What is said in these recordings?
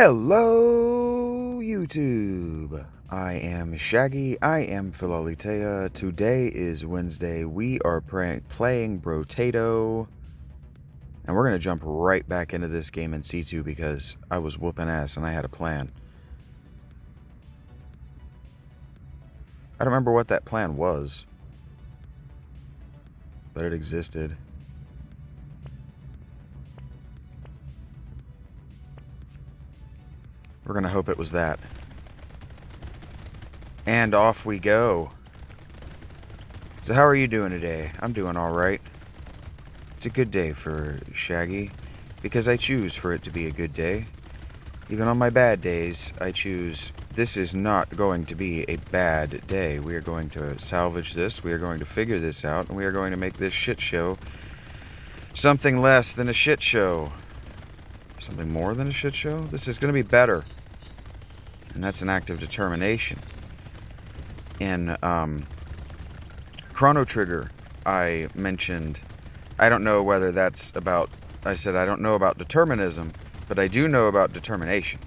Hello, YouTube. I am Shaggy. I am Philolitea. Today is Wednesday. We are playing Brotato. And we're going to jump right back into this game in C2 because I was whooping ass and I had a plan. I don't remember what that plan was, but it existed. We're going to hope it was that. And off we go. So how are you doing today? I'm doing alright. It's a good day for Shaggy, because I choose for it to be a good day. Even on my bad days, I choose this is not going to be a bad day. We are going to salvage this, we are going to figure this out, and we are going to make this shit show something less than a shit show. Something more than a shit show? This is going to be better. And that's an act of determination. In Chrono Trigger, I mentioned, I don't know whether that's about, I said I don't know about determinism, but I do know about determination.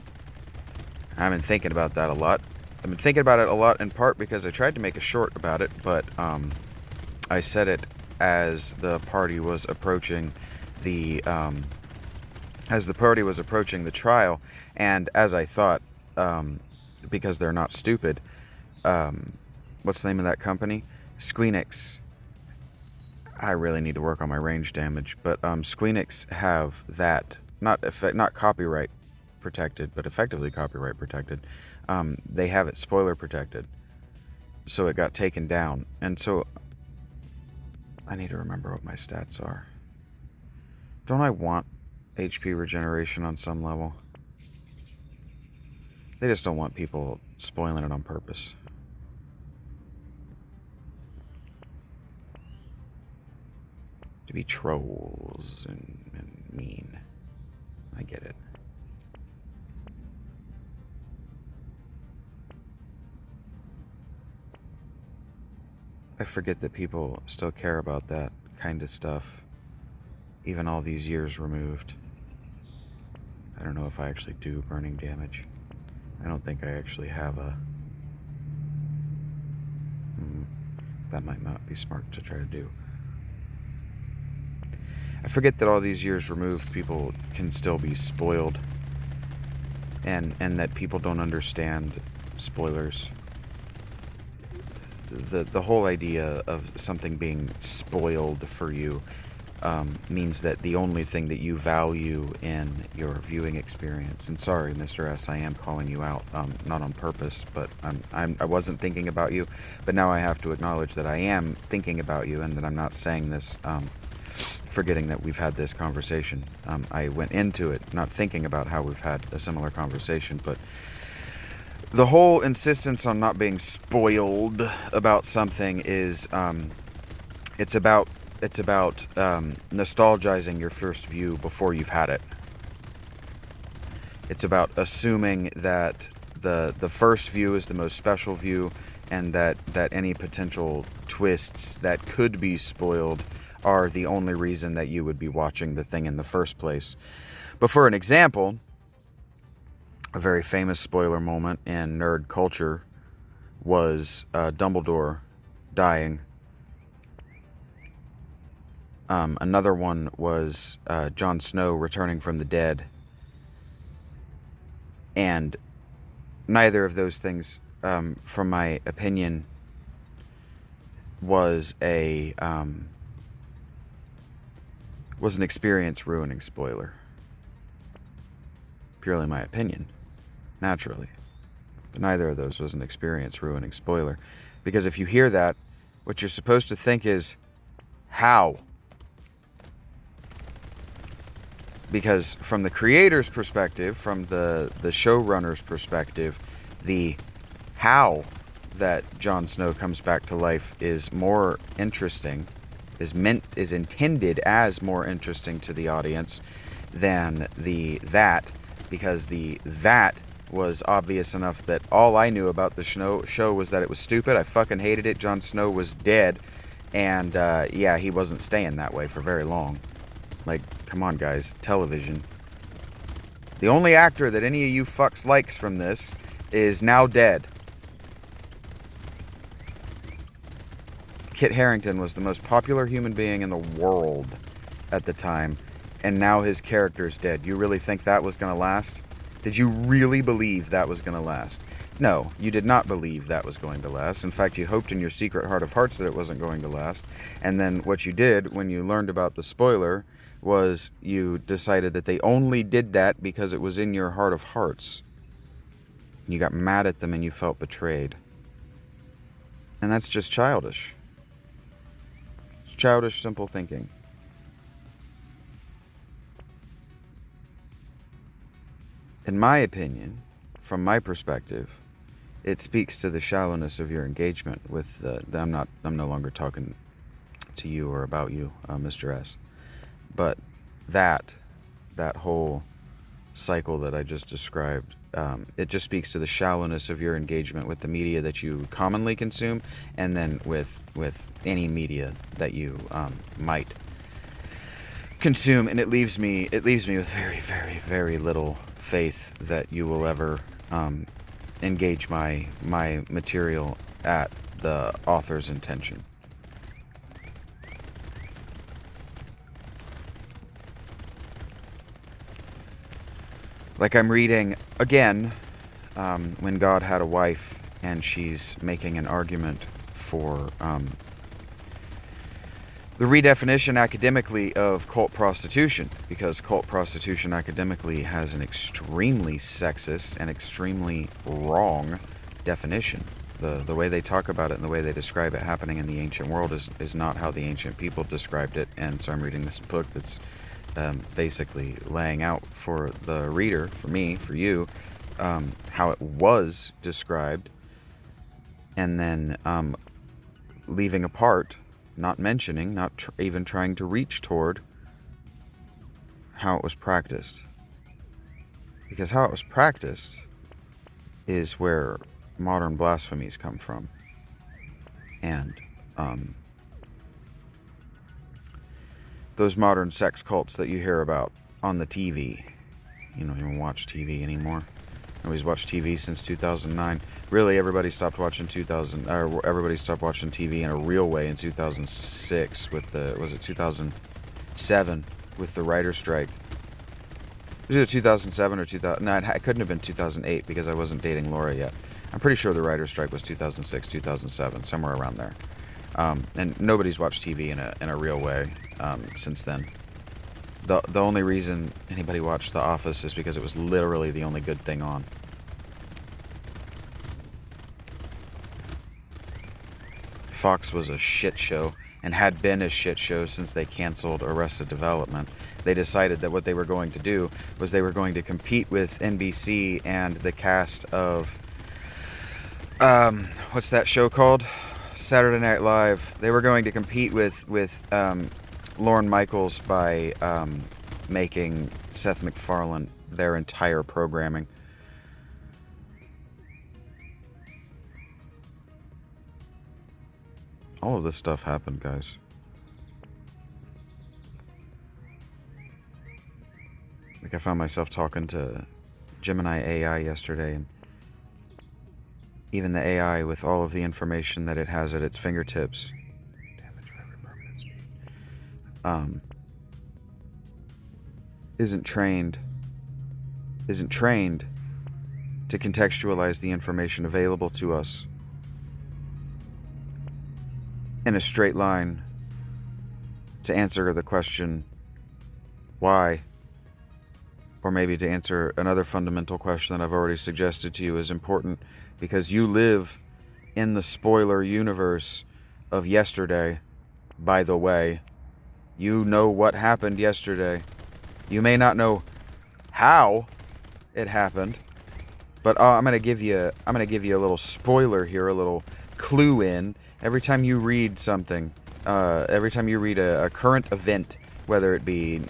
I've been thinking about that a lot. I've been thinking about it a lot in part because I tried to make a short about it, but I said it as the party was approaching the trial, and as I thought, because they're not stupid, what's the name of that company? Squeenix. I really need to work on my range damage, but Squeenix have that, not copyright protected, but effectively copyright protected. They have it spoiler protected, so it got taken down, and so I need to remember what my stats are. Don't I want HP regeneration on some level? They just don't want people spoiling it on purpose. To be trolls and mean. I get it. I forget that people still care about that kind of stuff, even all these years removed. I don't know if I actually do burning damage. I don't think I actually have a... that might not be smart to try to do. I forget that all these years removed, people can still be spoiled. And that people don't understand spoilers. The whole idea of something being spoiled for you means that the only thing that you value in your viewing experience, and sorry, Mr. S, I am calling you out, not on purpose, but I wasn't thinking about you, but now I have to acknowledge that I am thinking about you, and that I'm not saying this forgetting that we've had this conversation. I went into it not thinking about how we've had a similar conversation, but the whole insistence on not being spoiled about something is it's about nostalgizing your first view before you've had it. It's about assuming that the first view is the most special view, and that any potential twists that could be spoiled are the only reason that you would be watching the thing in the first place. But for an example, a very famous spoiler moment in nerd culture was Dumbledore dying. Another one was Jon Snow returning from the dead. And neither of those things, from my opinion, was an experience-ruining spoiler. Purely my opinion, naturally. But neither of those was an experience-ruining spoiler. Because if you hear that, what you're supposed to think is, how? Because from the creator's perspective, from the showrunner's perspective, the how that Jon Snow comes back to life is more interesting, is intended as more interesting to the audience than the that, because the that was obvious enough that all I knew about the show was that it was stupid. I fucking hated it. Jon Snow was dead, and yeah, he wasn't staying that way for very long. Like, come on, guys, television. The only actor that any of you fucks likes from this is now dead. Kit Harington was the most popular human being in the world at the time, and now his character's dead. You really think that was going to last? Did you really believe that was going to last? No, you did not believe that was going to last. In fact, you hoped in your secret heart of hearts that it wasn't going to last. And then what you did when you learned about the spoiler was you decided that they only did that because it was in your heart of hearts. You got mad at them and you felt betrayed. And that's just childish. It's childish, simple thinking. In my opinion, from my perspective, it speaks to the shallowness of your engagement with I'm no longer talking to you or about you, Mr. S. But that whole cycle that I just described, it just speaks to the shallowness of your engagement with the media that you commonly consume, and then with any media that you might consume. And it leaves me with very, very, very little faith that you will ever engage my material at the author's intention. Like I'm reading again, When God Had a Wife, and she's making an argument for the redefinition academically of cult prostitution, because cult prostitution academically has an extremely sexist and extremely wrong definition. The way they talk about it and the way they describe it happening in the ancient world is not how the ancient people described it. And so I'm reading this book that's basically laying out for the reader, for me, for you, how it was described, and then leaving apart, not mentioning, not even trying to reach toward how it was practiced. Because how it was practiced is where modern blasphemies come from. And those modern sex cults that you hear about on the TV. You don't even watch TV anymore. Nobody's watched TV since 2009. Really, everybody stopped watching everybody stopped watching TV in a real way in 2006 with was it 2007 with the writer's strike? Was it 2007 or 2000? No, it couldn't have been 2008 because I wasn't dating Laura yet. I'm pretty sure the writer's strike was 2006, 2007, somewhere around there. And nobody's watched TV in a real way since then. The only reason anybody watched The Office is because it was literally the only good thing on. Fox was a shit show and had been a shit show since they canceled Arrested Development. They decided that what they were going to do was they were going to compete with NBC and the cast of what's that show called? Saturday Night Live. They were going to compete with Lorne Michaels by making Seth MacFarlane their entire programming. All of this stuff happened, guys. Like I found myself talking to Gemini AI yesterday, and even the AI, with all of the information that it has at its fingertips, isn't trained to contextualize the information available to us in a straight line to answer the question, why? Or maybe to answer another fundamental question that I've already suggested to you is important, because you live in the spoiler universe of yesterday, by the way. You know what happened yesterday. You may not know how it happened, but I'm gonna give you a little spoiler here, a little clue in. Every time you read something, every time you read a current event, whether it be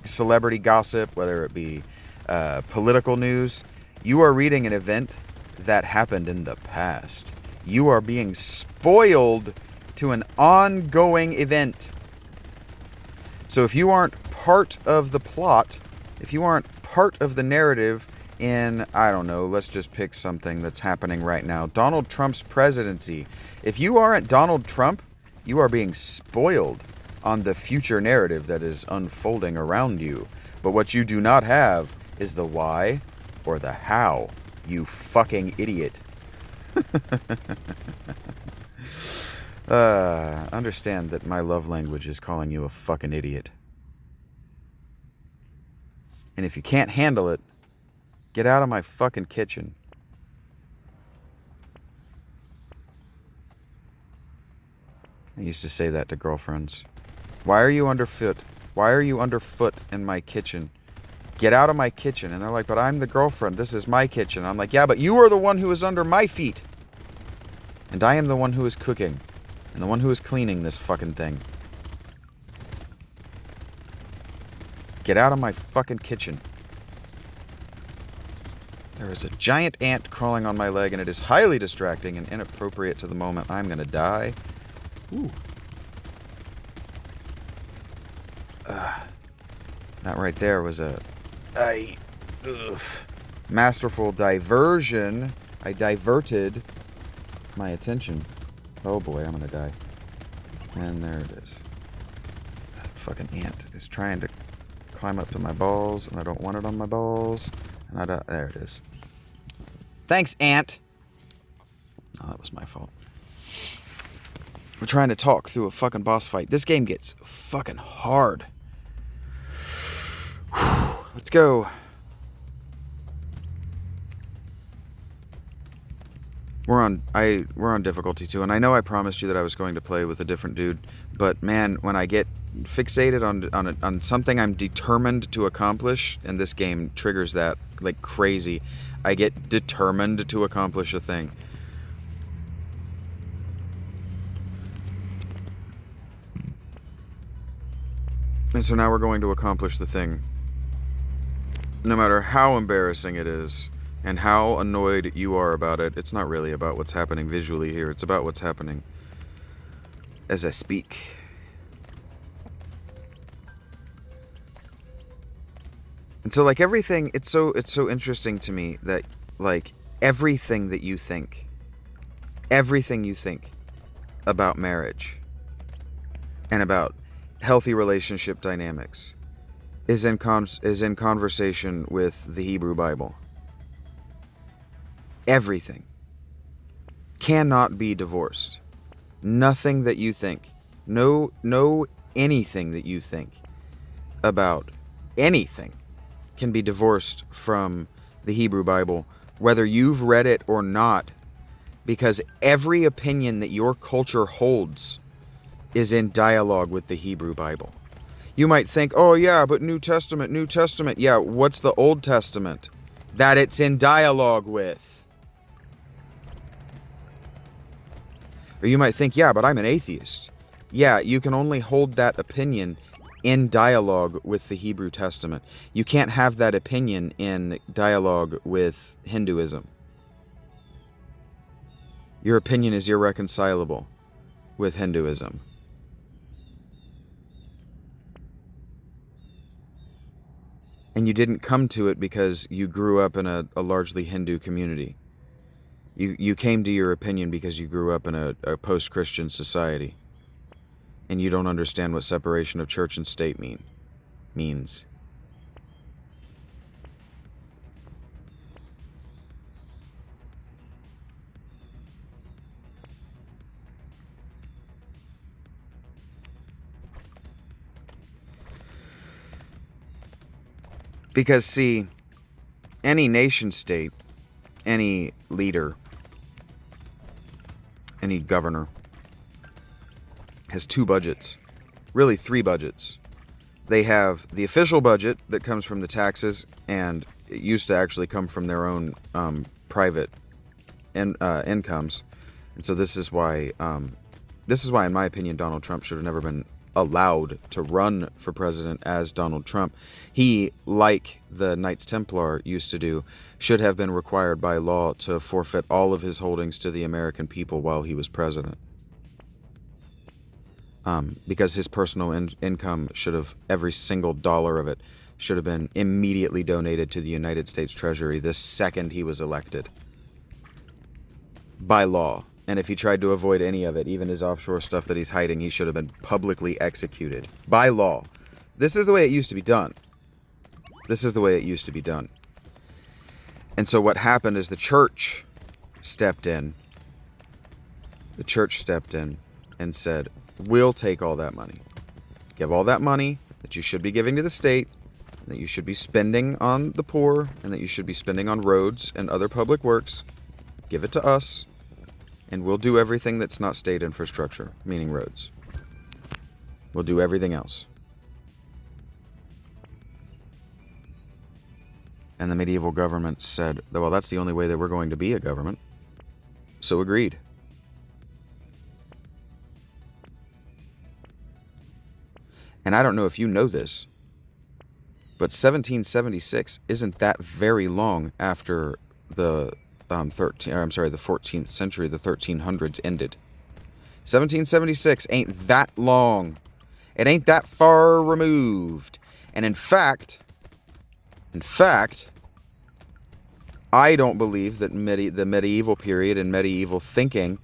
celebrity gossip, whether it be political news, you are reading an event that happened in the past. You are being spoiled to an ongoing event. So if you aren't part of the plot, if you aren't part of the narrative in, I don't know, let's just pick something that's happening right now, Donald Trump's presidency. If you aren't Donald Trump, you are being spoiled on the future narrative that is unfolding around you. But what you do not have is the why or the how, you fucking idiot. Understand that my love language is calling you a fucking idiot. And if you can't handle it, get out of my fucking kitchen. I used to say that to girlfriends. Why are you underfoot? Why are you underfoot in my kitchen? Get out of my kitchen. And they're like, but I'm the girlfriend. This is my kitchen. I'm like, yeah, but you are the one who is under my feet. And I am the one who is cooking. And the one who is cleaning this fucking thing. Get out of my fucking kitchen. There is a giant ant crawling on my leg, and it is highly distracting and inappropriate to the moment. I'm gonna die. Ooh. That right there was a masterful diversion. I diverted my attention. Oh boy, I'm gonna die. And there it is. That fucking ant is trying to climb up to my balls, and I don't want it on my balls. And there it is. Thanks, ant. Oh, that was my fault. We're trying to talk through a fucking boss fight. This game gets fucking hard. Let's go. We're on difficulty 2, and I know I promised you that I was going to play with a different dude, but man, when I get fixated on something I'm determined to accomplish, and this game triggers that like crazy, I get determined to accomplish a thing. And so now we're going to accomplish the thing. No matter how embarrassing it is, and how annoyed you are about it, it's not really about what's happening visually here, it's about what's happening as I speak. And so like everything, it's so interesting to me that like everything you think about marriage and about healthy relationship dynamics is in conversation with the Hebrew Bible. Everything cannot be divorced. Nothing that you think, no anything that you think about anything can be divorced from the Hebrew Bible, whether you've read it or not, because every opinion that your culture holds is in dialogue with the Hebrew Bible. You might think, oh yeah, but New Testament. Yeah, what's the Old Testament that it's in dialogue with? Or you might think, yeah, but I'm an atheist. Yeah, you can only hold that opinion in dialogue with the Hebrew Testament. You can't have that opinion in dialogue with Hinduism. Your opinion is irreconcilable with Hinduism. And you didn't come to it because you grew up in a largely Hindu community. You came to your opinion because you grew up in a post-Christian society. And you don't understand what separation of church and state means. Because, see, any nation state, any leader, any governor has 2 budgets, really 3 budgets. They have the official budget that comes from the taxes, and it used to actually come from their own private incomes. And so this is why, in my opinion, Donald Trump should have never been allowed to run for president as Donald Trump. He, like the Knights Templar used to do, should have been required by law to forfeit all of his holdings to the American people while he was president. Because his personal income should have, every single dollar of it, should have been immediately donated to the United States Treasury the second he was elected. By law. And if he tried to avoid any of it, even his offshore stuff that he's hiding, he should have been publicly executed. By law. This is the way it used to be done. This is the way it used to be done. And so what happened is the church stepped in. The church stepped in and said, we'll take all that money. Give all that money that you should be giving to the state, that you should be spending on the poor, and that you should be spending on roads and other public works. Give it to us, and we'll do everything that's not state infrastructure, meaning roads. We'll do everything else. And the medieval government said, well, that's the only way that we're going to be a government. So agreed. And I don't know if you know this, but 1776 isn't that very long after the 14th century, the 1300s ended. 1776 ain't that long. It ain't that far removed. And in fact, I don't believe that the medieval period and medieval thinking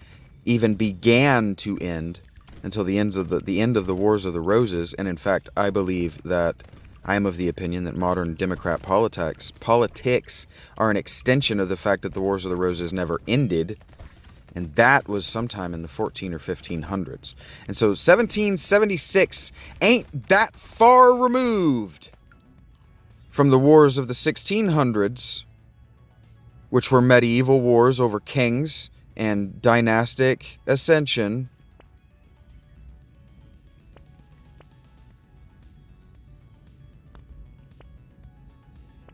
even began to end until the end of the Wars of the Roses. And in fact, I believe that I am of the opinion that modern Democrat politics are an extension of the fact that the Wars of the Roses never ended. And that was sometime in the 14 or 1500s. And so 1776 ain't that far removed from the wars of the 1600s, which were medieval wars over kings and dynastic ascension.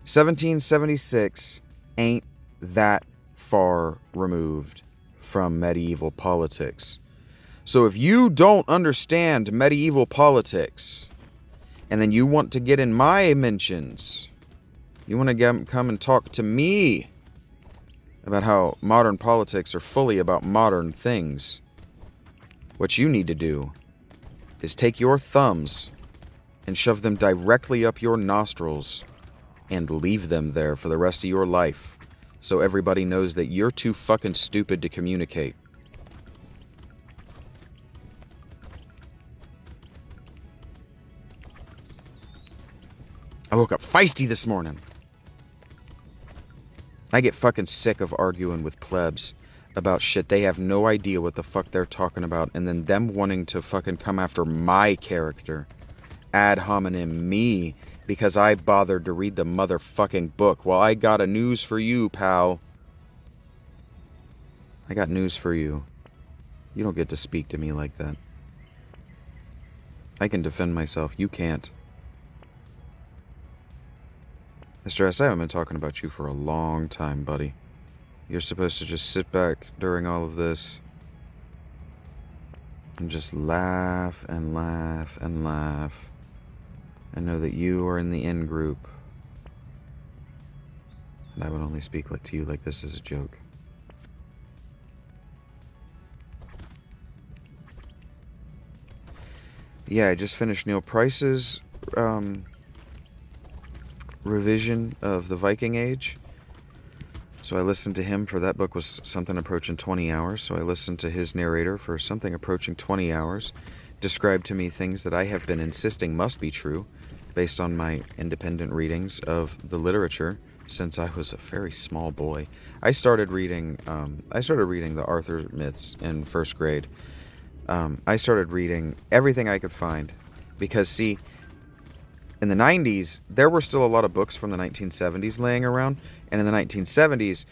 (1776) ain't that far removed from medieval politics. So if you don't understand medieval politics, and then you want to get in my mentions, you want to come and talk to me about how modern politics are fully about modern things, what you need to do is take your thumbs and shove them directly up your nostrils and leave them there for the rest of your life, so everybody knows that you're too fucking stupid to communicate. I woke up feisty this morning. I get fucking sick of arguing with plebs about shit they have no idea what the fuck they're talking about, and then them wanting to fucking come after my character, ad hominem me, because I bothered to read the motherfucking book. Well, I got a news for you, pal. I got news for you. You don't get to speak to me like that. I can defend myself. You can't. Mr. S, I haven't been talking about you for a long time, buddy. You're supposed to just sit back during all of this and just laugh and laugh and laugh and know that you are in the in group. And I would only speak to you like this is a joke. Yeah, I just finished Neil Price's revision of the Viking Age. So I listened to him for that book was something approaching 20 hours. So I listened to his narrator for something approaching 20 hours. Described to me things that I have been insisting must be true based on my independent readings of the literature since I was a very small boy. I started reading the Arthur myths in first grade. I started reading everything I could find because, see, in the 90s, there were still a lot of books from the 1970s laying around, and in the 1970s,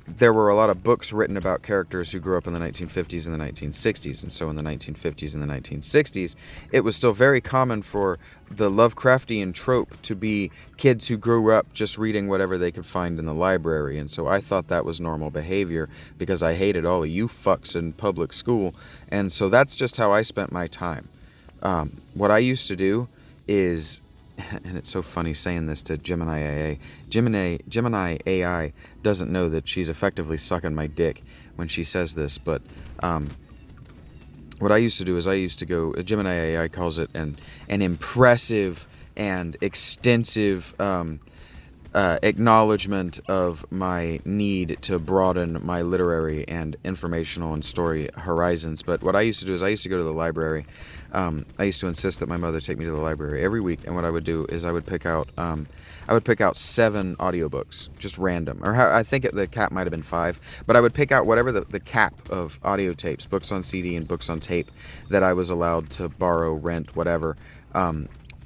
there were a lot of books written about characters who grew up in the 1950s and the 1960s, and so in the 1950s and the 1960s, it was still very common for the Lovecraftian trope to be kids who grew up just reading whatever they could find in the library, and so I thought that was normal behavior because I hated all of you fucks in public school, and so that's just how I spent my time. What I used to do is, and it's so funny saying this to Gemini AA, Gemini AI doesn't know that she's effectively sucking my dick when she says this, but what I used to do is I used to go, Gemini AI calls it an impressive and extensive acknowledgement of my need to broaden my literary and informational and story horizons. But what I used to do is I used to go to the library. I used to insist that my mother take me to the library every week, and what I would do is I would pick out 7 audiobooks, just random. Or I think the cap might have been 5, but I would pick out whatever the cap of audio tapes, books on CD and books on tape, that I was allowed to borrow, rent, whatever,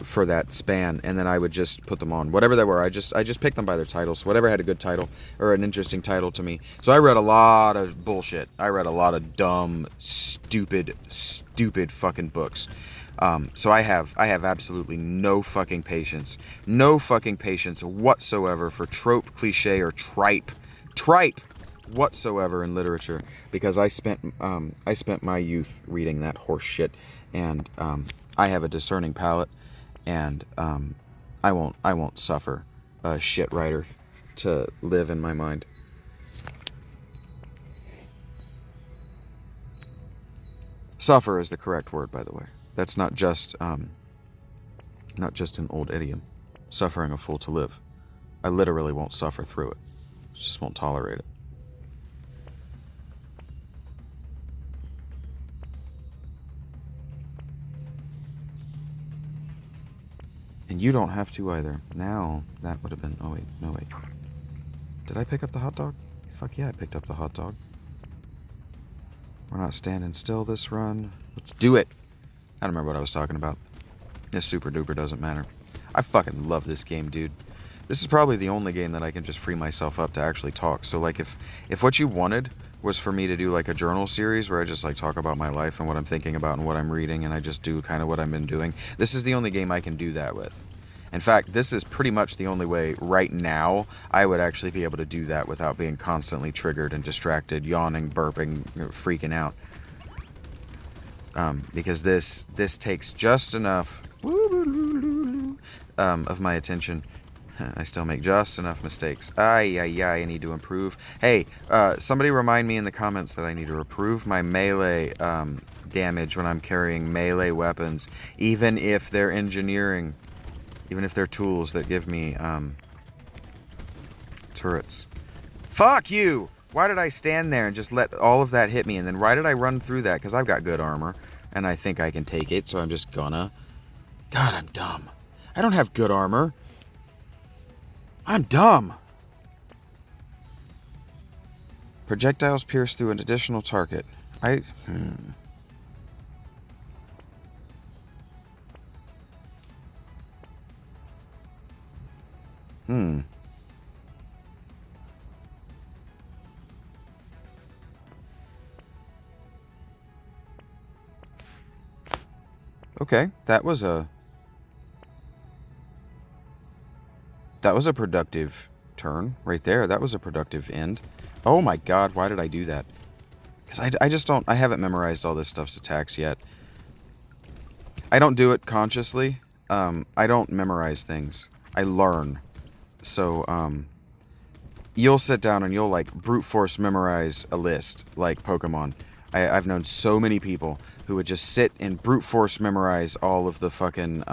for that span, and then I would just put them on. Whatever they were, I just picked them by their titles. Whatever had a good title or an interesting title to me. So I read a lot of bullshit. I read a lot of dumb, stupid fucking books. So I have absolutely no fucking patience whatsoever for trope, cliche, or tripe whatsoever in literature, because I spent my youth reading that horse shit, and I have a discerning palate, and I won't suffer a shit writer to live in my mind. Suffer is the correct word, by the way. That's not just an old idiom. Suffering a fool to live. I literally won't suffer through it. Just won't tolerate it. And you don't have to either. Now, that would have been... Oh, wait. No, wait. Did I pick up the hot dog? Fuck yeah, I picked up the hot dog. We're not standing still this run. Let's do it. I don't remember what I was talking about. This super duper doesn't matter. I fucking love this game, dude. This is probably the only game that I can just free myself up to actually talk. So, like, if what you wanted was for me to do, like, a journal series where I just, like, talk about my life and what I'm thinking about and what I'm reading, and I just do kind of what I've been doing, this is the only game I can do that with. In fact, this is pretty much the only way right now I would actually be able to do that without being constantly triggered and distracted, yawning, burping, freaking out. Because this takes just enough of my attention. I still make just enough mistakes. I need to improve. Hey, somebody remind me in the comments that I need to improve my melee damage when I'm carrying melee weapons, even if they're engineering. Even if they're tools that give me, turrets. Fuck you! Why did I stand there and just let all of that hit me? And then why did I run through that? Because I've got good armor, and I think I can take it, so I'm just gonna. God, I'm dumb. I don't have good armor. I'm dumb. Projectiles pierce through an additional target. Okay, that was a productive turn right there. That was a productive end. Oh my god, why did I do that? Because I just don't... I haven't memorized all this stuff's attacks yet. I don't do it consciously. I don't memorize things. I learn. So, you'll sit down and you'll, like, brute force memorize a list, like Pokemon. I've known so many people who would just sit and brute force memorize all of the fucking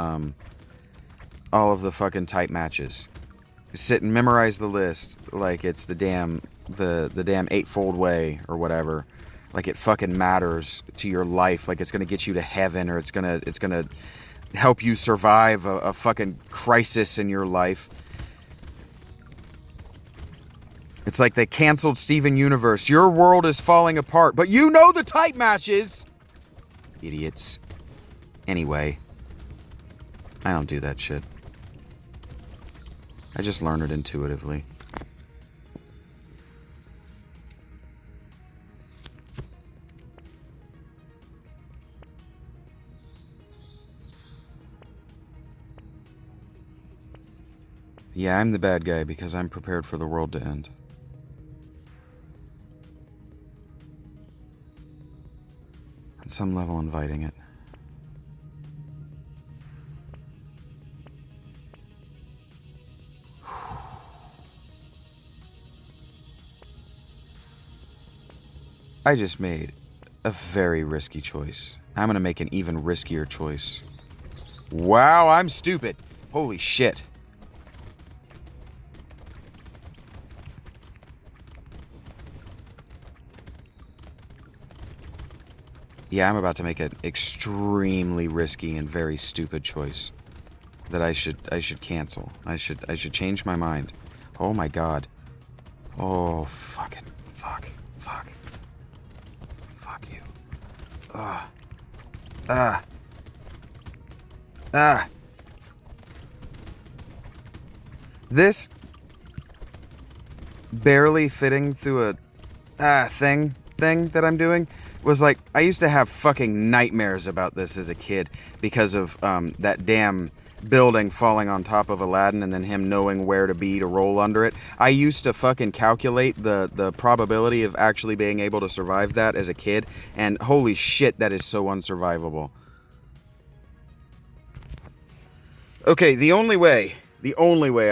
type matches. Sit and memorize the list like it's the damn eightfold way or whatever. Like it fucking matters to your life. Like it's gonna get you to heaven, or it's gonna help you survive a fucking crisis in your life. It's like they canceled Steven Universe. Your world is falling apart, but you know the type matches! Idiots. Anyway, I don't do that shit. I just learn it intuitively. Yeah, I'm the bad guy because I'm prepared for the world to end. On some level, inviting it. I just made a very risky choice. I'm gonna make an even riskier choice. Wow, I'm stupid. Holy shit. Yeah, I'm about to make an extremely risky and very stupid choice that I should cancel. I should change my mind. Oh my god. Oh, fuck. Fuck you. Ugh. This barely fitting through a thing that I'm doing was like, I used to have fucking nightmares about this as a kid because of that damn building falling on top of Aladdin and then him knowing where to be to roll under it. I used to fucking calculate the probability of actually being able to survive that as a kid, and holy shit, that is so unsurvivable. Okay, the only way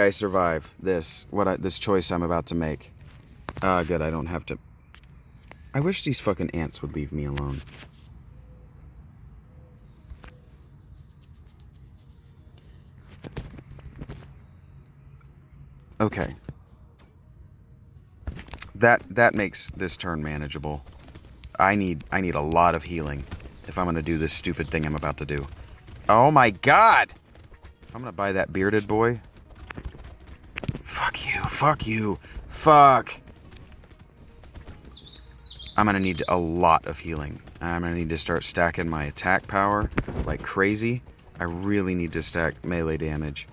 I survive this choice I'm about to make. Good, I don't have to. I wish these fucking ants would leave me alone. Okay. That makes this turn manageable. I need a lot of healing if I'm gonna do this stupid thing I'm about to do. Oh my god! If I'm gonna buy that bearded boy. Fuck you. Fuck! I'm gonna need a lot of healing. I'm gonna need to start stacking my attack power like crazy. I really need to stack melee damage.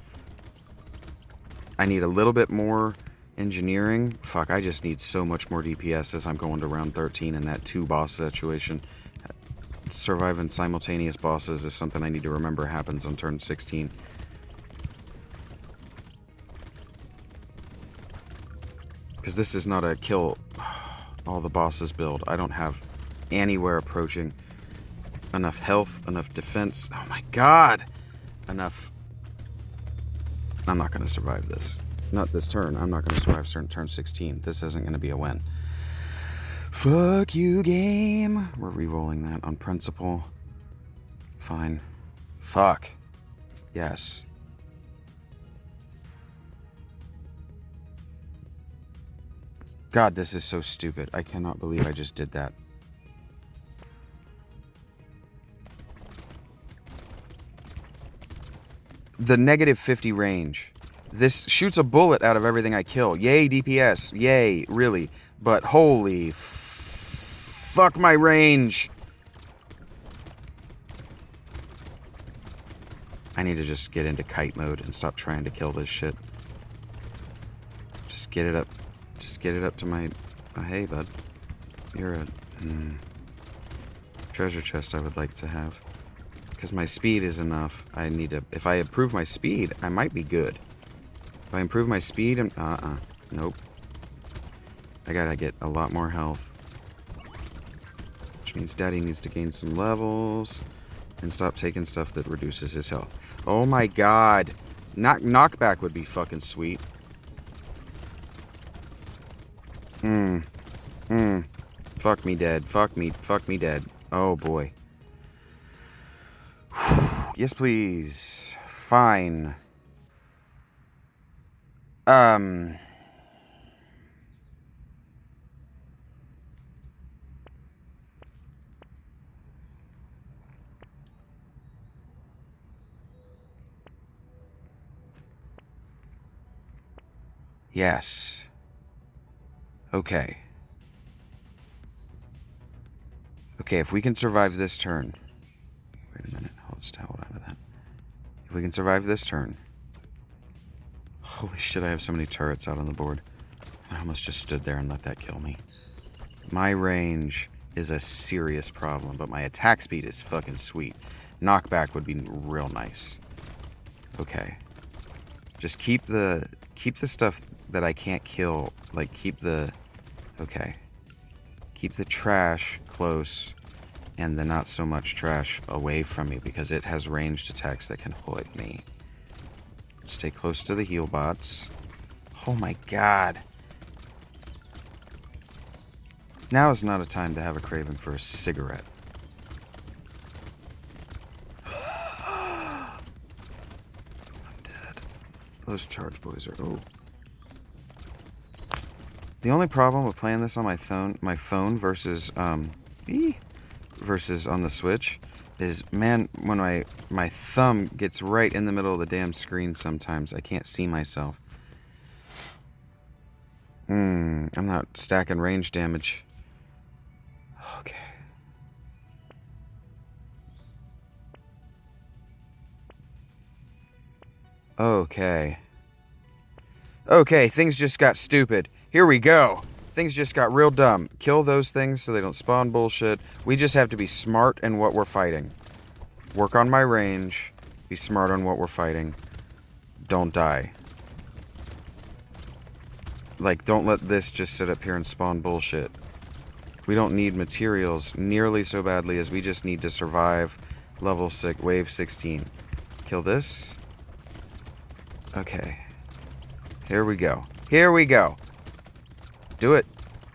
I need a little bit more engineering. Fuck, I just need so much more DPS as I'm going to round 13 in that 2-boss situation. Surviving simultaneous bosses is something I need to remember happens on turn 16. Because this is not a kill all the bosses build. I don't have anywhere approaching enough health, enough defense. Oh my god! Enough. I'm not going to survive this. Not this turn. I'm not going to survive turn 16. This isn't going to be a win. Fuck you, game. We're re-rolling that on principle. Fine. Fuck. Yes. God, this is so stupid. I cannot believe I just did that. The negative 50 range. This shoots a bullet out of everything I kill. Yay, DPS. Yay, really. But holy fuck my range. I need to just get into kite mode and stop trying to kill this shit. Just get it up. Just get it up to my... Oh, hey, bud. You're a... treasure chest I would like to have. Because my speed is enough. I need to... If I improve my speed, I might be good. If I improve my speed, nope. I gotta get a lot more health. Which means Daddy needs to gain some levels and stop taking stuff that reduces his health. Oh my god. Knockback would be fucking sweet. Fuck me dead. Fuck me dead. Oh boy. Yes, please. Fine. Yes. Okay. Okay, if we can survive this turn... Wait a minute. Hold on to that. If we can survive this turn... Holy shit, I have so many turrets out on the board. I almost just stood there and let that kill me. My range is a serious problem, but my attack speed is fucking sweet. Knockback would be real nice. Okay. Just keep the stuff that I can't kill, like keep the... Okay. Keep the trash close and the not so much trash away from me because it has ranged attacks that can hit me. Stay close to the heal bots. Oh my god. Now is not a time to have a craving for a cigarette. I'm dead. Those charge boys are... Oh. The only problem with playing this on my phone versus, versus on the Switch is, man, when my thumb gets right in the middle of the damn screen sometimes, I can't see myself. I'm not stacking range damage. Okay. Okay. Okay, things just got stupid. Here we go. Things just got real dumb. Kill those things so they don't spawn bullshit. We just have to be smart in what we're fighting. Work on my range. Be smart on what we're fighting. Don't die. Like, don't let this just sit up here and spawn bullshit. We don't need materials nearly so badly as we just need to survive level 6, wave 16. Kill this. Okay. Here we go. Here we go. Do it.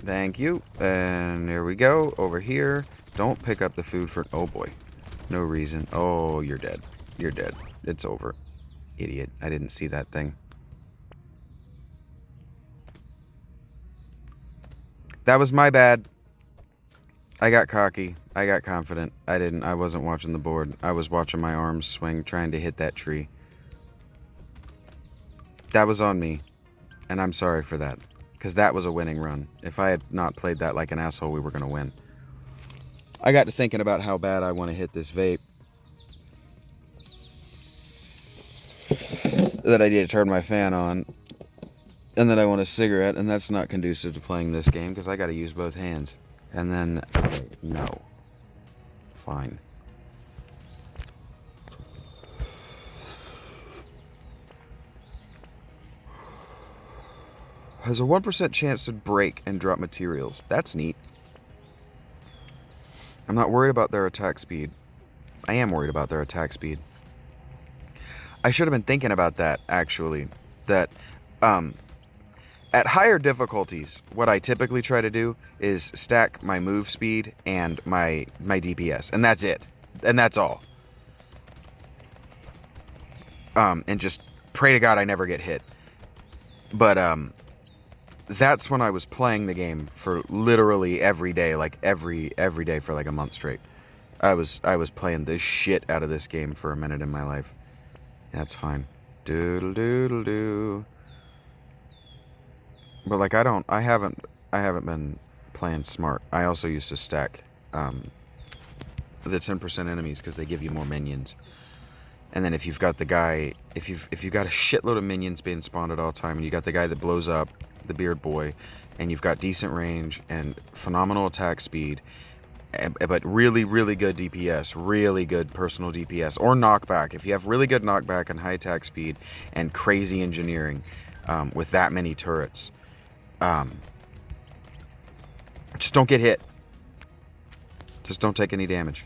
Thank you. And here we go. Over here. Don't pick up the food for... Oh, boy. No reason. Oh, you're dead. You're dead. It's over. Idiot. I didn't see that thing. That was my bad. I got cocky. I got confident. I wasn't watching the board. I was watching my arms swing, trying to hit that tree. That was on me. And I'm sorry for that. Because that was a winning run. If I had not played that like an asshole, we were going to win. I got to thinking about how bad I want to hit this vape. That I need to turn my fan on. And then I want a cigarette, and that's not conducive to playing this game, because I got to use both hands. And then, okay, no. Fine. Has a 1% chance to break and drop materials. That's neat. I'm not worried about their attack speed. I am worried about their attack speed. I should have been thinking about that, actually. That, at higher difficulties, what I typically try to do is stack my move speed and my DPS. And that's it. And that's all. And just pray to God I never get hit. But, that's when I was playing the game for literally every day, like every day for like a month straight. I was playing the shit out of this game for a minute in my life. That's fine. Doodle doodle doo. But like I haven't been playing smart. I also used to stack the 10% enemies because they give you more minions. And then if you've got the guy, if you've got a shitload of minions being spawned at all time, and you got the guy that blows up, the beard boy, and you've got decent range and phenomenal attack speed, but really, really good DPS, really good personal DPS, or knockback. If you have really good knockback and high attack speed and crazy engineering with that many turrets, just don't get hit. Just don't take any damage.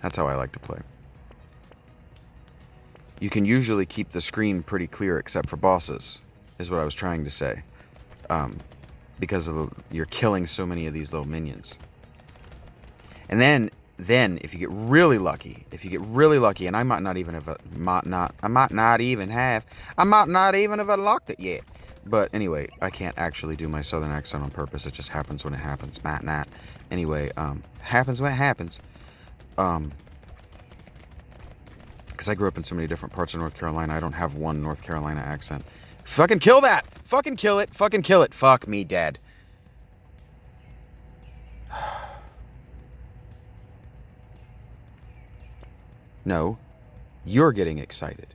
That's how I like to play. You can usually keep the screen pretty clear except for bosses, is what I was trying to say. Because of you're killing so many of these little minions. And then if you get really lucky, and I might not even have unlocked it yet. But anyway, I can't actually do my southern accent on purpose. It just happens when it happens. Might not. Anyway, happens when it happens. Because I grew up in so many different parts of North Carolina, I don't have one North Carolina accent. Fucking kill that! Fucking kill it! Fucking kill it! Fuck me, Dad. No, you're getting excited.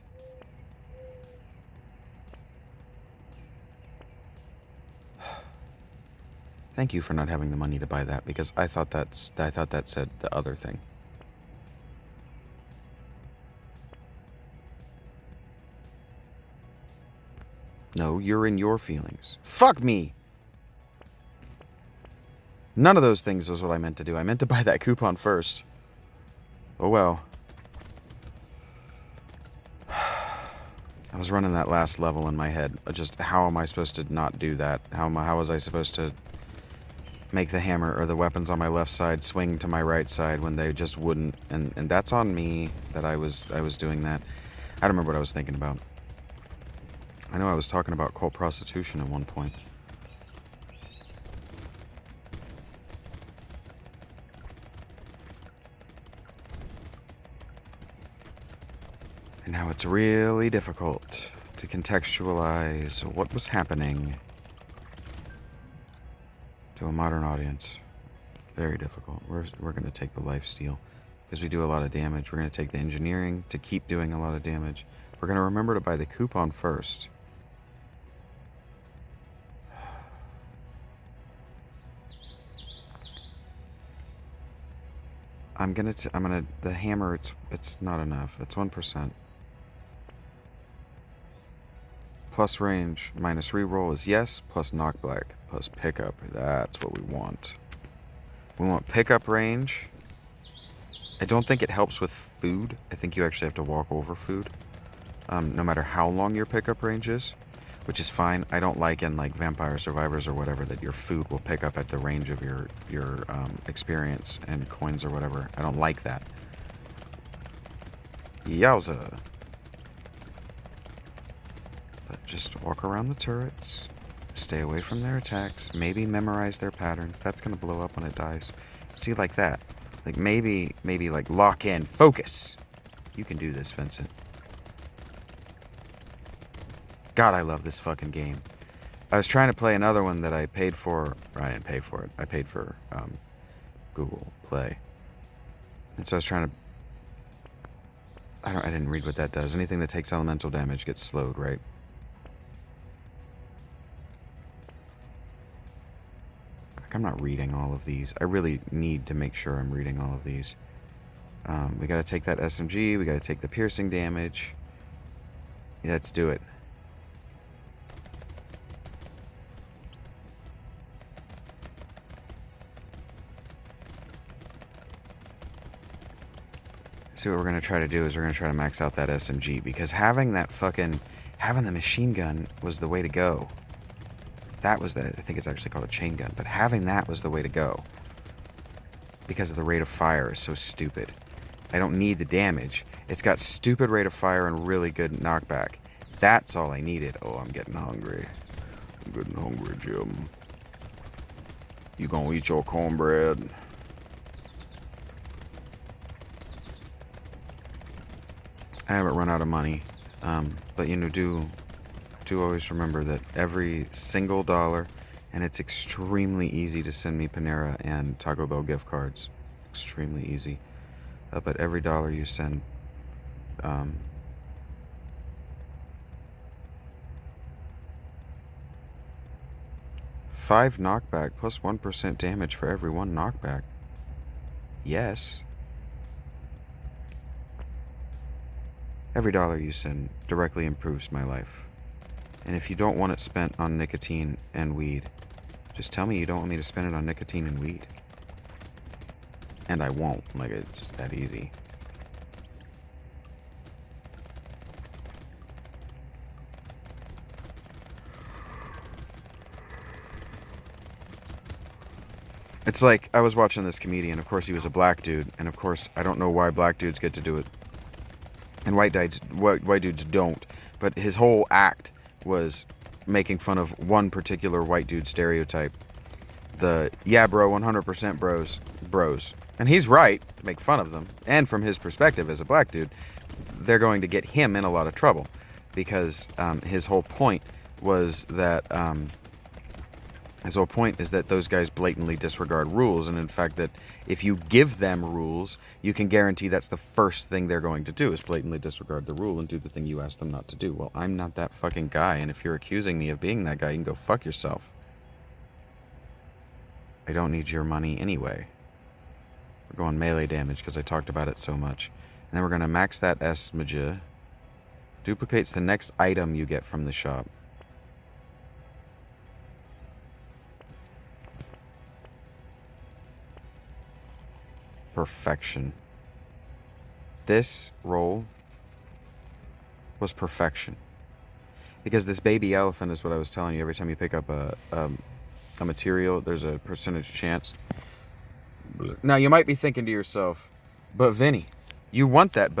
Thank you for not having the money to buy that, because I thought that said the other thing. No, you're in your feelings. Fuck me! None of those things was what I meant to do. I meant to buy that coupon first. Oh well. I was running that last level in my head. Just how am I supposed to not do that? How was I supposed to make the hammer or the weapons on my left side swing to my right side when they just wouldn't? and that's on me that I was doing that. I don't remember what I was thinking about. I know I was talking about cult prostitution at one point. And now it's really difficult to contextualize what was happening to a modern audience. Very difficult. We're going to take the lifesteal because we do a lot of damage. We're going to take the engineering to keep doing a lot of damage. We're going to remember to buy the coupon first. The hammer, it's not enough. It's 1%. Plus range, minus reroll is yes, plus knockback, plus pickup. That's what we want. We want pickup range. I don't think it helps with food. I think you actually have to walk over food, no matter how long your pickup range is, which is fine. I don't like in like Vampire Survivors or whatever that your food will pick up at the range of your experience and coins or whatever. I don't like that. Yowza. But just walk around the turrets, stay away from their attacks, maybe memorize their patterns. That's gonna blow up when it dies. See, like that. Like maybe like lock in, focus. You can do this, Vincent. God, I love this fucking game. I was trying to play another one that I paid for. I didn't pay for it. I paid for Google Play. And so I was trying to... I didn't read what that does. Anything that takes elemental damage gets slowed, right? I'm not reading all of these. I really need to make sure I'm reading all of these. We gotta take that SMG. We gotta take the piercing damage. Yeah, let's do it. See, what we're gonna try to do is we're gonna try to max out that SMG, because having the machine gun was the way to go. That was I think it's actually called a chain gun, but having that was the way to go. Because of the rate of fire is so stupid. I don't need the damage. It's got stupid rate of fire and really good knockback. That's all I needed. Oh, I'm getting hungry. I'm getting hungry, Jim. You gonna eat your cornbread? I haven't run out of money, but you know, do always remember that every single dollar, and it's extremely easy to send me Panera and Taco Bell gift cards, extremely easy, but every dollar you send, 5 knockback plus 1% damage for every 1 knockback. Yes. Every dollar you send directly improves my life. And if you don't want it spent on nicotine and weed, just tell me you don't want me to spend it on nicotine and weed. And I won't. Like, it's just that easy. It's like, I was watching this comedian. Of course, he was a black dude. And of course, I don't know why black dudes get to do it and white dudes don't. But his whole act was making fun of one particular white dude stereotype. The, yeah, bro, 100% bros. And he's right to make fun of them. And from his perspective as a black dude, they're going to get him in a lot of trouble. Because his whole point was that... his whole point is that those guys blatantly disregard rules, and in fact that if you give them rules, you can guarantee that's the first thing they're going to do, is blatantly disregard the rule and do the thing you ask them not to do. Well, I'm not that fucking guy, and if you're accusing me of being that guy, you can go fuck yourself. I don't need your money anyway. We're going melee damage because I talked about it so much. And then we're going to max that SMG. Duplicates the next item you get from the shop. Perfection. This roll was perfection. Because this baby elephant is what I was telling you. Every time you pick up a material, there's a percentage chance. Now, you might be thinking to yourself, But Vinny, you want that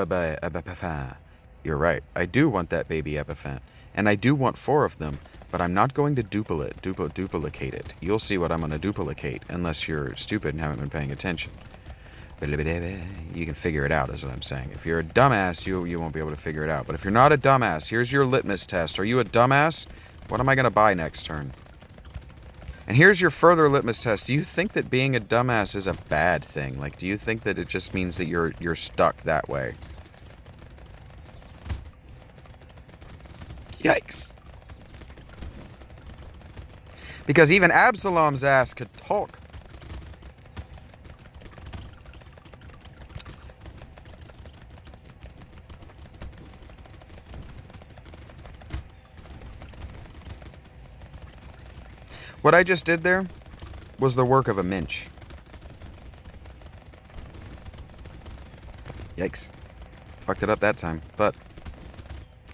You're right. I do want that baby Epiphant. And I do want 4 of them. But I'm not going to duplicate it. You'll see what I'm going to duplicate. Unless you're stupid and haven't been paying attention. You can figure it out, is what I'm saying. If you're a dumbass, you won't be able to figure it out. But if you're not a dumbass, here's your litmus test. Are you a dumbass? What am I going to buy next turn? And here's your further litmus test. Do you think that being a dumbass is a bad thing? Like, do you think that it just means that you're stuck that way? Yikes. Because even Absalom's ass could talk. What I just did there was the work of a minch. Yikes. Fucked it up that time, but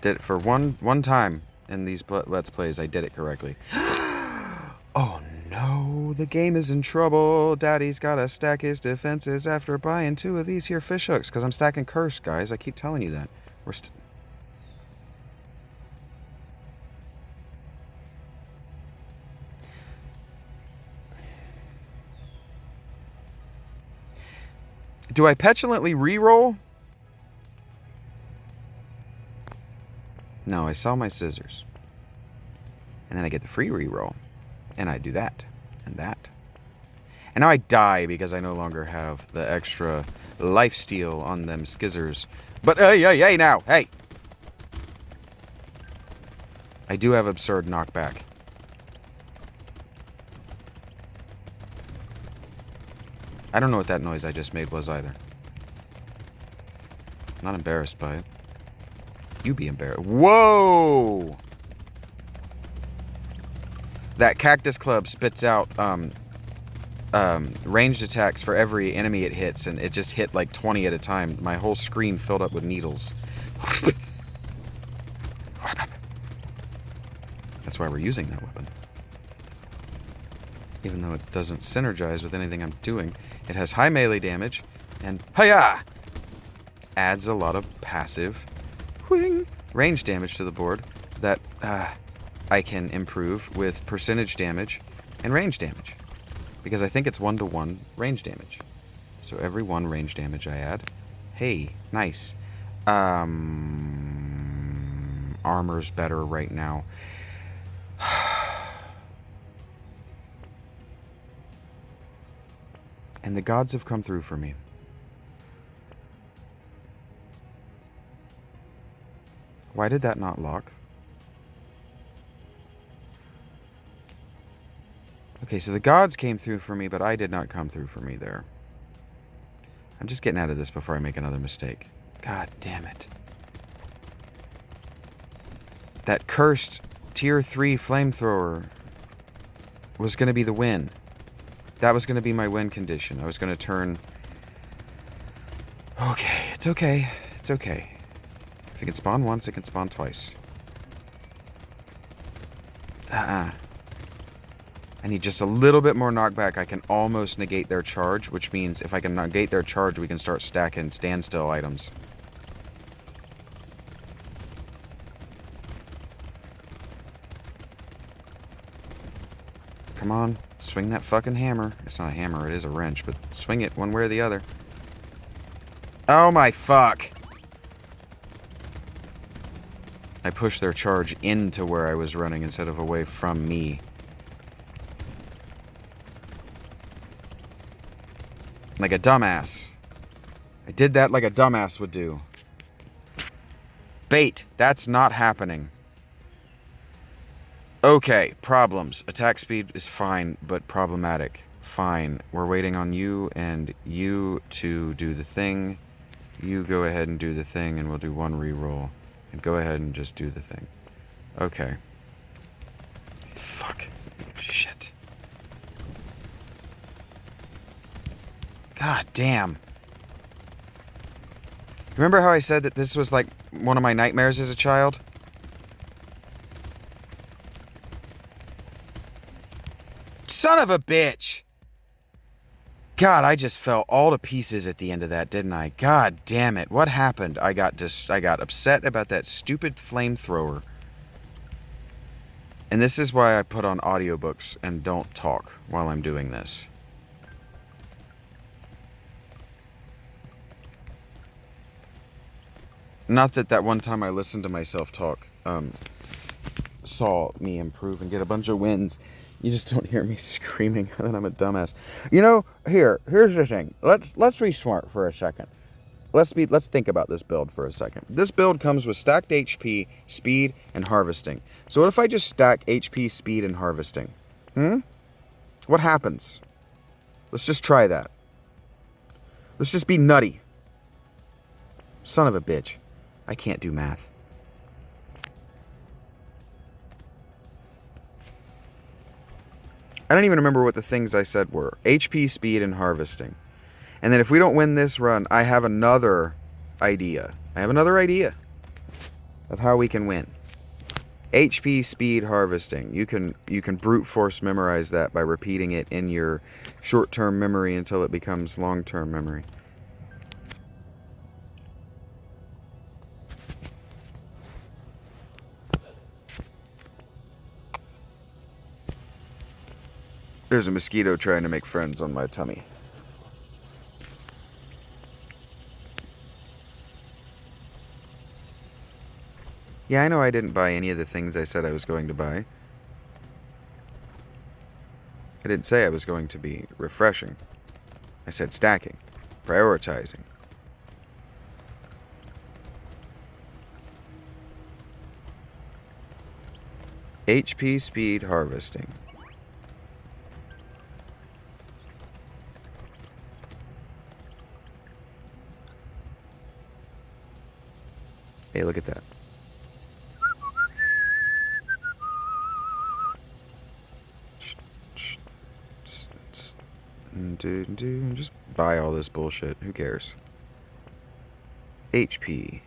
did it for one time in these Let's Plays. I did it correctly. Oh no, the game is in trouble. Daddy's gotta stack his defenses after buying 2 of these here fish hooks, because I'm stacking curse, guys. I keep telling you that. Do I petulantly re-roll? No, I sell my scissors. And then I get the free re-roll. And I do that. And that. And now I die because I no longer have the extra lifesteal on them skizzers. But hey now, hey! I do have absurd knockback. I don't know what that noise I just made was either. Not embarrassed by it. You be embarrassed. Whoa! That cactus club spits out ranged attacks for every enemy it hits, and it just hit like 20 at a time. My whole screen filled up with needles. That's why we're using that weapon. Even though it doesn't synergize with anything I'm doing, it has high melee damage, and hiya! Adds a lot of passive range damage to the board that I can improve with percentage damage and range damage. Because I think it's 1-to-1 range damage. So every 1 range damage I add. Hey, nice. Armor's better right now. And the gods have come through for me. Why did that not lock? Okay, so the gods came through for me, but I did not come through for me there. I'm just getting out of this before I make another mistake. God damn it. That cursed tier 3 flamethrower was going to be the win. That was going to be my win condition. I was going to turn... Okay, it's okay. It's okay. If it can spawn once, it can spawn twice. I need just a little bit more knockback. I can almost negate their charge, which means if I can negate their charge, we can start stacking standstill items. Come on, swing that fucking hammer. It's not a hammer, it is a wrench, but swing it one way or the other. Oh my fuck! I pushed their charge into where I was running instead of away from me. Like a dumbass. I did that like a dumbass would do. Bait. That's not happening. Okay, problems. Attack speed is fine, but problematic. Fine. We're waiting on you and you to do the thing. You go ahead and do the thing, and we'll do 1 reroll. And go ahead and just do the thing. Okay. Fuck. Shit. God damn. Remember how I said that this was like one of my nightmares as a child? Son of a bitch! God, I just fell all to pieces at the end of that, didn't I? God damn it. What happened? I got upset about that stupid flamethrower. And this is why I put on audiobooks and don't talk while I'm doing this. Not that one time I listened to myself talk saw me improve and get a bunch of wins. You just don't hear me screaming that I'm a dumbass. You know, here's the thing. Let's be smart for a second. Let's think about this build for a second. This build comes with stacked HP, speed, and harvesting. So what if I just stack HP, speed, and harvesting? What happens? Let's just try that. Let's just be nutty. Son of a bitch. I can't do math. I don't even remember what the things I said were. HP, speed, and harvesting. And then if we don't win this run, I have another idea. Of how we can win. HP, speed, harvesting. You can brute force memorize that by repeating it in your short-term memory until it becomes long-term memory. There's a mosquito trying to make friends on my tummy. Yeah, I know I didn't buy any of the things I said I was going to buy. I didn't say I was going to be refreshing. I said stacking, prioritizing. HP, speed, harvesting. Hey, look at that. Just buy all this bullshit. Who cares? HP.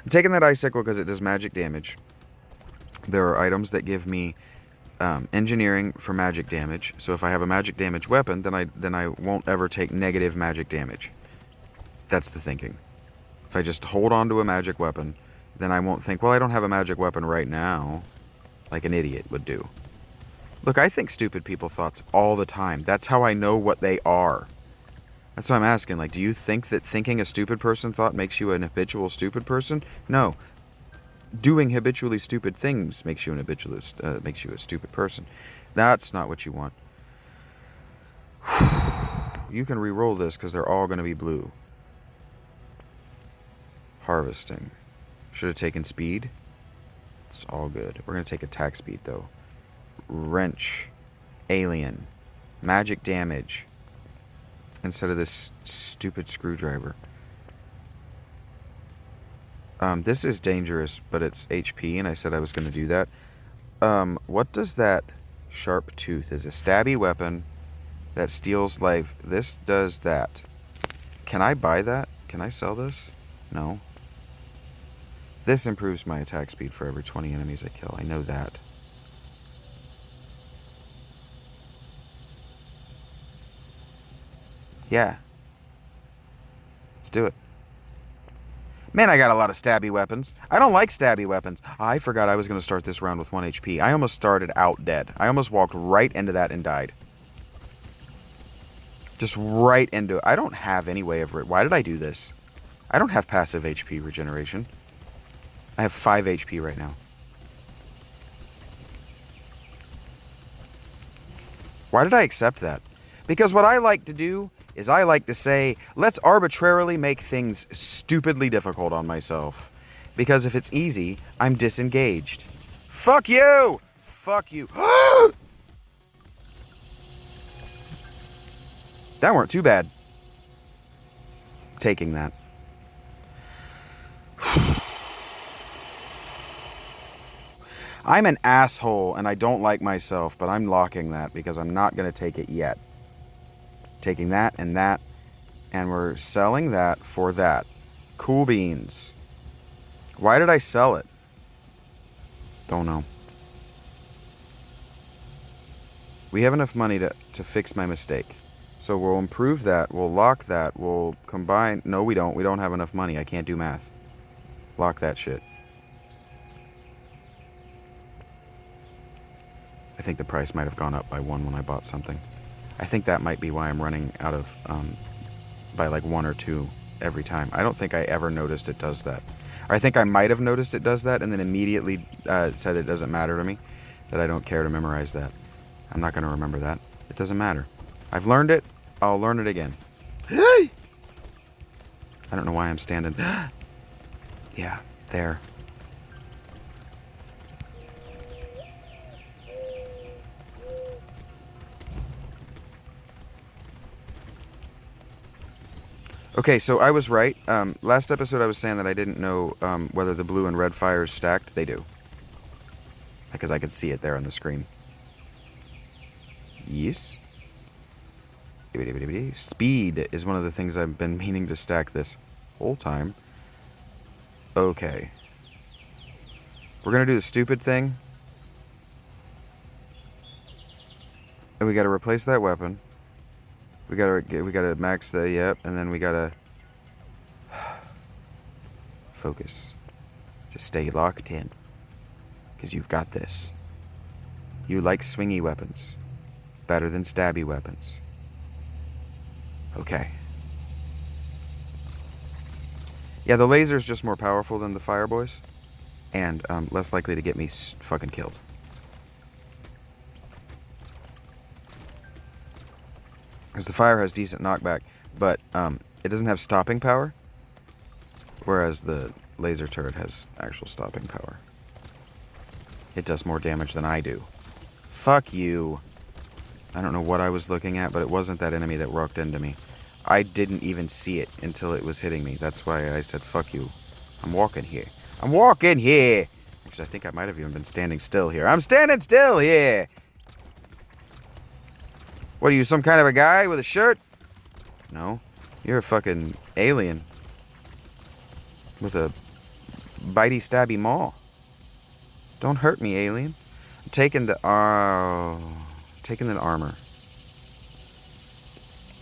I'm taking that icicle because it does magic damage. There are items that give me engineering for magic damage. So if I have a magic damage weapon, then I won't ever take negative magic damage. That's the thinking. If I just hold on to a magic weapon, then I won't think, well, I don't have a magic weapon right now, like an idiot would do. Look, I think stupid people thoughts all the time. That's how I know what they are. That's why I'm asking, like, do you think that thinking a stupid person thought makes you an habitual stupid person? No. Doing habitually stupid things makes you a stupid person. That's not what you want. You can re-roll this because they're all going to be blue. Harvesting. Should have taken speed. It's all good. We're going to take attack speed, though. Wrench. Alien. Magic damage. Instead of this stupid screwdriver. This is dangerous, but it's HP, and I said I was going to do that. What does that sharp tooth? Is a stabby weapon that steals life. This does that. Can I buy that? Can I sell this? No. This improves my attack speed for every 20 enemies I kill. I know that. Yeah. Let's do it. Man, I got a lot of stabby weapons. I don't like stabby weapons. I forgot I was going to start this round with 1 HP. I almost started out dead. I almost walked right into that and died. Just right into it. I don't have any way of it. Why did I do this? I don't have passive HP regeneration. I have 5 HP right now. Why did I accept that? Because what I like to do is I like to say, let's arbitrarily make things stupidly difficult on myself. Because if it's easy, I'm disengaged. Fuck you! Fuck you. That weren't too bad. Taking that. I'm an asshole and I don't like myself, but I'm locking that because I'm not going to take it yet. Taking that, and we're selling that for that. Cool beans. Why did I sell it? Don't know. We have enough money to fix my mistake. So we'll improve that. We'll lock that. We'll combine. No, we don't. We don't have enough money. I can't do math. Lock that shit. I think the price might have gone up by 1 when I bought something. I think that might be why I'm running out of, by like 1 or 2 every time. I don't think I ever noticed it does that. Or I think I might have noticed it does that and then immediately said it doesn't matter to me, that I don't care to memorize that. I'm not going to remember that. It doesn't matter. I've learned it. I'll learn it again. I don't know why I'm standing. Yeah, there. Okay, so I was right. Last episode I was saying that I didn't know whether the blue and red fires stacked. They do. Because I could see it there on the screen. Yes. Speed is one of the things I've been meaning to stack this whole time. Okay. We're going to do the stupid thing. And we got to replace that weapon. We gotta max the, yep, and then we gotta focus. Just stay locked in. Because you've got this. You like swingy weapons. Better than stabby weapons. Okay. Yeah, the laser's just more powerful than the fire boys. And less likely to get me fucking killed. Because the fire has decent knockback, but it doesn't have stopping power. Whereas the laser turret has actual stopping power. It does more damage than I do. Fuck you. I don't know what I was looking at, but it wasn't that enemy that walked into me. I didn't even see it until it was hitting me. That's why I said, fuck you. I'm walking here. I'm walking here! Actually, I think I might have even been standing still here. I'm standing still here! What are you, some kind of a guy with a shirt? No. You're a fucking alien. With a bitey stabby maw. Don't hurt me, alien. I'm taking the armor.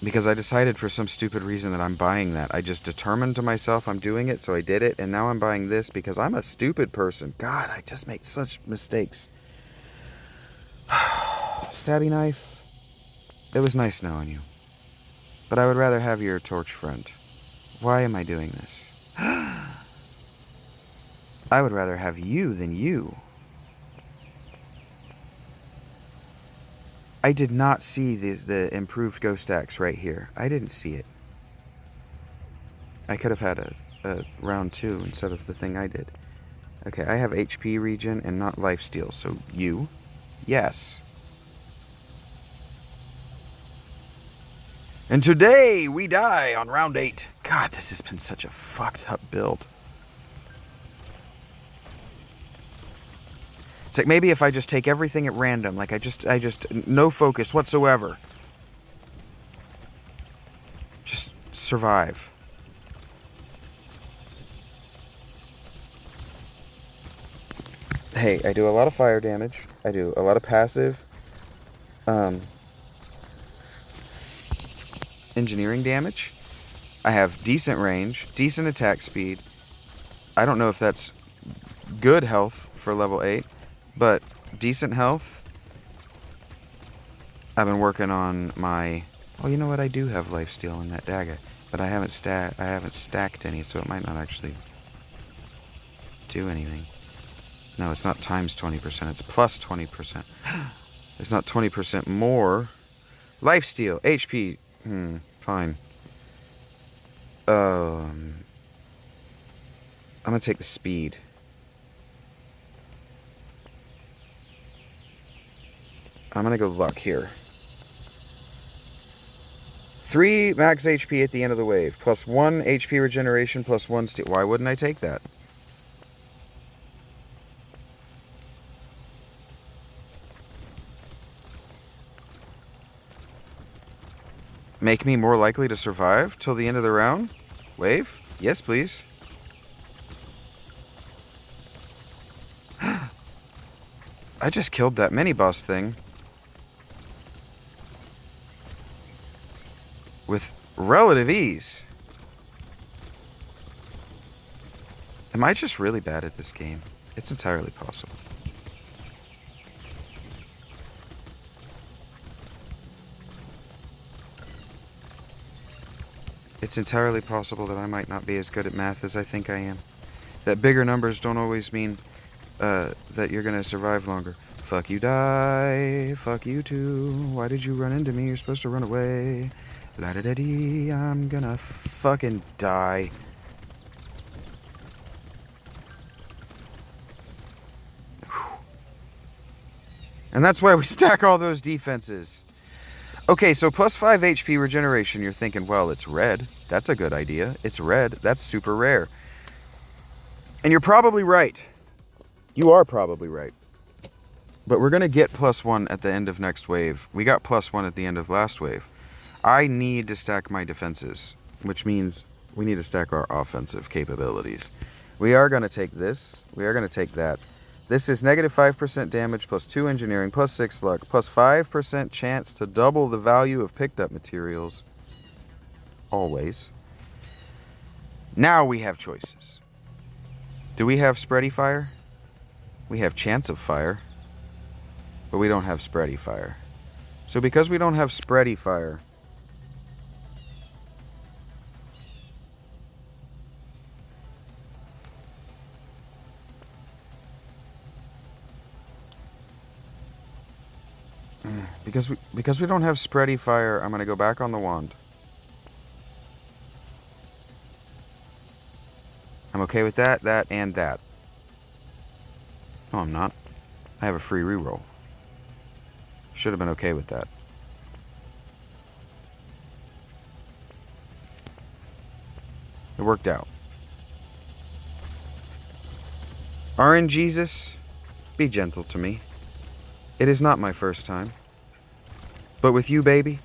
Because I decided for some stupid reason that I'm buying that. I just determined to myself I'm doing it, so I did it, and now I'm buying this because I'm a stupid person. God, I just make such mistakes. Stabby knife. It was nice knowing you. But I would rather have your torch friend. Why am I doing this? I would rather have you than you. I did not see the improved ghost axe right here. I didn't see it. I could have had a round 2 instead of the thing I did. Okay, I have HP regen and not lifesteal, so you? Yes. And today, we die on round 8. God, this has been such a fucked up build. It's like maybe if I just take everything at random, like I just, no focus whatsoever. Just survive. Hey, I do a lot of fire damage. I do a lot of passive, engineering damage. I have decent range, decent attack speed. I don't know if that's good health for level 8, but decent health. I've been working on my... Oh, you know what? I do have lifesteal in that dagger, but I haven't stacked any, so it might not actually do anything. No, it's not times 20%. It's plus 20%. It's not 20% more. Lifesteal, HP. Fine. I'm gonna take the speed. I'm gonna go luck here. 3 max HP at the end of the wave, plus 1 HP regeneration, plus 1 steel. Why wouldn't I take that? Make me more likely to survive till the end of the round? Wave? Yes, please. I just killed that mini-boss thing with relative ease. Am I just really bad at this game? It's entirely possible. It's entirely possible that I might not be as good at math as I think I am. That bigger numbers don't always mean that you're gonna survive longer. Fuck you, die. Fuck you too. Why did you run into me? You're supposed to run away. La da da dee. I'm gonna fucking die. And that's why we stack all those defenses. Okay, so plus 5 HP regeneration. You're thinking, well, it's red. That's a good idea. It's red. That's super rare. And you're probably right. You are probably right. But we're going to get plus 1 at the end of next wave. We got plus 1 at the end of last wave. I need to stack my defenses, which means we need to stack our offensive capabilities. We are going to take this. We are going to take that. This is negative 5% damage, plus 2 engineering, plus 6 luck, plus 5% chance to double the value of picked up materials. Always. Now we have choices. Do we have spready fire? We have chance of fire, but we don't have spready fire. So because we don't have spready fire, because we don't have spready fire, I'm going to go back on the wand. I'm okay with that, and that. No, I'm not. I have a free reroll. Should have been okay with that. It worked out. RNGesus, be gentle to me. It is not my first time. But with you, baby,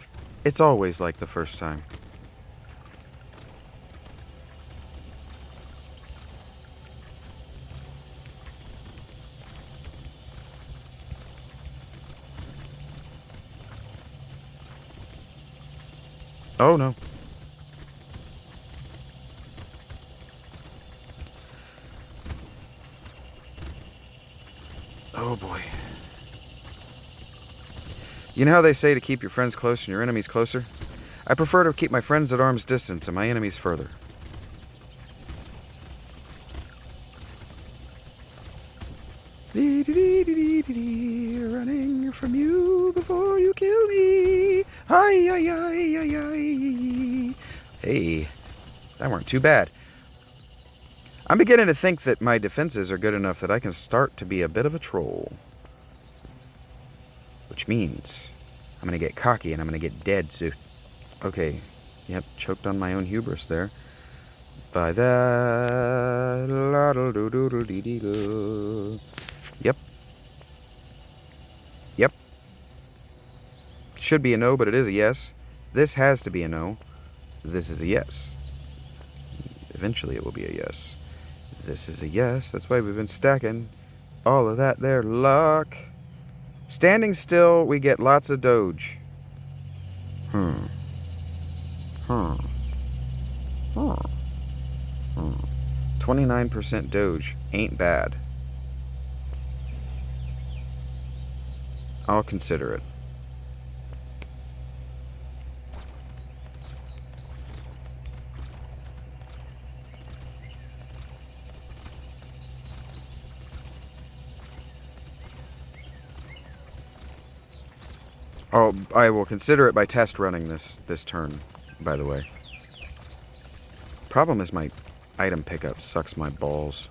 it's always like the first time. Oh, no. Oh, boy. You know how they say to keep your friends close and your enemies closer? I prefer to keep my friends at arm's distance and my enemies further. Running from you before you kill me. Hi, hi, hi, hi, hi. Hey, that weren't too bad. I'm beginning to think that my defenses are good enough that I can start to be a bit of a troll. Which means I'm going to get cocky and I'm going to get dead soon. Okay, yep, choked on my own hubris there. By that, Yep. Yep. Should be a no, but it is a yes. This has to be a no. This is a yes. Eventually it will be a yes. This is a yes. That's why we've been stacking all of that there luck. Standing still, we get lots of doge. 29% doge ain't bad. I'll consider it. Oh, I will consider it by test running this turn, by the way. Problem is my item pickup sucks my balls.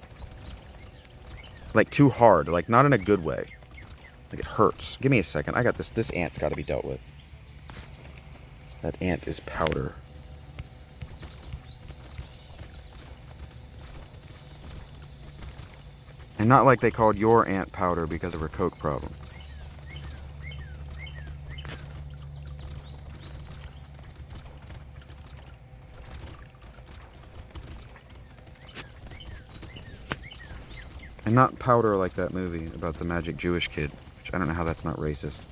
Like, too hard. Like, not in a good way. Like, it hurts. Give me a second. I got this. This ant's got to be dealt with. That ant is powder. And not like they called your ant powder because of her coke problem. And not powder like that movie about the magic Jewish kid, which I don't know how that's not racist.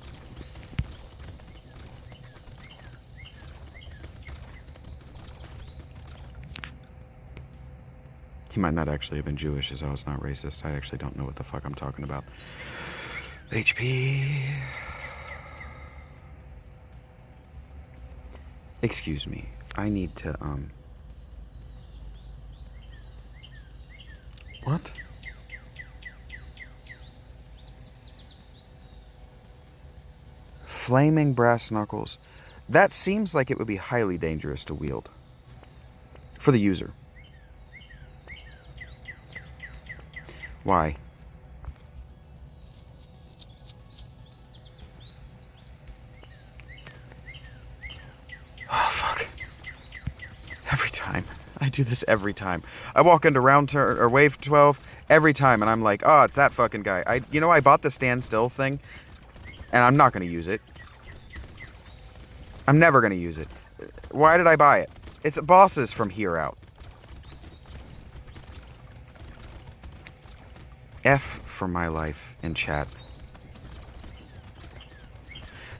He might not actually have been Jewish, as I was not racist. I actually don't know what the fuck I'm talking about. HP. Excuse me. I need to, What? Flaming brass knuckles. That seems like it would be highly dangerous to wield. For the user. Why? Oh, fuck. Every time. I do this every time. I walk into round turn or wave 12 every time, and I'm like, oh, it's that fucking guy. I bought the standstill thing, and I'm not going to use it. I'm never going to use it. Why did I buy it? It's bosses from here out. F for my life in chat.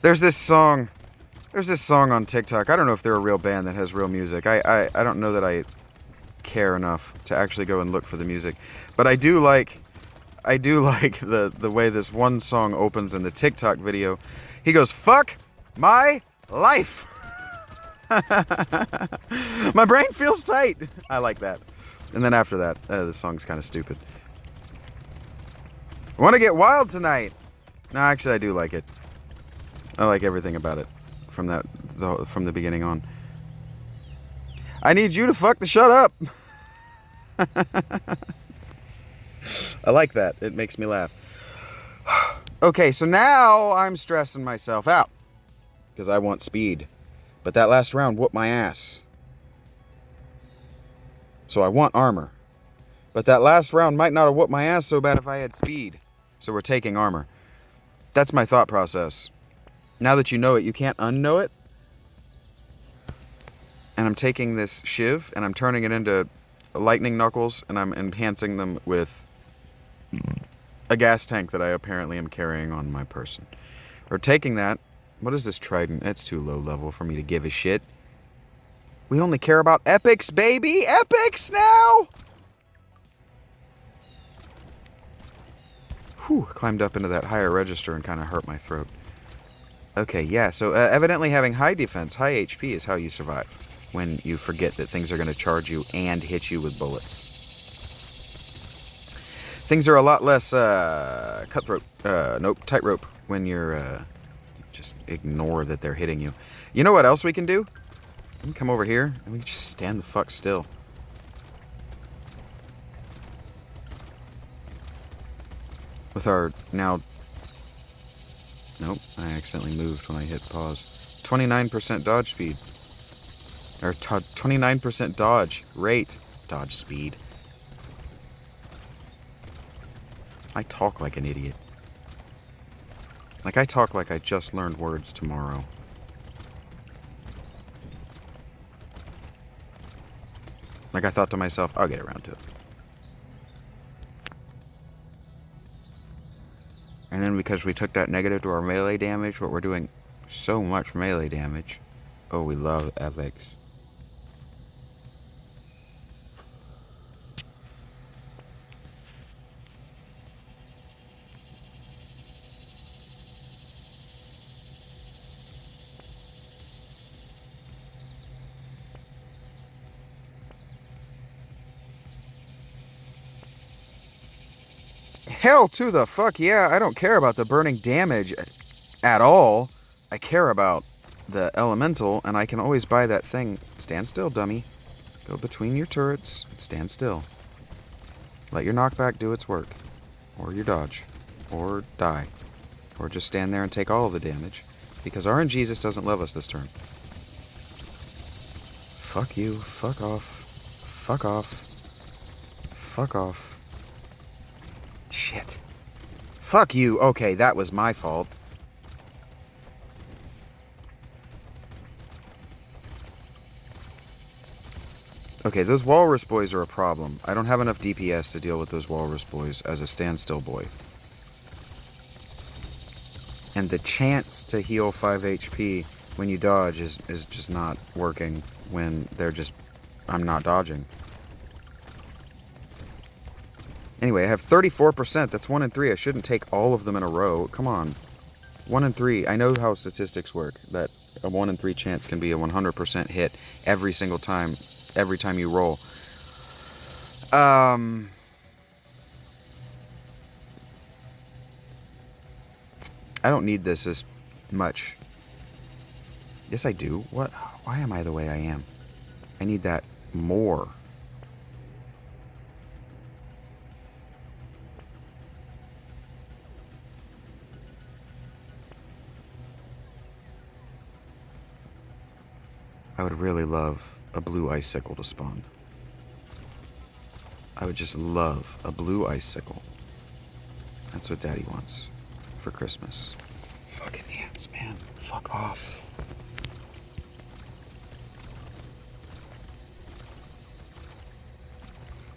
There's this song on TikTok. I don't know if they're a real band that has real music. I don't know that I care enough to actually go and look for the music. But I do like the way this one song opens in the TikTok video. He goes, "Fuck my life." My brain feels tight. I like that. And then after that, the song's kind of stupid. Want to get wild tonight? No, actually I do like it. I like everything about it from the beginning on. I need you to fuck the shut up. I like that. It makes me laugh. Okay, so now I'm stressing myself out because I want speed. But that last round whooped my ass. So I want armor. But that last round might not have whooped my ass so bad if I had speed. So we're taking armor. That's my thought process. Now that you know it, you can't unknow it. And I'm taking this shiv and I'm turning it into lightning knuckles and I'm enhancing them with a gas tank that I apparently am carrying on my person. Or taking that. What is this trident? It's too low level for me to give a shit. We only care about epics, baby! Epics now! Whew, climbed up into that higher register and kind of hurt my throat. Okay, yeah, so evidently having high defense, high HP is how you survive. When you forget that things are going to charge you and hit you with bullets. Things are a lot less tightrope when you're just ignore that they're hitting you. You know what else we can do? We can come over here and we can just stand the fuck still. With our now... Nope, I accidentally moved when I hit pause. 29% dodge speed. Or 29% dodge rate. Dodge speed. I talk like an idiot. Like I talk like I just learned words tomorrow. Like I thought to myself, I'll get around to it. And then because we took that negative to our melee damage, but we're doing so much melee damage. Oh, we love epics. Hell to the fuck yeah, I don't care about the burning damage at all. I care about the elemental, and I can always buy that thing. Stand still, dummy. Go between your turrets and stand still. Let your knockback do its work. Or your dodge. Or die. Or just stand there and take all of the damage. Because RNGesus doesn't love us this turn. Fuck you. Fuck off. Fuck off. Fuck off. Shit. Fuck you. Okay, that was my fault. Okay, those walrus boys are a problem. I don't have enough DPS to deal with those walrus boys as a standstill boy. And the chance to heal 5 HP when you dodge is just not working when they're just... I'm not dodging. Anyway, I have 34%. That's 1 in 3. I shouldn't take all of them in a row. Come on. 1 in 3. I know how statistics work. That a 1 in 3 chance can be a 100% hit every single time. Every time you roll. I don't need this as much. Yes, I do. What? Why am I the way I am? I need that more. I would really love a blue icicle to spawn. I would just love a blue icicle. That's what Daddy wants for Christmas. Fucking ants, man. Fuck off.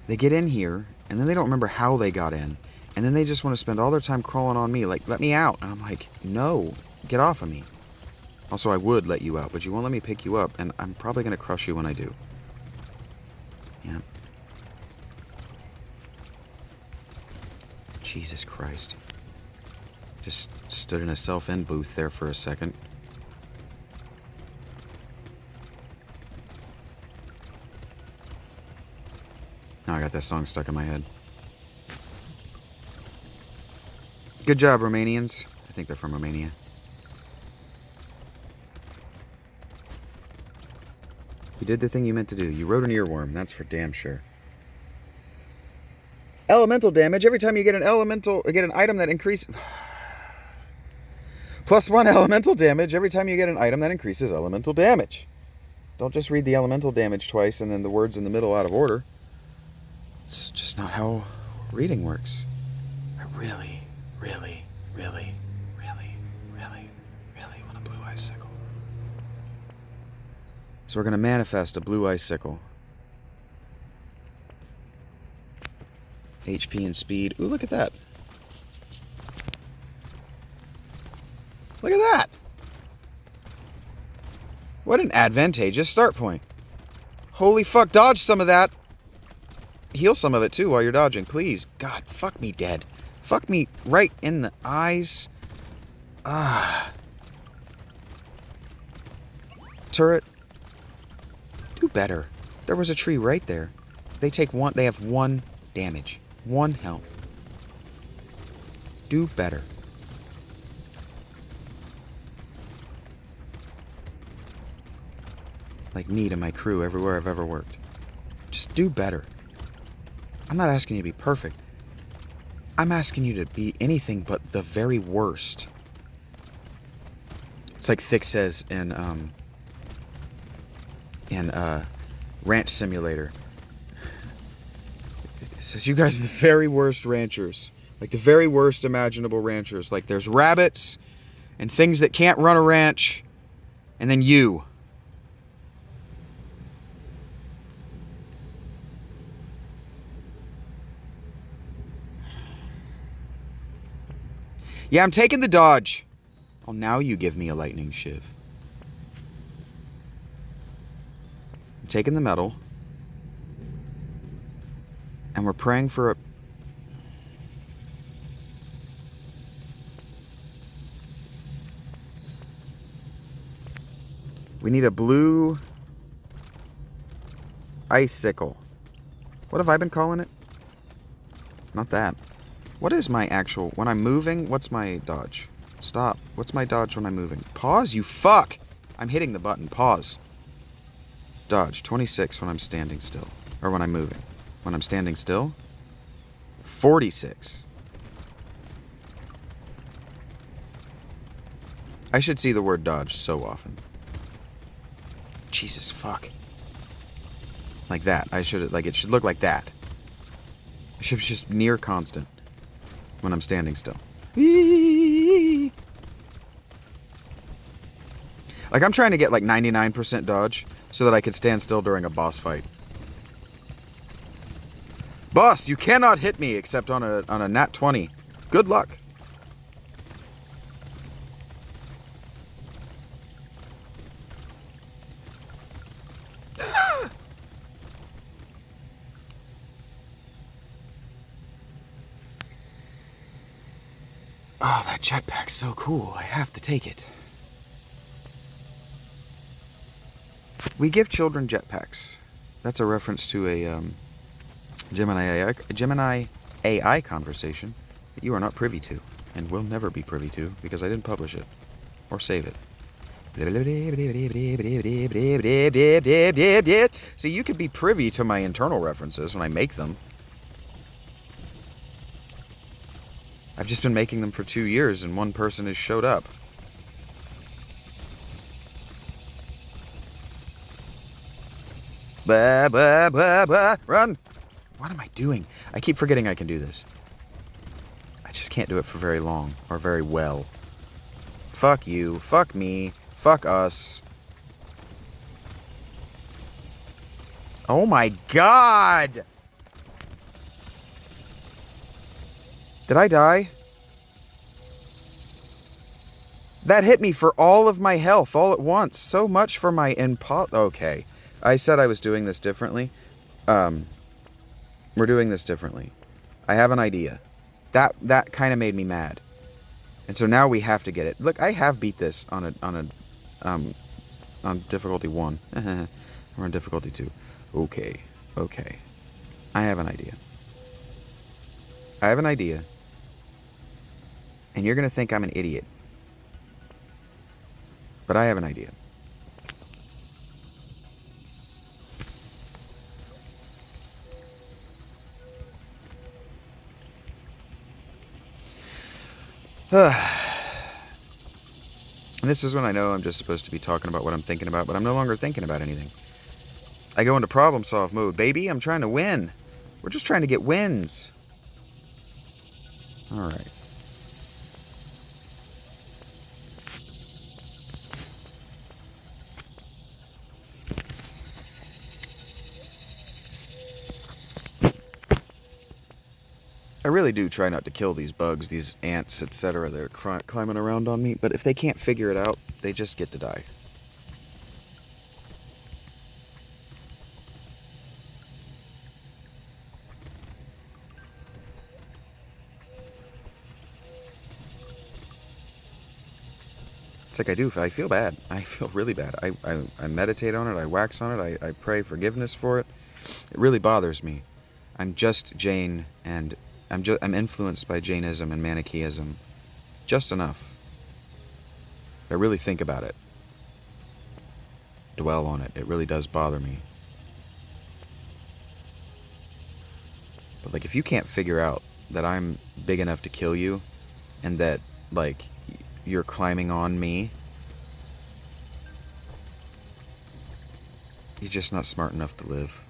They get in here, and then they don't remember how they got in. And then they just want to spend all their time crawling on me, like, let me out. And I'm like, no, get off of me. Also, I would let you out, but you won't let me pick you up, and I'm probably going to crush you when I do. Yeah. Jesus Christ. Just stood in a self-end booth there for a second. Now I got that song stuck in my head. Good job, Romanians. I think they're from Romania. You did the thing you meant to do. You rode an earworm. That's for damn sure. Elemental damage. Every time you get an item that increases... +1 elemental damage. Every time you get an item that increases elemental damage. Don't just read the elemental damage twice and then the words in the middle out of order. It's just not how reading works. I really, really, really, really, really, really want a blue icicle. So we're going to manifest a blue icicle. HP and speed. Ooh, look at that. Look at that. What an advantageous start point. Holy fuck, dodge some of that. Heal some of it too while you're dodging, please. God, fuck me dead. Fuck me right in the eyes. Ah. Turret. Do better. There was a tree right there. They have 1 damage. 1 health. Do better. Like me to my crew everywhere I've ever worked. Just do better. I'm not asking you to be perfect. I'm asking you to be anything but the very worst. It's like Thick says in Ranch Simulator. It says, you guys are the very worst ranchers. Like the very worst imaginable ranchers. Like there's rabbits and things that can't run a ranch. And then you. Yeah, I'm taking the dodge. Oh, now you give me a lightning shiv. I'm taking the medal. And we're praying for a... We need a blue icicle. What have I been calling it? Not that. What is my actual... When I'm moving, what's my dodge? Stop. What's my dodge when I'm moving? Pause, you fuck! I'm hitting the button. Pause. Dodge. 26 when I'm standing still. Or when I'm moving. When I'm standing still? 46. I should see the word dodge so often. Jesus, fuck. Like that. I should... Like, it should look like that. It should be just near constant. When I'm standing still. Like, I'm trying to get like 99% dodge so that I could stand still during a boss fight. Boss, you cannot hit me except on a nat 20. Good luck. Oh, that jetpack's so cool. I have to take it. We give children jetpacks. That's a reference to a Gemini AI conversation that you are not privy to and will never be privy to because I didn't publish it or save it. See, you could be privy to my internal references when I make them. I've just been making them for 2 years and one person has showed up. Blah, blah, blah, blah. Run! What am I doing? I keep forgetting I can do this. I just can't do it for very long or very well. Fuck you. Fuck me. Fuck us. Oh my god! Did I die? That hit me for all of my health all at once. So much for my Okay. I said I was doing this differently. We're doing this differently. I have an idea. That kind of made me mad. And so now we have to get it. Look, I have beat this on difficulty 1. We're on difficulty 2. Okay. I have an idea. And you're going to think I'm an idiot. But I have an idea. This is when I know I'm just supposed to be talking about what I'm thinking about, but I'm no longer thinking about anything. I go into problem solve mode. Baby, I'm trying to win. We're just trying to get wins. Alright. I really do try not to kill these bugs, these ants, etc. that are climbing around on me, but if they can't figure it out, they just get to die. It's like I do. I feel bad. I feel really bad. I meditate on it. I wax on it. I pray forgiveness for it. It really bothers me. I'm just Jain, and I'm influenced by Jainism and Manichaeism, just enough. I really think about it, dwell on it. It really does bother me. But like, if you can't figure out that I'm big enough to kill you, and that like you're climbing on me, you're just not smart enough to live.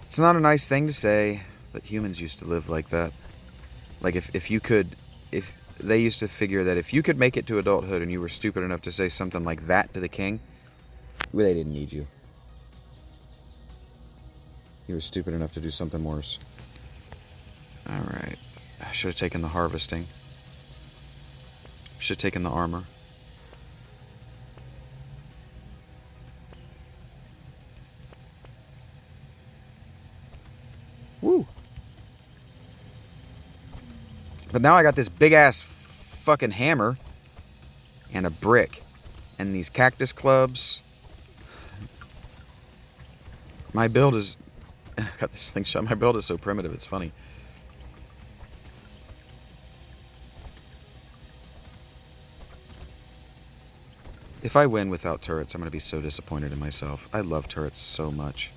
It's not a nice thing to say, but humans used to live like that. Like if they used to figure that if you could make it to adulthood and you were stupid enough to say something like that to the king, they didn't need you. You were stupid enough to do something worse. Alright. I should have taken the harvesting. Should have taken the armor. Woo! But now I got this big ass fucking hammer and a brick and these cactus clubs. My build is... I got this slingshot. My build is so primitive, it's funny. If I win without turrets, I'm going to be so disappointed in myself. I love turrets so much.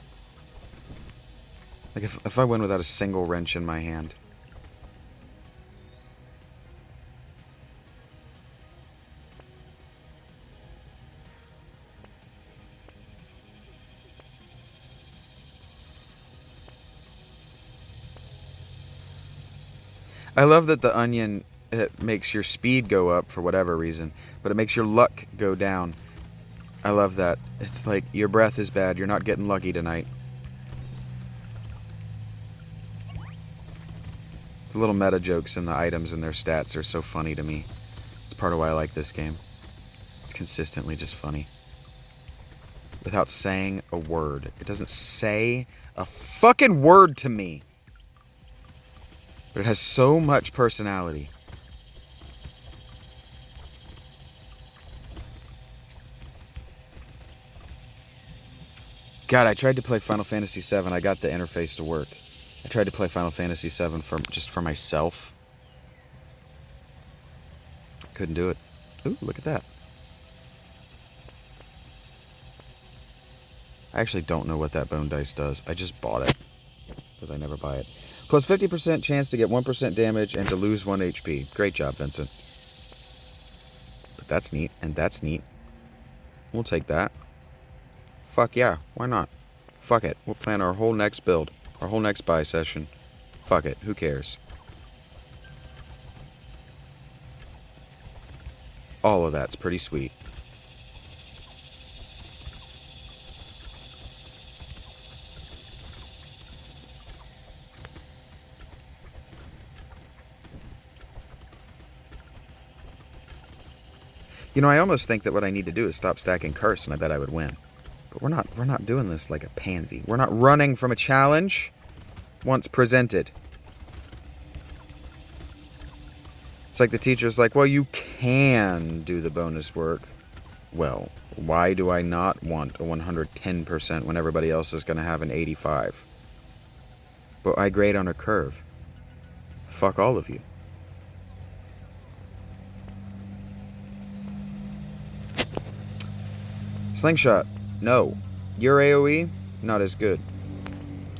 Like, if I win without a single wrench in my hand. I love that the onion it makes your speed go up for whatever reason, but it makes your luck go down. I love that. It's like your breath is bad. You're not getting lucky tonight. The little meta jokes in the items and their stats are so funny to me. It's part of why I like this game. It's consistently just funny. Without saying a word. It doesn't say a fucking word to me. But it has so much personality. God, I tried to play Final Fantasy VII. I got the interface to work. I tried to play Final Fantasy VII for myself. Couldn't do it. Ooh, look at that. I actually don't know what that bone dice does. I just bought it. Because I never buy it. Plus 50% chance to get 1% damage and to lose 1 HP. Great job, Vincent. But that's neat, and that's neat. We'll take that. Fuck yeah, why not? Fuck it. We'll plan our whole next build. Our whole next buy session. Fuck it, who cares? All of that's pretty sweet. You know, I almost think that what I need to do is stop stacking curse, and I bet I would win. But we're not doing this like a pansy. We're not running from a challenge once presented. It's like the teacher's like, well, you can do the bonus work. Well, why do I not want a 110% when everybody else is going to have an 85? But I grade on a curve. Fuck all of you. Slingshot. No. Your AoE? Not as good.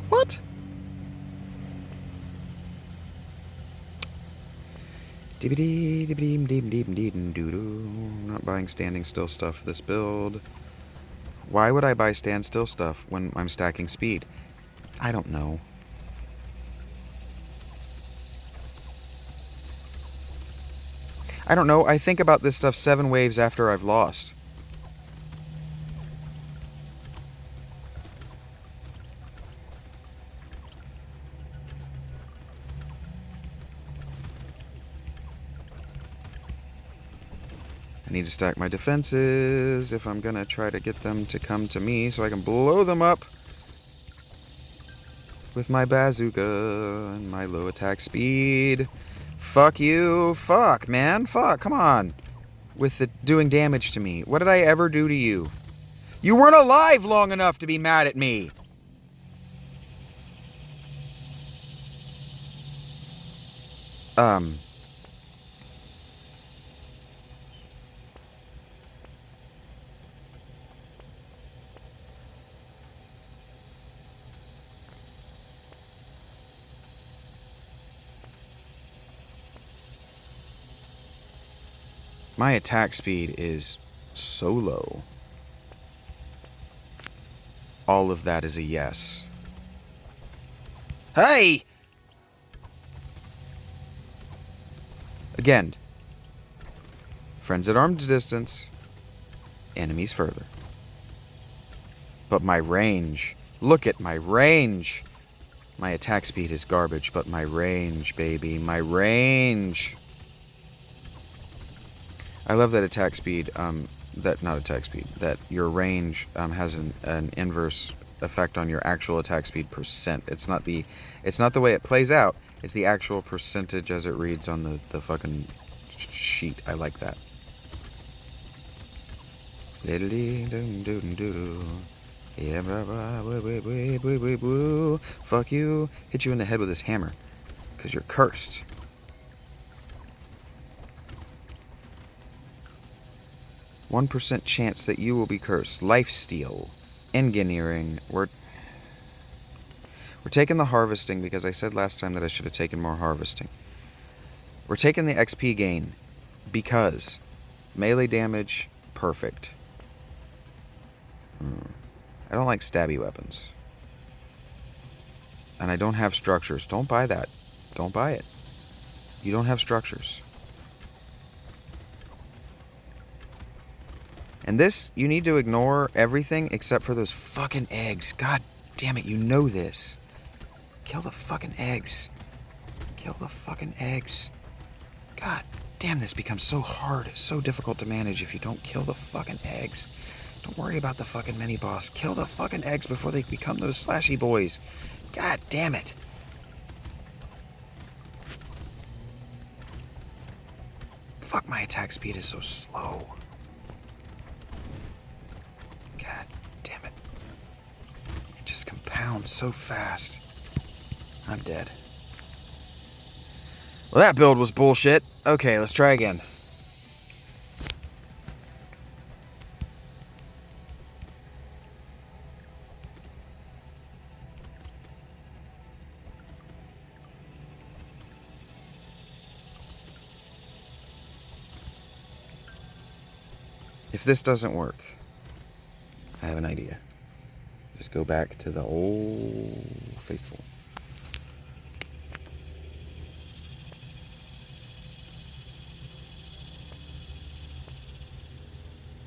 What? Not buying standing still stuff for this build. Why would I buy stand still stuff when I'm stacking speed? I don't know. I don't know. I think about this stuff 7 waves after I've lost. I need to stack my defenses if I'm gonna try to get them to come to me so I can blow them up with my bazooka and my low attack speed. Fuck you. Fuck, man. Fuck. Come on. With the doing damage to me. What did I ever do to you? You weren't alive long enough to be mad at me. My attack speed is so low. All of that is a yes. Hey! Again. Friends at arm's distance. Enemies further. But my range. Look at my range. My attack speed is garbage, but my range, baby. My range. I love that attack speed, that your range has an inverse effect on your actual attack speed percent. It's not the way it plays out. It's the actual percentage as it reads on the fucking sheet. I like that. Fuck you. Hit you in the head with this hammer. Because you're cursed. %1 chance that you will be cursed. Lifesteal. Engineering. We're taking the harvesting because I said last time that I should have taken more harvesting. We're taking the XP gain because melee damage, perfect. I don't like stabby weapons. And I don't have structures. Don't buy that. Don't buy it. You don't have structures. And this, you need to ignore everything except for those fucking eggs. God damn it, you know this. Kill the fucking eggs. Kill the fucking eggs. God damn, this becomes so hard, so difficult to manage if you don't kill the fucking eggs. Don't worry about the fucking mini-boss. Kill the fucking eggs before they become those slashy boys. God damn it. Fuck, my attack speed is so slow. God damn it. It just compounds so fast. I'm dead. Well, that build was bullshit. Okay, let's try again. If this doesn't work, I have an idea. Just go back to the old faithful.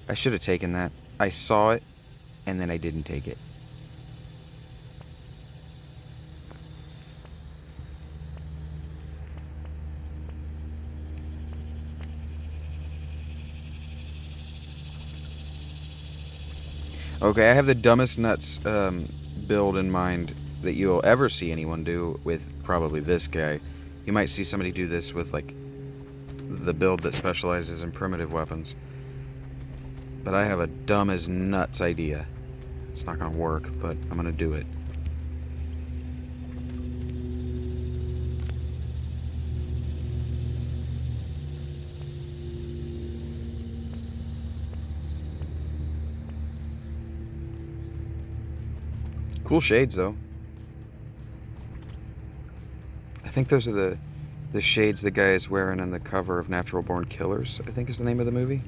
I should have taken that. I saw it, and then I didn't take it. Okay, I have the dumbest nuts build in mind that you'll ever see anyone do with probably this guy. You might see somebody do this with, like, the build that specializes in primitive weapons. But I have a dumb as nuts idea. It's not gonna work, but I'm gonna do it. Cool shades, though. I think those are the shades the guy is wearing on the cover of Natural Born Killers, I think is the name of the movie.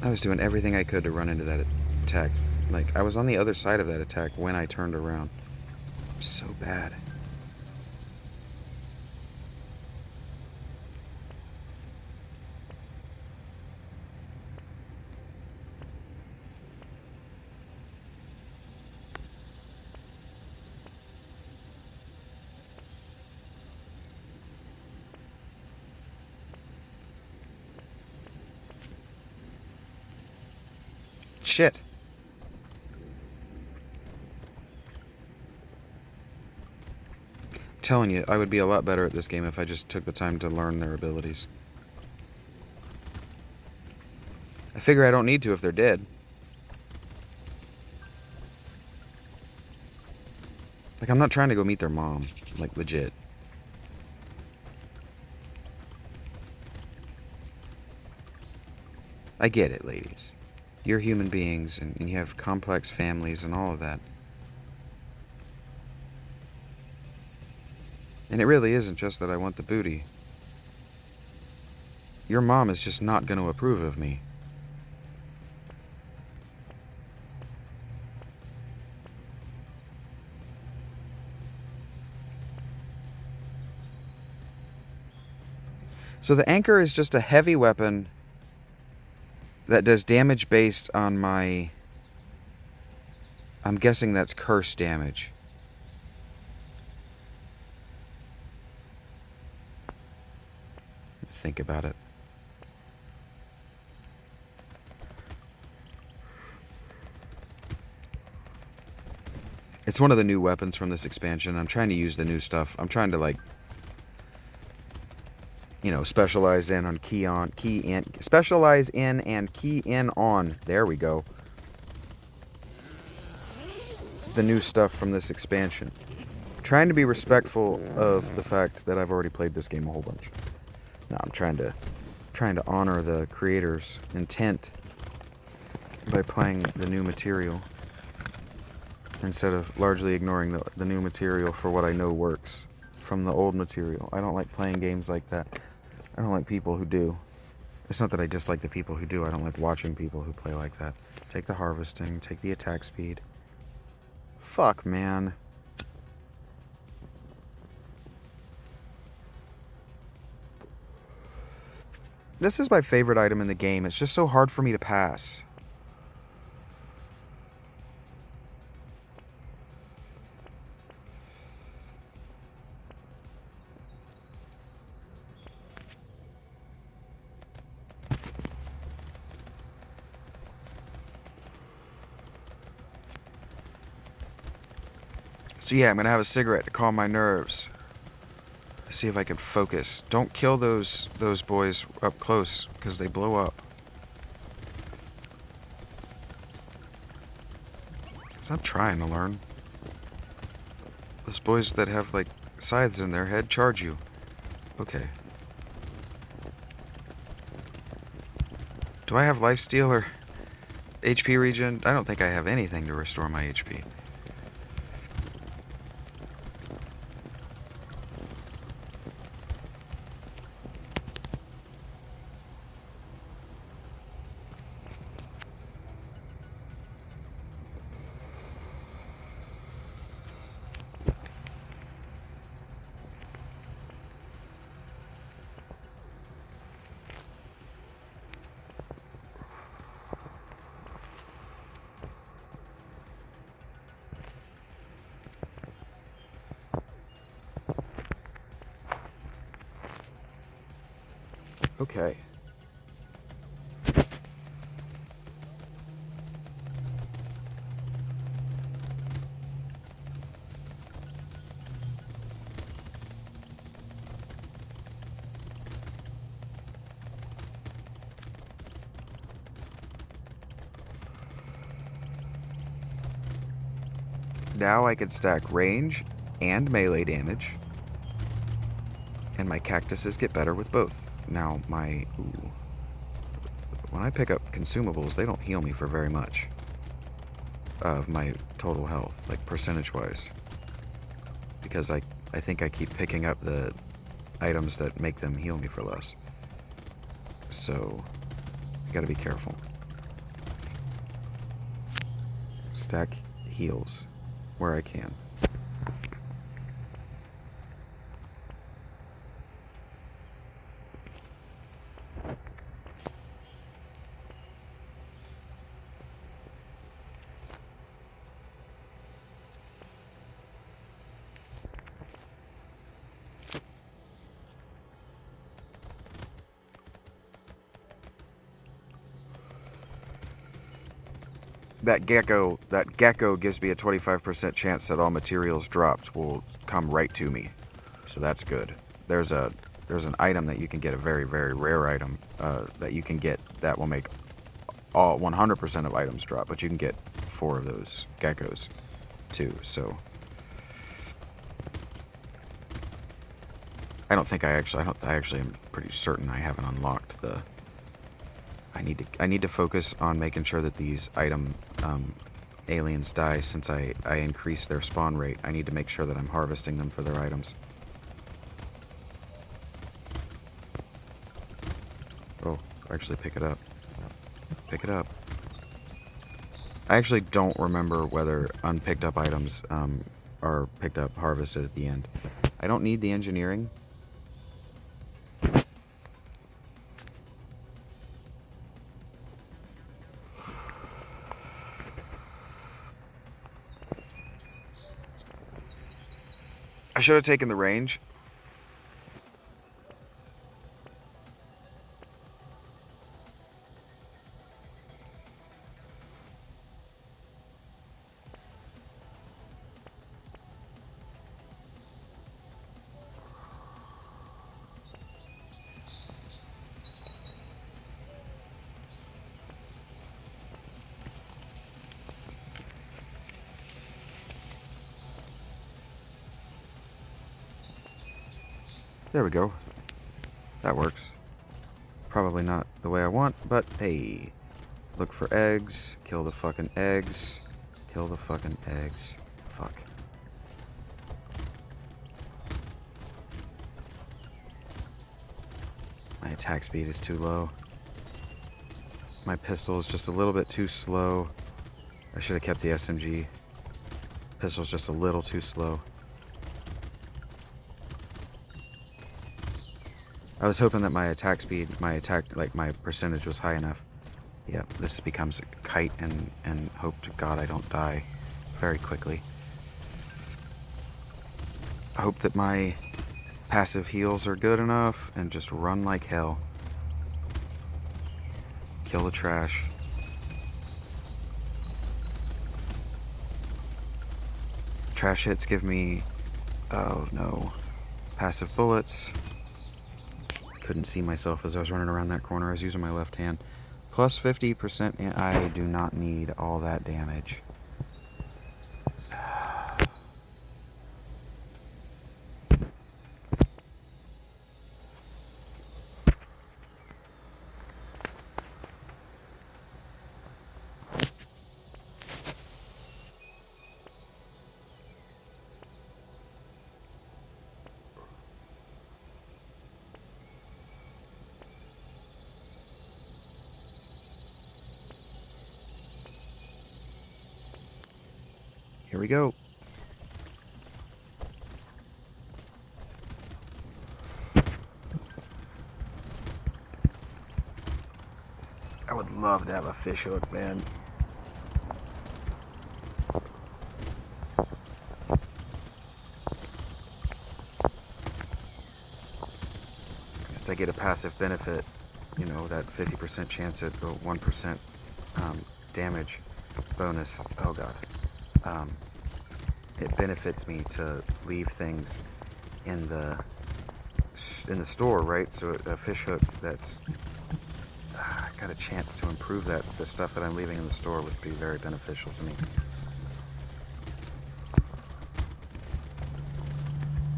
I was doing everything I could to run into that attack. Like, I was on the other side of that attack when I turned around. So bad. Shit. I'm telling you, I would be a lot better at this game if I just took the time to learn their abilities. I figure I don't need to if they're dead. Like, I'm not trying to go meet their mom. Like, legit. I get it, ladies. You're human beings, and you have complex families and all of that. And it really isn't just that I want the booty. Your mom is just not going to approve of me. So the anchor is just a heavy weapon that does damage based on my... I'm guessing that's curse damage. Think about it. It's one of the new weapons from this expansion. I'm trying to use the new stuff. I'm trying to, like, you know, specialize in on specialize in and key in on. There we go. The new stuff from this expansion. Trying to be respectful of the fact that I've already played this game a whole bunch. No, I'm trying to honor the creator's intent by playing the new material instead of largely ignoring the new material for what I know works from the old material. I don't like playing games like that. I don't like people who do. It's not that I dislike the people who do. I don't like watching people who play like that. Take the harvesting, take the attack speed. Fuck, man. This is my favorite item in the game. It's just so hard for me to pass. So yeah, I'm gonna have a cigarette to calm my nerves. See if I can focus. Don't kill those boys up close, because they blow up. I'm trying to learn. Those boys that have, like, scythes in their head charge you. Okay. Do I have lifesteal or HP regen? I don't think I have anything to restore my HP. Okay. Now I can stack range and melee damage, and my cactuses get better with both. Now when I pick up consumables, they don't heal me for very much of my total health, like percentage-wise, because I think I keep picking up the items that make them heal me for less. So, I gotta be careful. Stack heals where I can. That gecko gives me a 25% chance that all materials dropped will come right to me. So that's good. There's an item that you can get, a very, very rare item that you can get that will make all 100% of items drop, but you can get 4 of those geckos too. So I actually am pretty certain I haven't unlocked the. I need to focus on making sure that these aliens die. Since I increased their spawn rate, I need to make sure that I'm harvesting them for their items. Oh, actually pick it up. Pick it up. I actually don't remember whether unpicked up items are picked up, harvested at the end. I don't need the engineering. I should have taken the range. There we go. That works. Probably not the way I want, but hey. Look for eggs. Kill the fucking eggs. Kill the fucking eggs. Fuck. My attack speed is too low. My pistol is just a little bit too slow. I should have kept the SMG. Pistol's just a little too slow. I was hoping that my attack speed, my percentage was high enough. Yeah, this becomes a kite and hope to God I don't die very quickly. I hope that my passive heals are good enough and just run like hell. Kill the trash. Trash hits give me, oh no, passive bullets. Couldn't see myself as I was running around that corner. I was using my left hand. Plus 50%, and I do not need all that damage. Here we go. I would love to have a fish hook, man. Since I get a passive benefit, you know, that 50% chance at 1% damage bonus. Oh god. It benefits me to leave things in the store, right? So a fish hook that's got a chance to improve that. The stuff that I'm leaving in the store would be very beneficial to me.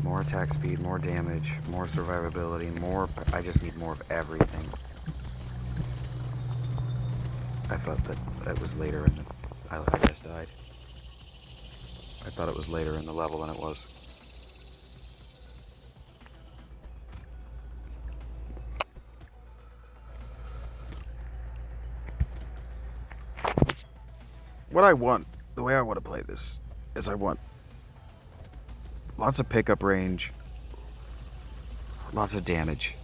More attack speed, more damage, more survivability, more. I just need more of everything. I thought that it was later in the. I just died. I thought it was later in the level than it was. What I want, the way I want to play this, is I want lots of pickup range, lots of damage.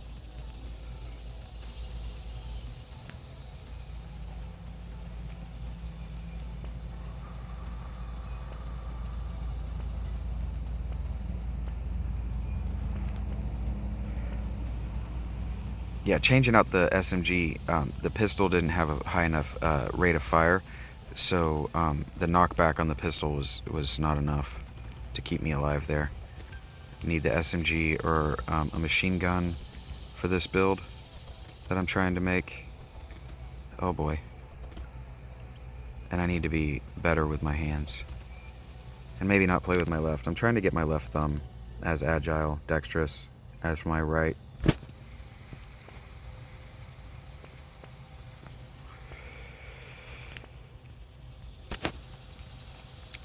Yeah, changing out the SMG, the pistol didn't have a high enough rate of fire, so the knockback on the pistol was not enough to keep me alive there. Need the SMG or a machine gun for this build that I'm trying to make. Oh boy. And I need to be better with my hands. And maybe not play with my left. I'm trying to get my left thumb as agile, dexterous as my right.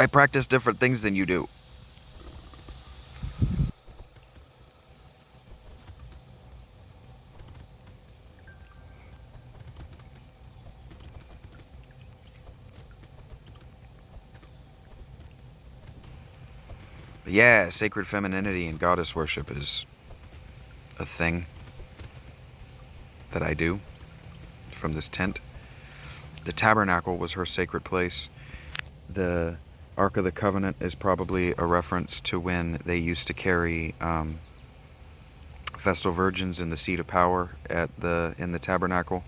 I practice different things than you do. But yeah, sacred femininity and goddess worship is a thing that I do from this tent. The tabernacle was her sacred place. The Ark of the Covenant is probably a reference to when they used to carry Vestal Virgins in the seat of power in the tabernacle.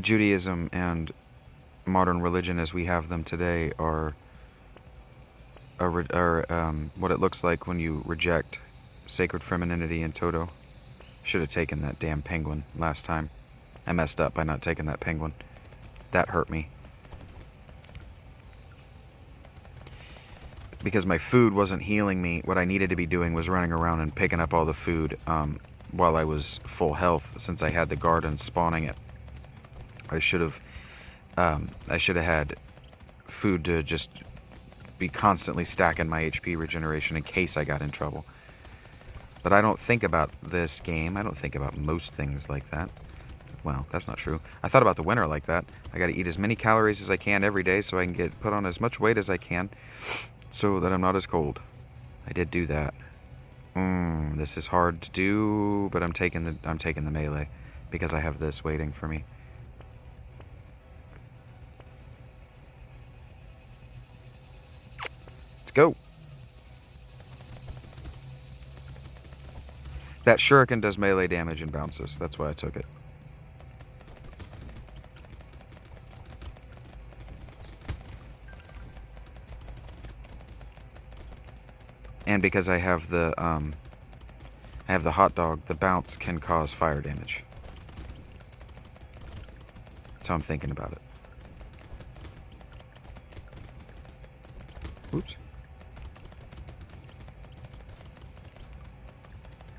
Judaism and modern religion as we have them today are what it looks like when you reject sacred femininity in toto. Should have taken that damn penguin last time. I messed up by not taking that penguin. That hurt me. Because my food wasn't healing me, what I needed to be doing was running around and picking up all the food while I was full health, since I had the garden spawning it. I should have had food to just be constantly stacking my HP regeneration in case I got in trouble. But I don't think about this game. I don't think about most things like that. Well, that's not true. I thought about the winter like that. I got to eat as many calories as I can every day so I can put on as much weight as I can so that I'm not as cold. I did do that. This is hard to do, but I'm taking the melee because I have this waiting for me. Let's go. That shuriken does melee damage and bounces. That's why I took it. And because I have the hot dog, the bounce can cause fire damage. That's how I'm thinking about it. Oops.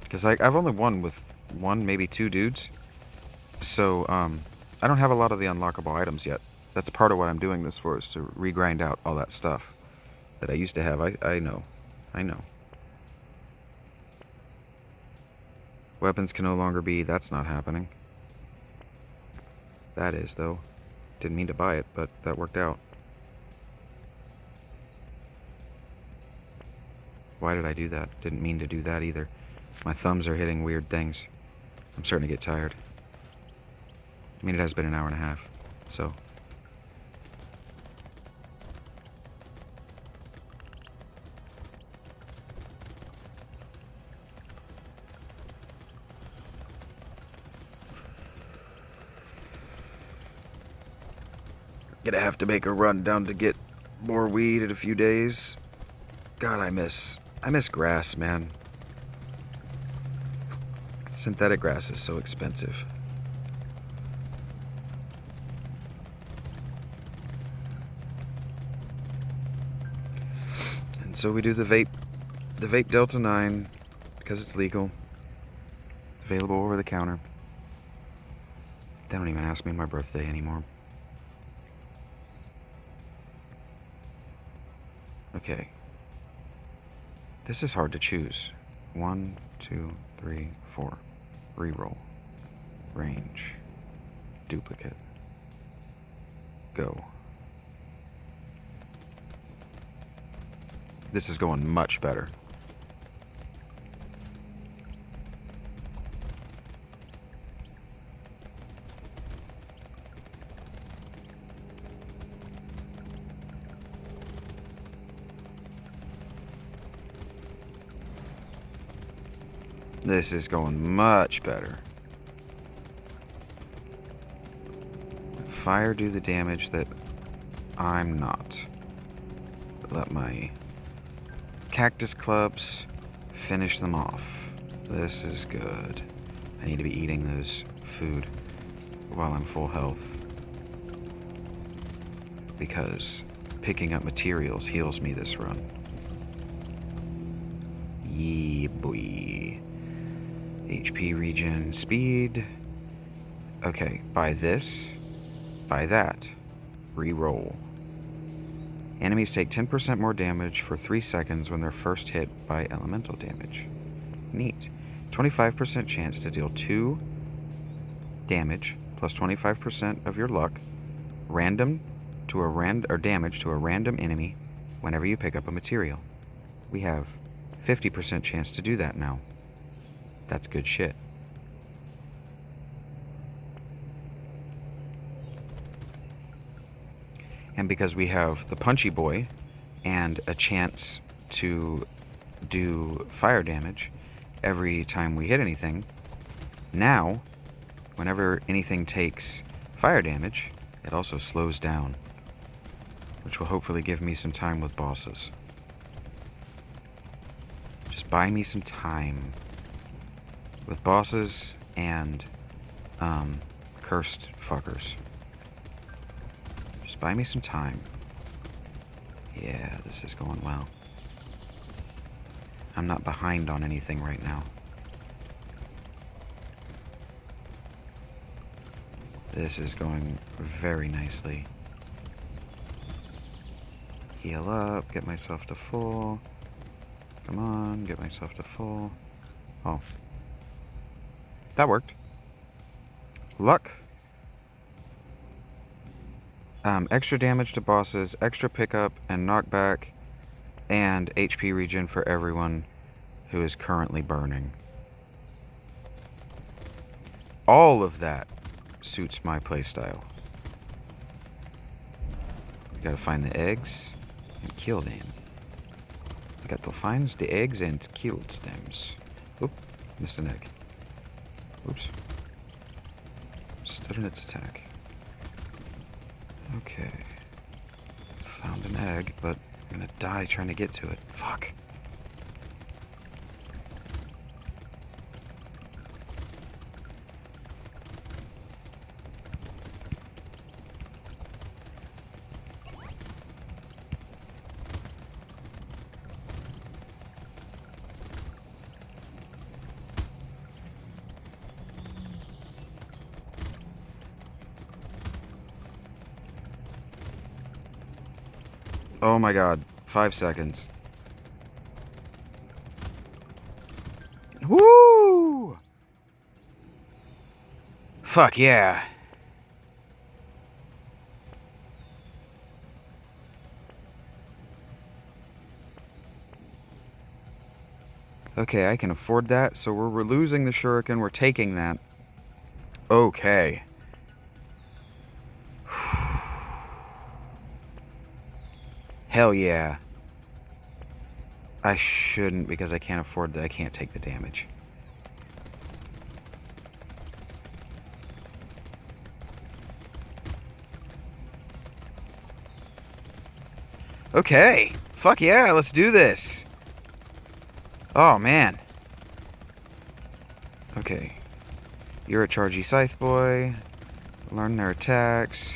Because I've only won with one, maybe two dudes. So, I don't have a lot of the unlockable items yet. That's part of what I'm doing this for, is to regrind out all that stuff that I used to have. I know. Weapons can no longer be... That's not happening. That is, though. Didn't mean to buy it, but that worked out. Why did I do that? Didn't mean to do that either. My thumbs are hitting weird things. I'm starting to get tired. I mean, it has been an hour and a half, so... Gonna have to make a run down to get more weed in a few days. God, I miss grass, man. Synthetic grass is so expensive. And so we do the vape Delta 9 because it's legal. It's available over the counter. They don't even ask me my birthday anymore. Okay. This is hard to choose. 1, 2, 3, 4. Reroll. Range. Duplicate. Go. This is going much better. This is going much better. Fire do the damage that I'm not. Let my cactus clubs finish them off. This is good. I need to be eating those food while I'm full health, because picking up materials heals me this run. Yee boy. HP regen, speed. Okay, buy this, buy that. Reroll. Enemies take 10% more damage for 3 seconds when they're first hit by elemental damage. Neat. 25% chance to deal 2 damage plus 25% of your luck damage to a random enemy whenever you pick up a material. We have 50% chance to do that now. That's good shit. And because we have the punchy boy and a chance to do fire damage every time we hit anything, now, whenever anything takes fire damage, it also slows down, which will hopefully give me some time with bosses. Just buy me some time with bosses and cursed fuckers. Just buy me some time. Yeah, this is going well. I'm not behind on anything right now. This is going very nicely. Heal up, get myself to full. Come on, get myself to full. Oh. That worked. Luck. Extra damage to bosses, extra pickup and knockback, and HP regen for everyone who is currently burning. All of that suits my playstyle. We gotta find the eggs and kill them. We got to find the eggs and kill them. Oop, missed an egg. Oops. Stood in its attack. Okay. Found an egg, but I'm gonna die trying to get to it. Fuck. Oh my god. 5 seconds. Woo! Fuck yeah. Okay, I can afford that, so we're losing the shuriken, we're taking that. Okay. Hell yeah. I shouldn't because I can't afford that. I can't take the damage. Okay. Fuck yeah, let's do this. Oh, man. Okay. You're a chargy scythe boy. Learn their attacks.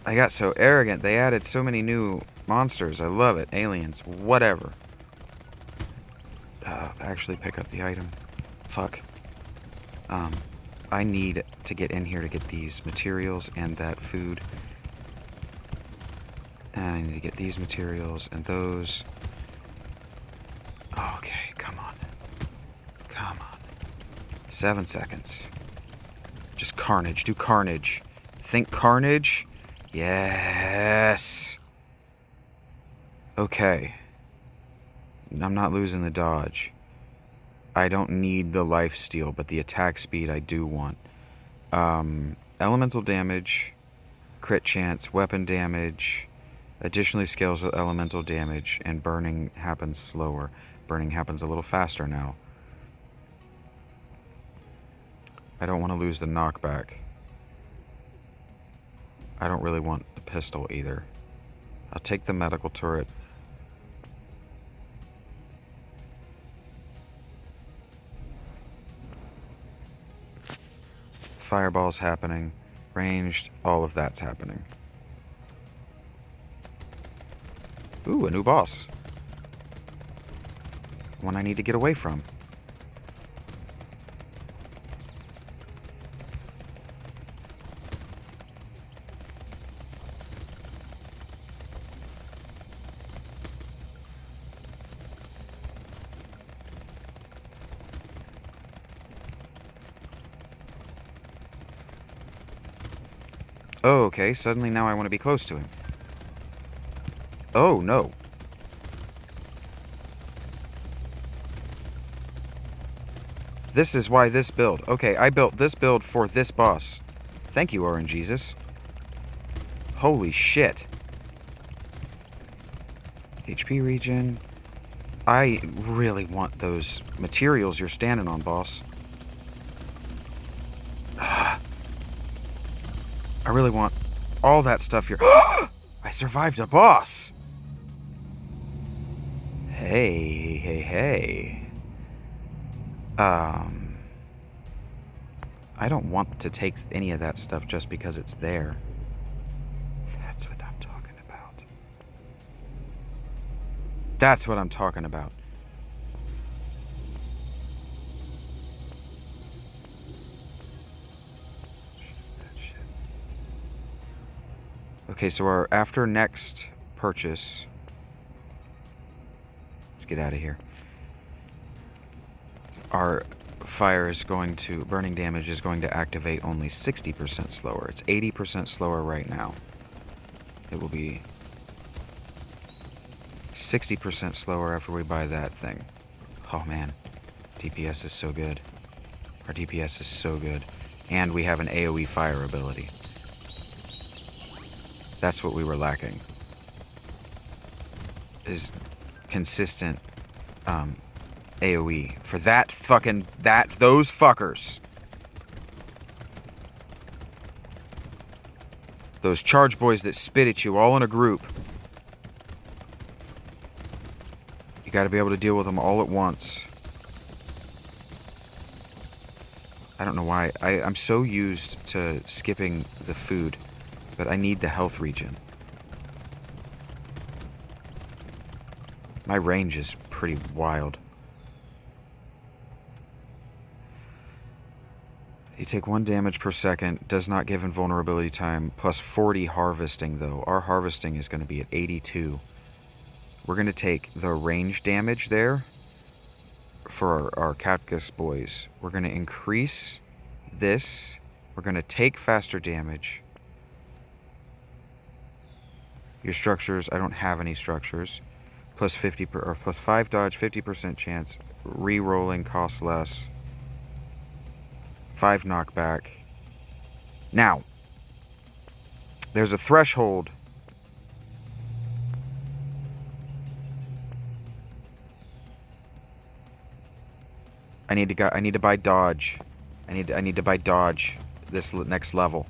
I got so arrogant. They added so many new monsters. I love it. Aliens. Whatever. Actually pick up the item. Fuck. I need to get in here to get these materials and that food. And I need to get these materials and those. Okay, come on. Come on. 7 seconds. Just carnage. Do carnage. Think carnage. Yes. Okay. I'm not losing the dodge. I don't need the lifesteal, but the attack speed I do want. Elemental damage, crit chance, weapon damage, additionally scales with elemental damage, and burning happens slower. Burning happens a little faster now. I don't want to lose the knockback. I don't really want the pistol either. I'll take the medical turret. Fireball's happening. Ranged, all of that's happening. Ooh, a new boss. One I need to get away from. Oh, okay, suddenly now I want to be close to him. Oh, no. This is why this build. Okay, I built this build for this boss. Thank you, Orange Jesus. Holy shit. HP regen. I really want those materials you're standing on, boss. I really want all that stuff here. I survived a boss! Hey, hey, hey. I don't want to take any of that stuff just because it's there. That's what I'm talking about. That's what I'm talking about. Okay, so our after next purchase... Let's get out of here. Our fire is going to... Burning damage is going to activate only 60% slower. It's 80% slower right now. It will be 60% slower after we buy that thing. Oh man, DPS is so good. Our DPS is so good. And we have an AoE fire ability. That's what we were lacking. Is consistent AoE. For those fuckers. Those charge boys that spit at you all in a group. You gotta be able to deal with them all at once. I don't know why. I'm so used to skipping the food, but I need the health regen. My range is pretty wild. You take 1 damage per second, does not give invulnerability time, plus 40 harvesting though. Our harvesting is going to be at 82. We're going to take the range damage there for our cactus boys. We're going to increase this. We're going to take faster damage. Your structures, I don't have any structures. Plus 5 dodge, 50% chance. Re-rolling costs less. 5 knockback. Now, there's a threshold. I need to buy dodge. I need to buy dodge this next level.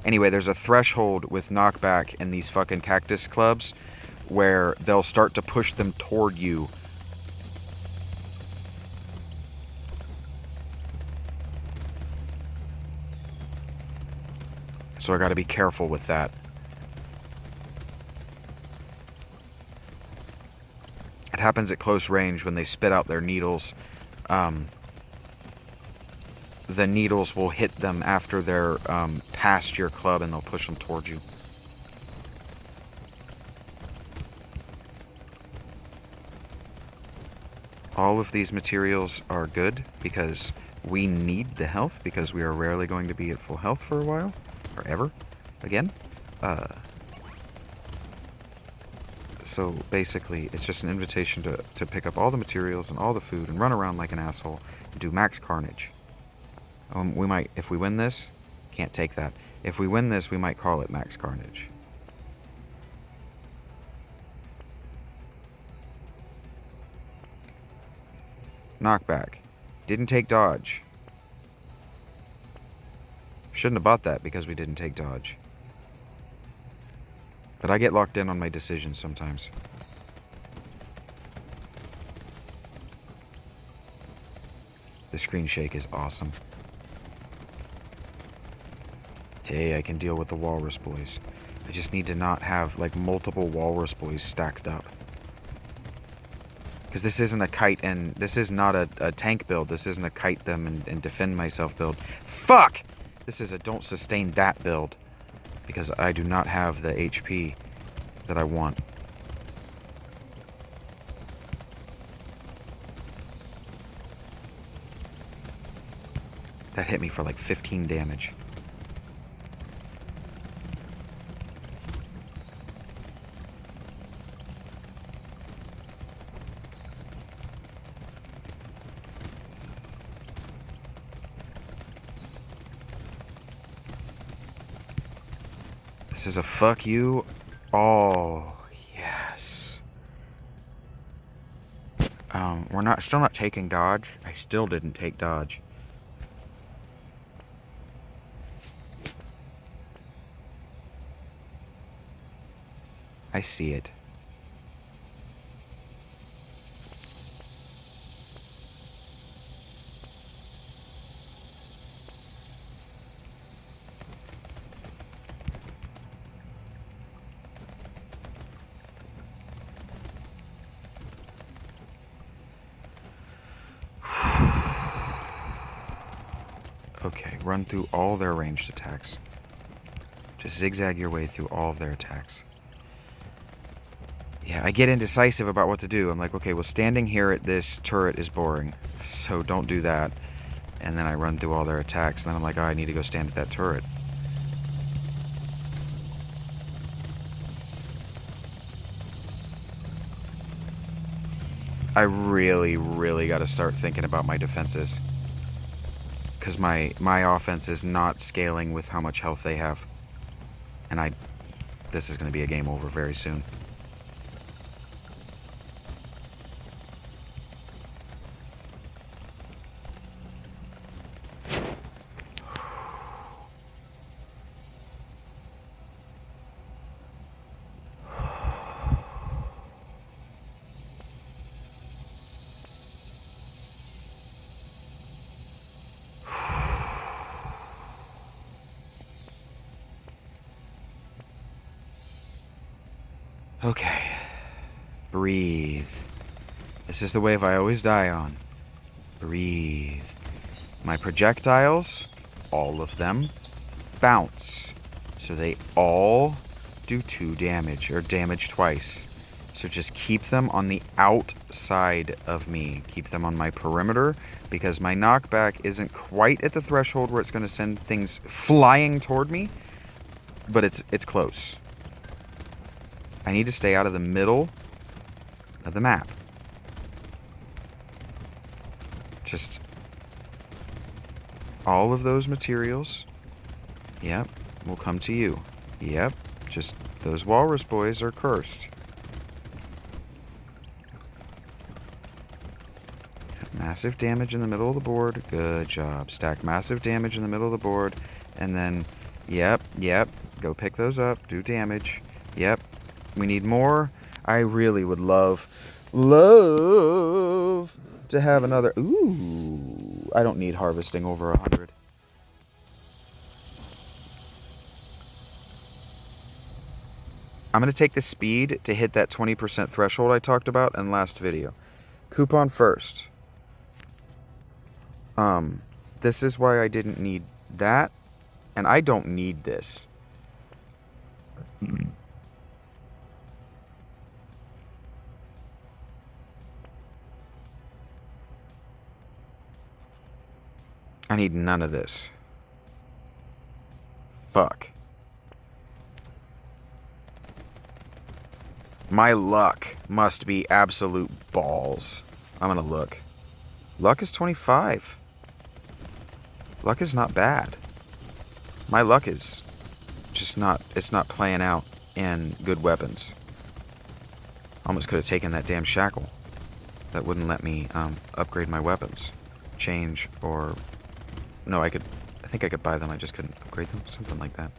Anyway, there's a threshold with knockback in these fucking cactus clubs where they'll start to push them toward you. So I gotta be careful with that. It happens at close range when they spit out their needles. The needles will hit them after they're past your club and they'll push them towards you. All of these materials are good because we need the health, because we are rarely going to be at full health for a while. Or ever. Again. So basically, it's just an invitation to pick up all the materials and all the food and run around like an asshole and do max carnage. We might, if we win this, can't take that. If we win this, we might call it max carnage. Knockback. Didn't take dodge. Shouldn't have bought that because we didn't take dodge. But I get locked in on my decisions sometimes. The screen shake is awesome. Hey, I can deal with the walrus boys. I just need to not have like multiple walrus boys stacked up. Because this isn't a kite and this is not a tank build. This isn't a kite them and defend myself build. Fuck! This is a don't sustain that build. Because I do not have the HP that I want. That hit me for like 15 damage. This is a fuck you. Oh, yes. We're still not taking dodge. I still didn't take dodge. I see it. Okay, run through all their ranged attacks. Just zigzag your way through all of their attacks. Yeah, I get indecisive about what to do. I'm like, okay, well, standing here at this turret is boring, so don't do that. And then I run through all their attacks, and then I'm like, oh, I need to go stand at that turret. I really, really got to start thinking about my defenses. Because my offense is not scaling with how much health they have. And this is going to be a game over very soon. Okay. Breathe. This is the wave I always die on. Breathe. My projectiles, all of them, bounce. So they all do 2 damage, or damage twice. So just keep them on the outside of me. Keep them on my perimeter, because my knockback isn't quite at the threshold where it's going to send things flying toward me, but it's close. I need to stay out of the middle of the map. Just all of those materials, yep, will come to you. Yep, just those walrus boys are cursed. Massive damage in the middle of the board. Good job. Stack massive damage in the middle of the board. And then, yep, go pick those up. Do damage. Yep. We need more. I really would love to have another. Ooh, I don't need harvesting over 100. I'm going to take the speed to hit that 20% threshold I talked about in last video. Coupon first. This is why I didn't need that, and I don't need this. I need none of this. Fuck. My luck must be absolute balls. I'm gonna look. Luck is 25. Luck is not bad. My luck is just not, it's not playing out in good weapons. Almost could have taken that damn shackle. That wouldn't let me upgrade my weapons. Change or... No, I think I could buy them, I just couldn't upgrade them. Something like that.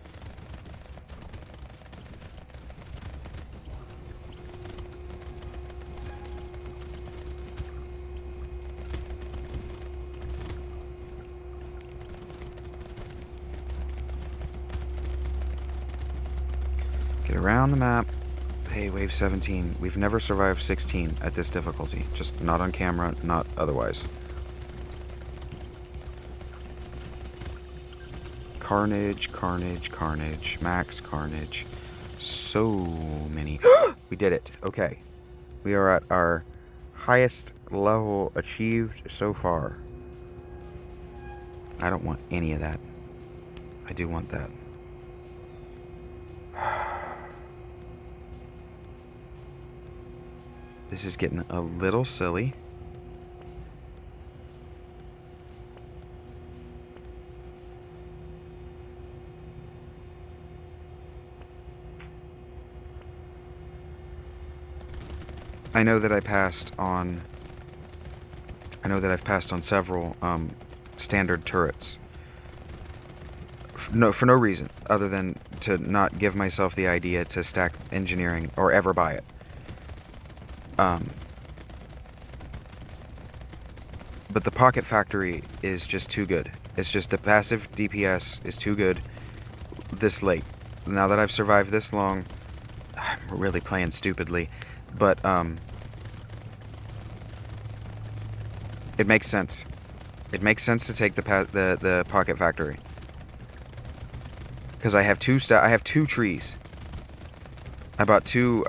Get around the map. Hey, wave 17. We've never survived 16 at this difficulty. Just not on camera, not otherwise. Carnage, carnage, carnage. Max carnage. So many. We did it. Okay. We are at our highest level achieved so far. I don't want any of that. I do want that. This is getting a little silly. I know that I've passed on several standard turrets. For no reason other than to not give myself the idea to stack engineering or ever buy it. But the Pocket Factory is just too good. It's just the passive DPS is too good this late. Now that I've survived this long, I'm really playing stupidly, but it makes sense. It makes sense to take the Pocket Factory. Because I have two trees. I bought two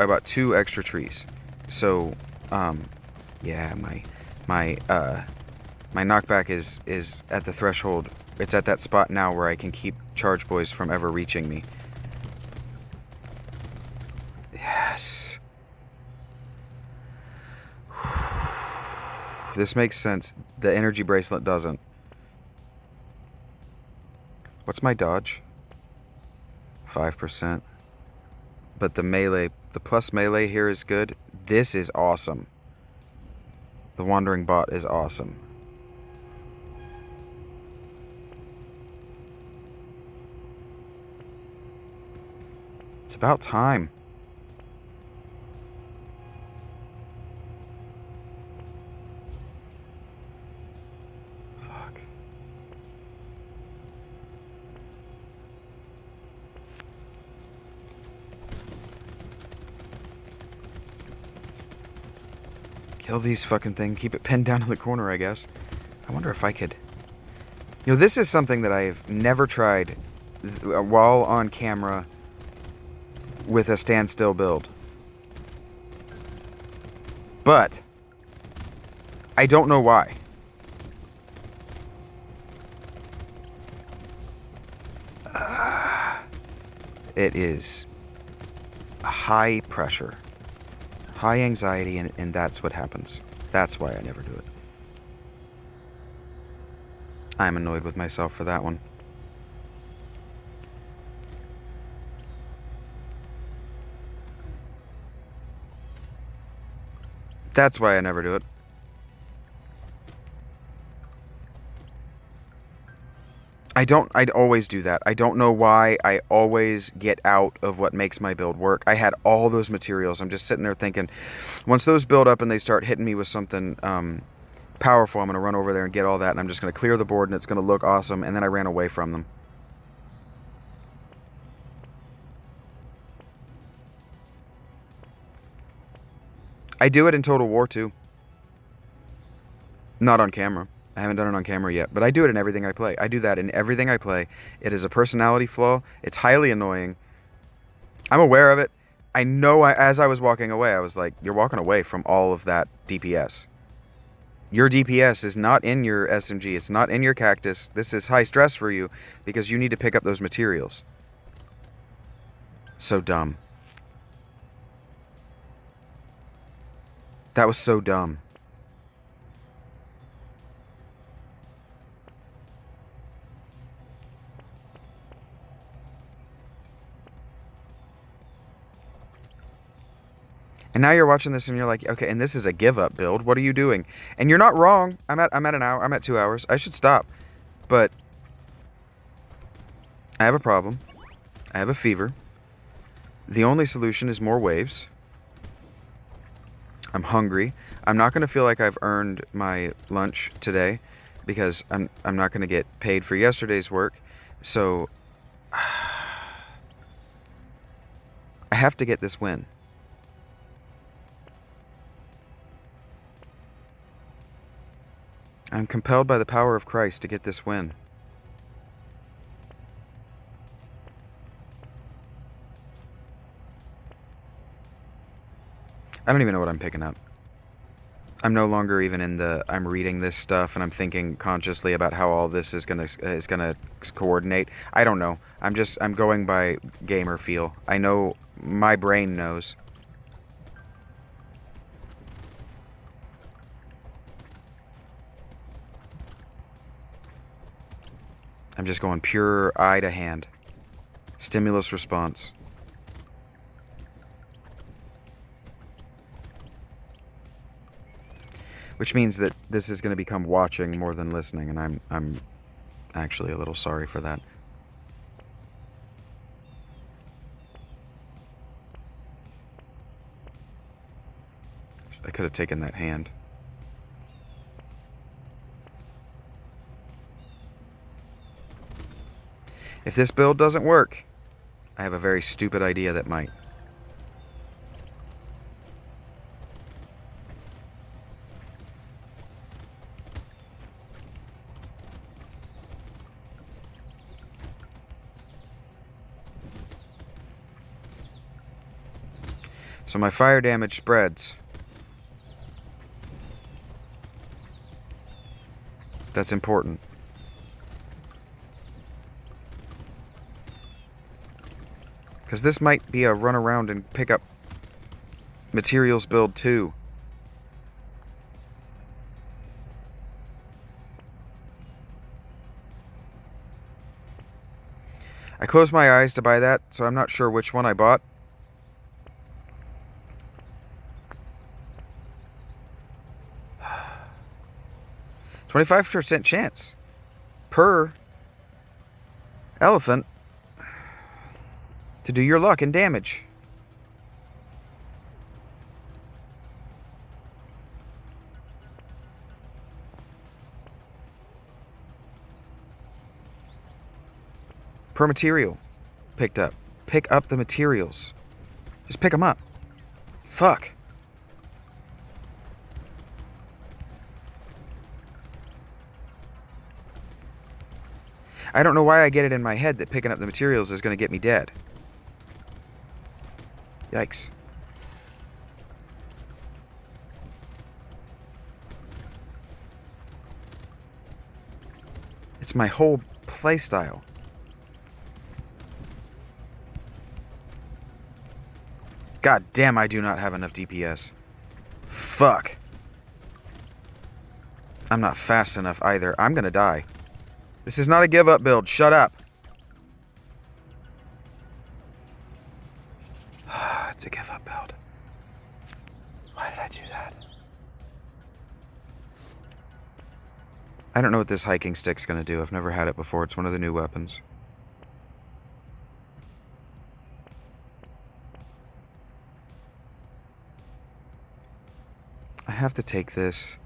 extra trees. So, yeah, my knockback is at the threshold. It's at that spot now where I can keep Charge Boys from ever reaching me. Yes. This makes sense. The energy bracelet doesn't. What's my dodge? 5%. But the melee, the plus melee here is good. This is awesome. The wandering bot is awesome. It's about time. Fuck. Kill these fucking things. Keep it pinned down in the corner, I guess. I wonder if I could... You know, this is something that I've never tried while on camera with a standstill build. But I don't know why. It is high pressure, high anxiety, and that's what happens. That's why I never do it. I'm annoyed with myself for that one. That's why I never do it. I'd always do that. I don't know why I always get out of what makes my build work. I had all those materials. I'm just sitting there thinking, once those build up and they start hitting me with something powerful, I'm going to run over there and get all that, and I'm just going to clear the board, and it's going to look awesome, and then I ran away from them. I do it in Total War too. Not on camera. I haven't done it on camera yet, but I do it in everything I play. I do that in everything I play. It is a personality flaw. It's highly annoying. I'm aware of it. I know as I was walking away, I was like, you're walking away from all of that DPS. Your DPS is not in your SMG. It's not in your cactus. This is high stress for you because you need to pick up those materials. So dumb. That was so dumb. And now you're watching this and you're like, okay, and this is a give up build. What are you doing? And you're not wrong. I'm at an hour. I'm at 2 hours. I should stop. But I have a problem. I have a fever. The only solution is more waves. I'm hungry. I'm not going to feel like I've earned my lunch today because I'm not going to get paid for yesterday's work. So I have to get this win. I'm compelled by the power of Christ to get this win. I don't even know what I'm picking up. I'm no longer even in the I'm reading this stuff and I'm thinking consciously about how all this is gonna coordinate. I don't know. I'm going by gamer feel. I know my brain knows. I'm just going pure eye to hand. Stimulus response. Which means that this is going to become watching more than listening, and I'm actually a little sorry for that. I could have taken that hand. If this build doesn't work, I have a very stupid idea that might. So my fire damage spreads. That's important. Because this might be a run around and pick up materials build too. I closed my eyes to buy that, so I'm not sure which one I bought. %25 chance per elephant to do your luck and damage. Per material picked up. Pick up the materials. Just pick them up. Fuck. I don't know why I get it in my head that picking up the materials is going to get me dead. Yikes. It's my whole playstyle. God damn, I do not have enough DPS. Fuck. I'm not fast enough either. I'm gonna die. This is not a give up build. Shut up. It's a give up build. Why did I do that? I don't know what this hiking stick's gonna do. I've never had it before. It's one of the new weapons. I have to take this.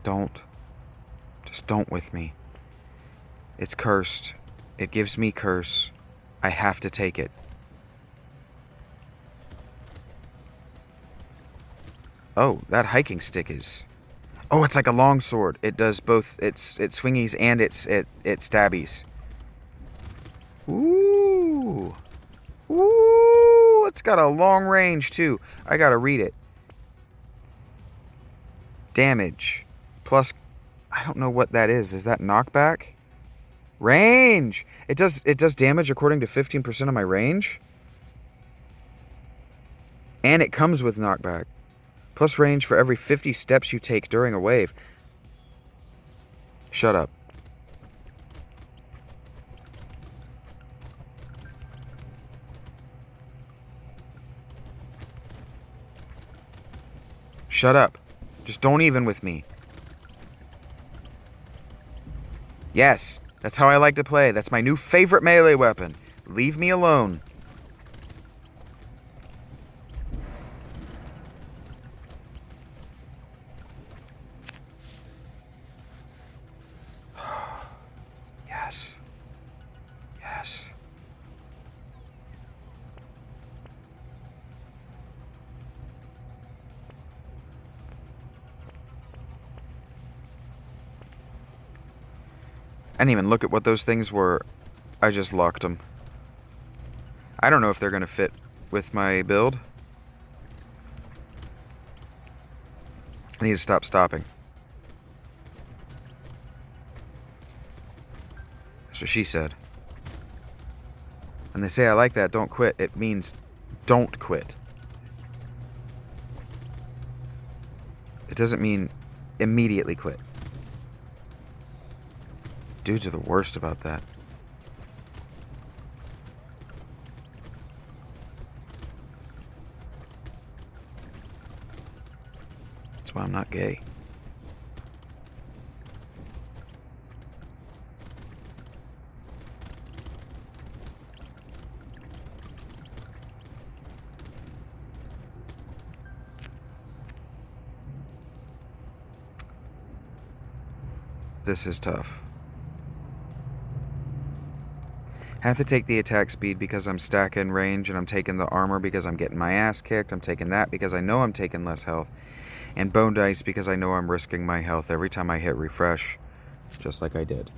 Don't. Just don't with me. It's cursed. It gives me curse. I have to take it. Oh, that hiking stick is... Oh, it's like a long sword. It does both its swingies and its stabbies. Ooh. Ooh, it's got a long range too. I gotta read it. Damage. Plus, I don't know what that is. Is that knockback? Range! It does damage according to 15% of my range. And it comes with knockback. Plus range for every 50 steps you take during a wave. Shut up. Shut up. Just don't even with me. Yes, that's how I like to play. That's my new favorite melee weapon. Leave me alone. Yes. Yes. I didn't even look at what those things were. I just locked them. I don't know if they're going to fit with my build. I need to stop stopping. That's what she said. And they say I like that, don't quit. It means don't quit. It doesn't mean immediately quit. Dudes are the worst about that. That's why I'm not gay. This is tough. Have to take the attack speed because I'm stacking range, and I'm taking the armor because I'm getting my ass kicked. I'm taking that because I know I'm taking less health. And bone dice because I know I'm risking my health every time I hit refresh. Just like I did.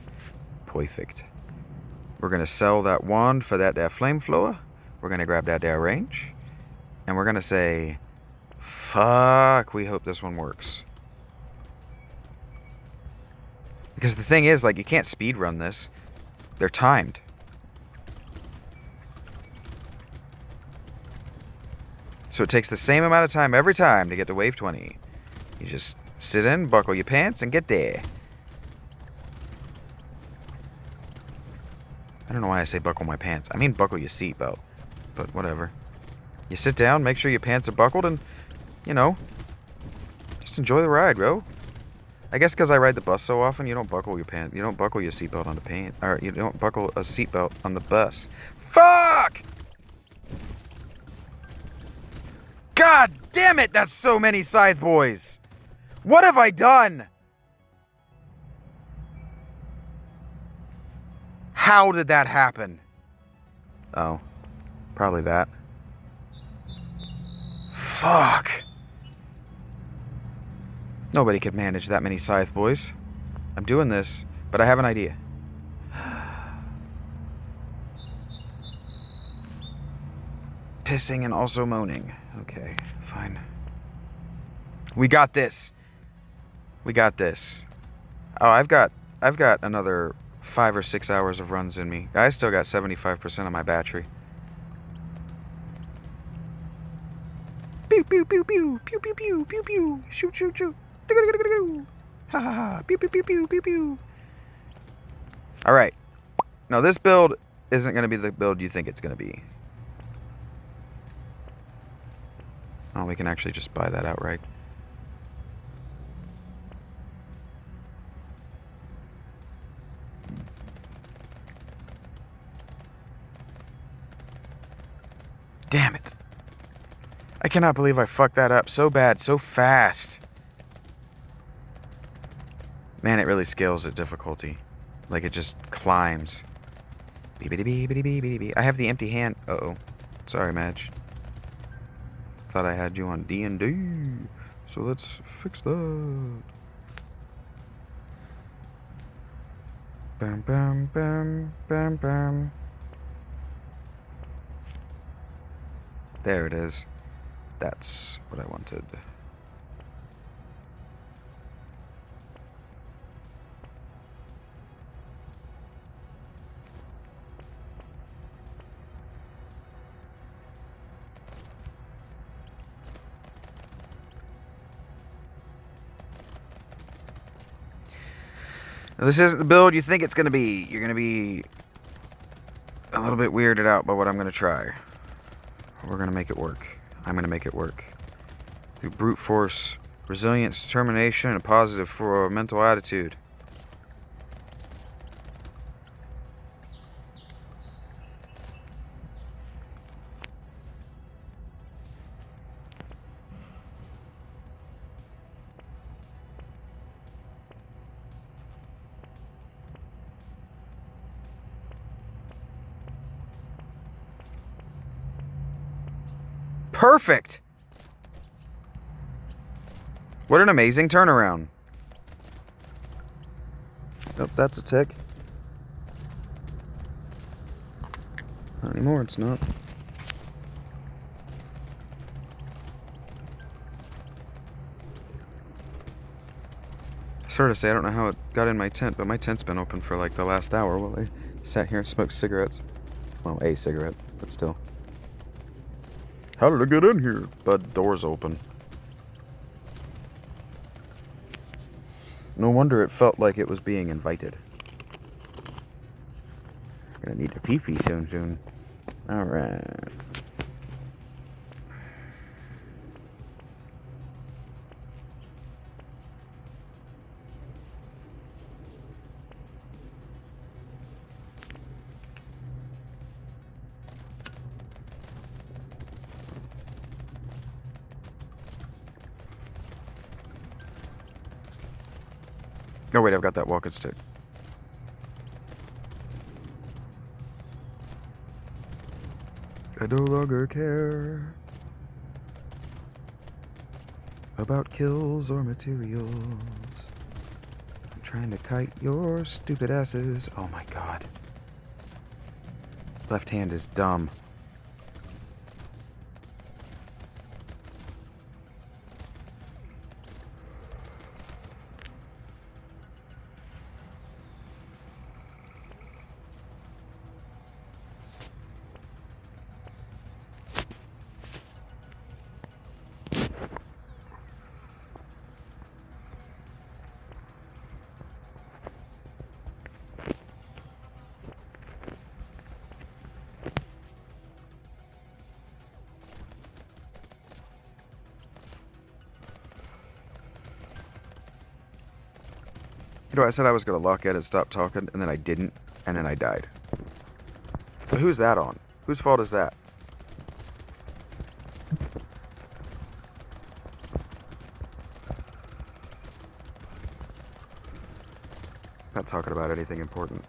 Perfect. We're going to sell that wand for that flame flower. We're going to grab that range. And we're going to say, fuck, we hope this one works. Because the thing is, like, you can't speed run this. They're timed. So it takes the same amount of time every time to get to wave 20. You just sit in, buckle your pants, and get there. I don't know why I say buckle my pants. I mean buckle your seatbelt. But whatever. You sit down, make sure your pants are buckled, and, you know, just enjoy the ride, bro. I guess because I ride the bus so often, you don't buckle your pants. You don't buckle your seatbelt on the pants. Or you don't buckle a seatbelt on the bus. Fuck! God damn it, that's so many Scythe boys! What have I done? How did that happen? Oh, probably that. Fuck. Nobody could manage that many Scythe boys. I'm doing this, but I have an idea. Pissing and also moaning. Okay, fine. We got this. We got this. Oh, I've got another 5 or 6 hours of runs in me. I still got 75% of my battery. Pew pew pew pew pew pew pew pew pew. Shoot shoot shoot. Ha ha ha. Pew pew pew pew pew pew. All right. Now this build isn't going to be the build you think it's going to be. Oh, we can actually just buy that outright. Damn it. I cannot believe I fucked that up so bad, so fast. Man, it really scales at difficulty. Like it just climbs. I have the empty hand. Uh-oh. Sorry, Madge. Thought I had you on D&D. So let's fix that. Bam, bam, bam, bam, bam. There it is. That's what I wanted. Now, this isn't the build you think it's going to be. You're going to be a little bit weirded out by what I'm going to try. We're going to make it work. I'm going to make it work. Through brute force, resilience, determination, and a positive for a mental attitude. Perfect! What an amazing turnaround. Oh, that's a tick. Not anymore, it's not. I sort of say I don't know how it got in my tent, but my tent's been open for like the last hour while I sat here and smoked cigarettes. Well, a cigarette, but still. How did I get in here? The door's open. No wonder it felt like it was being invited. Gonna need a pee-pee soon. Alright. Oh wait, I've got that walking stick. I no longer care about kills or materials. I'm trying to kite your stupid asses. Oh my god. Left hand is dumb. You know, I said I was going to lock in and stop talking, and then I didn't, and then I died. So who's that on? Whose fault is that? Not talking about anything important.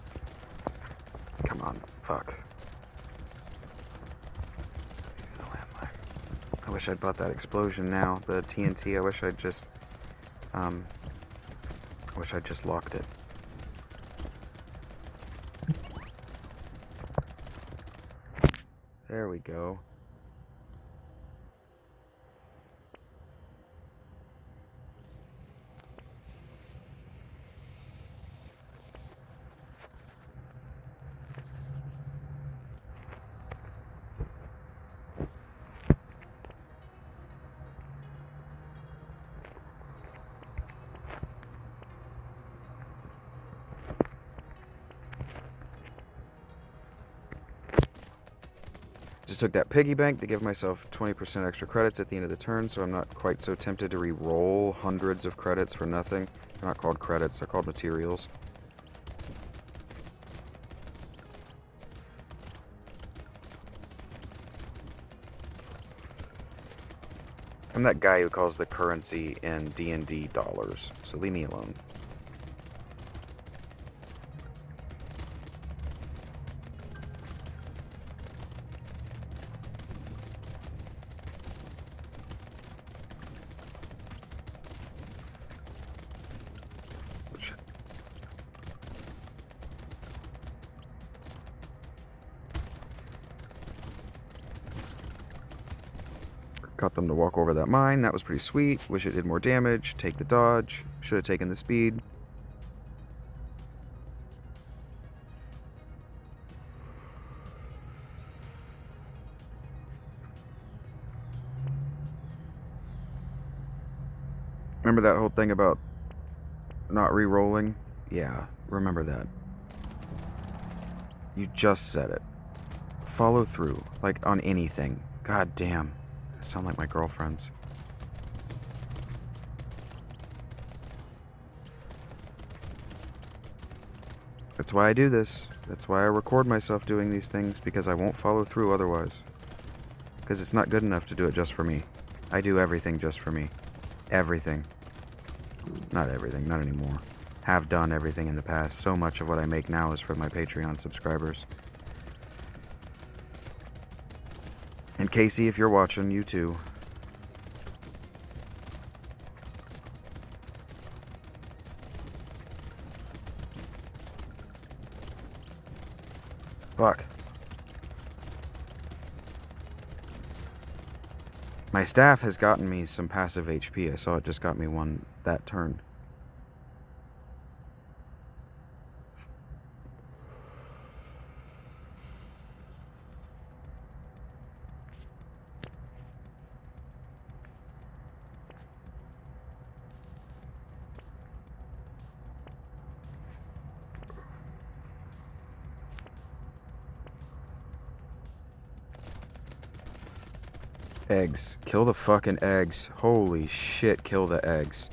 Come on, fuck. The landmine. I wish I'd bought that explosion now. The TNT, I wish I'd just locked it. There we go. Just took that piggy bank to give myself 20% extra credits at the end of the turn, so I'm not quite so tempted to re-roll hundreds of credits for nothing. They're not called credits, they're called materials. I'm that guy who calls the currency in D&D dollars, so leave me alone. Got them to walk over that mine. That was pretty sweet. Wish it did more damage. Take the dodge. Should have taken the speed. Remember that whole thing about not re-rolling? Yeah, remember that. You just said it. Follow through, like on anything. God damn. I sound like my girlfriends. That's why I do this. That's why I record myself doing these things, because I won't follow through otherwise. Because it's not good enough to do it just for me. I do everything just for me. Everything. Not everything, not anymore. Have done everything in the past. So much of what I make now is for my Patreon subscribers. And Casey, if you're watching, you too. Fuck. My staff has gotten me some passive HP. I saw it just got me one that turn. Eggs. Kill the fucking eggs. Holy shit, kill the eggs.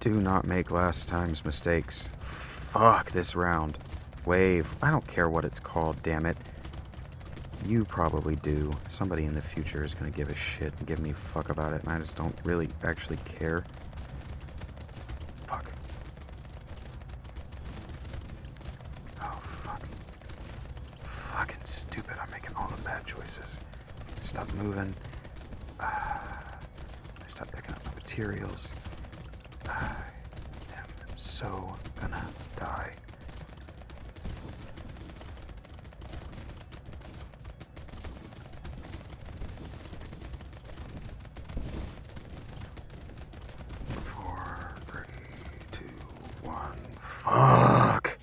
Do not make last time's mistakes. Fuck this round. Wave. I don't care what it's called, damn it. You probably do. Somebody in the future is gonna give a shit and give me a fuck about it, and I just don't really actually care. Fuck. Oh, fuck. Fucking stupid. I'm making all the bad choices. Stop moving. I stop picking up my materials. I am so gonna die. Fuck.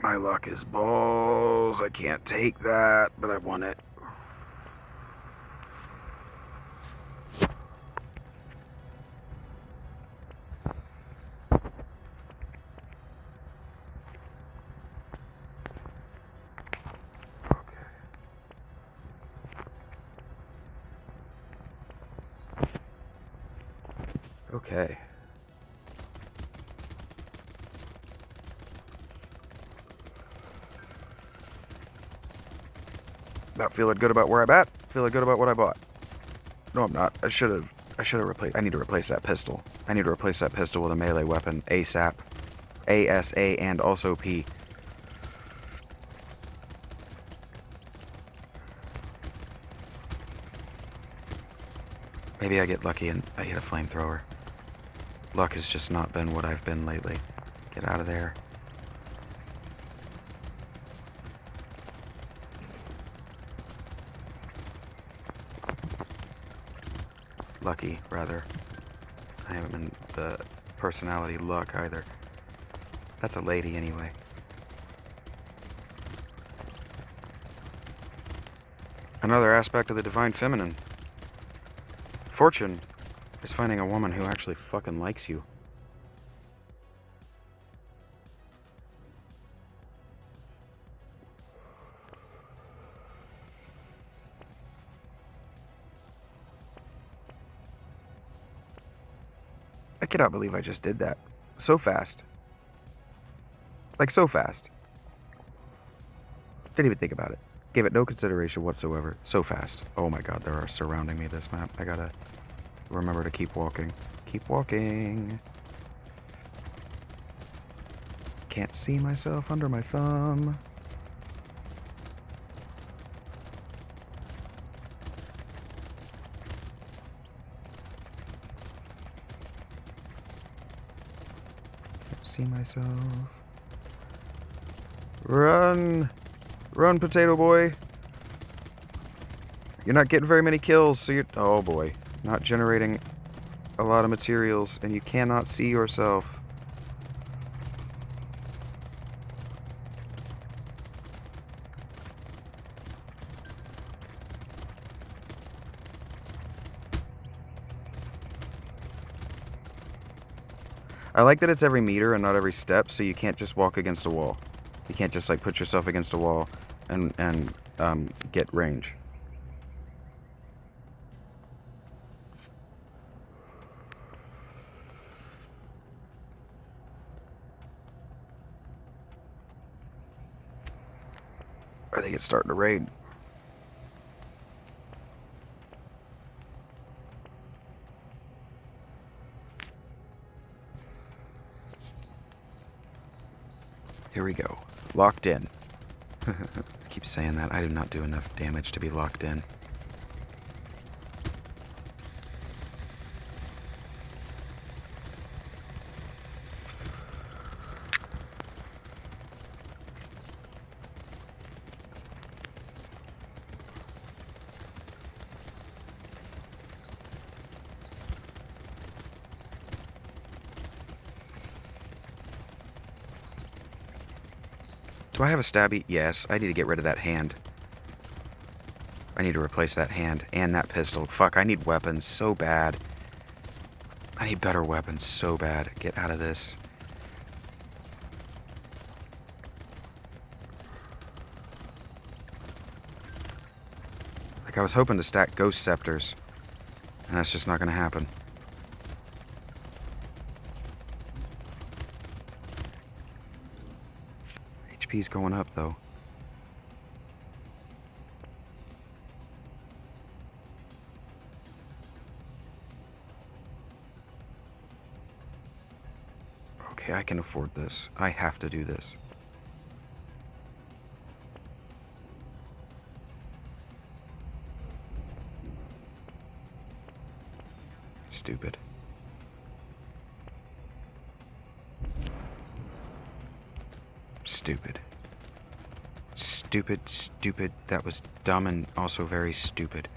My luck is balls. I can't take that, but I want it. Okay. Not feeling good about where I'm at. Feeling good about what I bought. No, I'm not. I should have replaced. I need to replace that pistol. I need to replace that pistol with a melee weapon ASAP. ASA and also P. Maybe I get lucky and I hit a flamethrower. Luck has just not been what I've been lately. Get out of there. Lucky, rather. I haven't been the personality luck either. That's a lady anyway. Another aspect of the divine feminine. Fortune is finding a woman who actually fucking likes you. I cannot believe I just did that. So fast. Like, so fast. Didn't even think about it. Gave it no consideration whatsoever. So fast. Oh my god, there are surrounding me this map. I gotta remember to keep walking. Keep walking. Can't see myself under my thumb. Can't see myself. Run! Run, potato boy! You're not getting very many kills, so you're... Oh boy. Not generating a lot of materials, and you cannot see yourself. I like that it's every meter and not every step, so you can't just walk against a wall. You can't just, like, put yourself against a wall and get range. I think it's starting to rain. Here we go. Locked in. I keep saying that. I do not do enough damage to be locked in. Do I have a stabby? Yes. I need to get rid of that hand. I need to replace that hand and that pistol. Fuck, I need weapons so bad. I need better weapons so bad. Get out of this. Like, I was hoping to stack ghost scepters, and that's just not gonna happen. HP's going up, though. Okay, I can afford this. I have to do this. Stupid. Stupid. Stupid, stupid. That was dumb and also very stupid.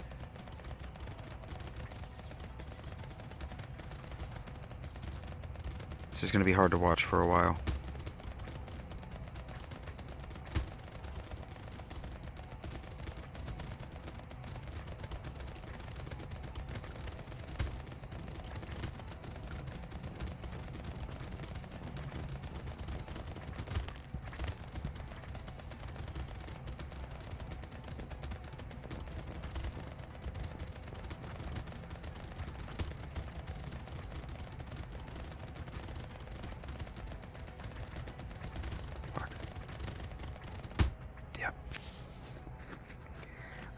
This is going to be hard to watch for a while.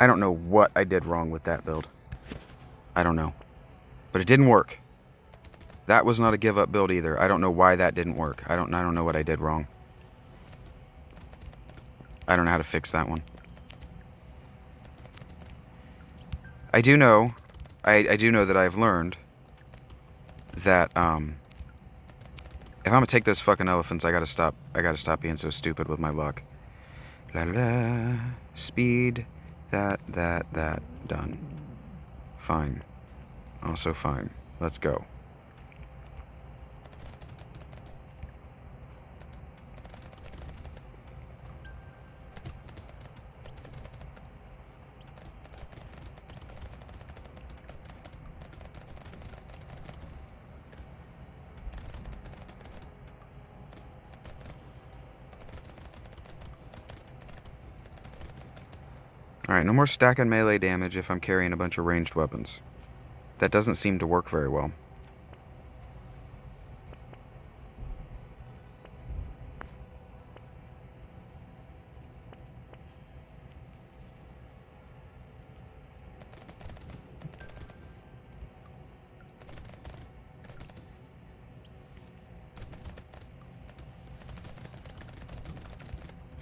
I don't know what I did wrong with that build. I don't know. But it didn't work. That was not a give up build either. I don't know why that didn't work. I don't know what I did wrong. I don't know how to fix that one. I do know that I've learned that if I'm gonna take those fucking elephants, I gotta stop being so stupid with my luck. La la la. Speed. That. Done. Fine. Also fine. Let's go. Alright, no more stacking melee damage if I'm carrying a bunch of ranged weapons. That doesn't seem to work very well.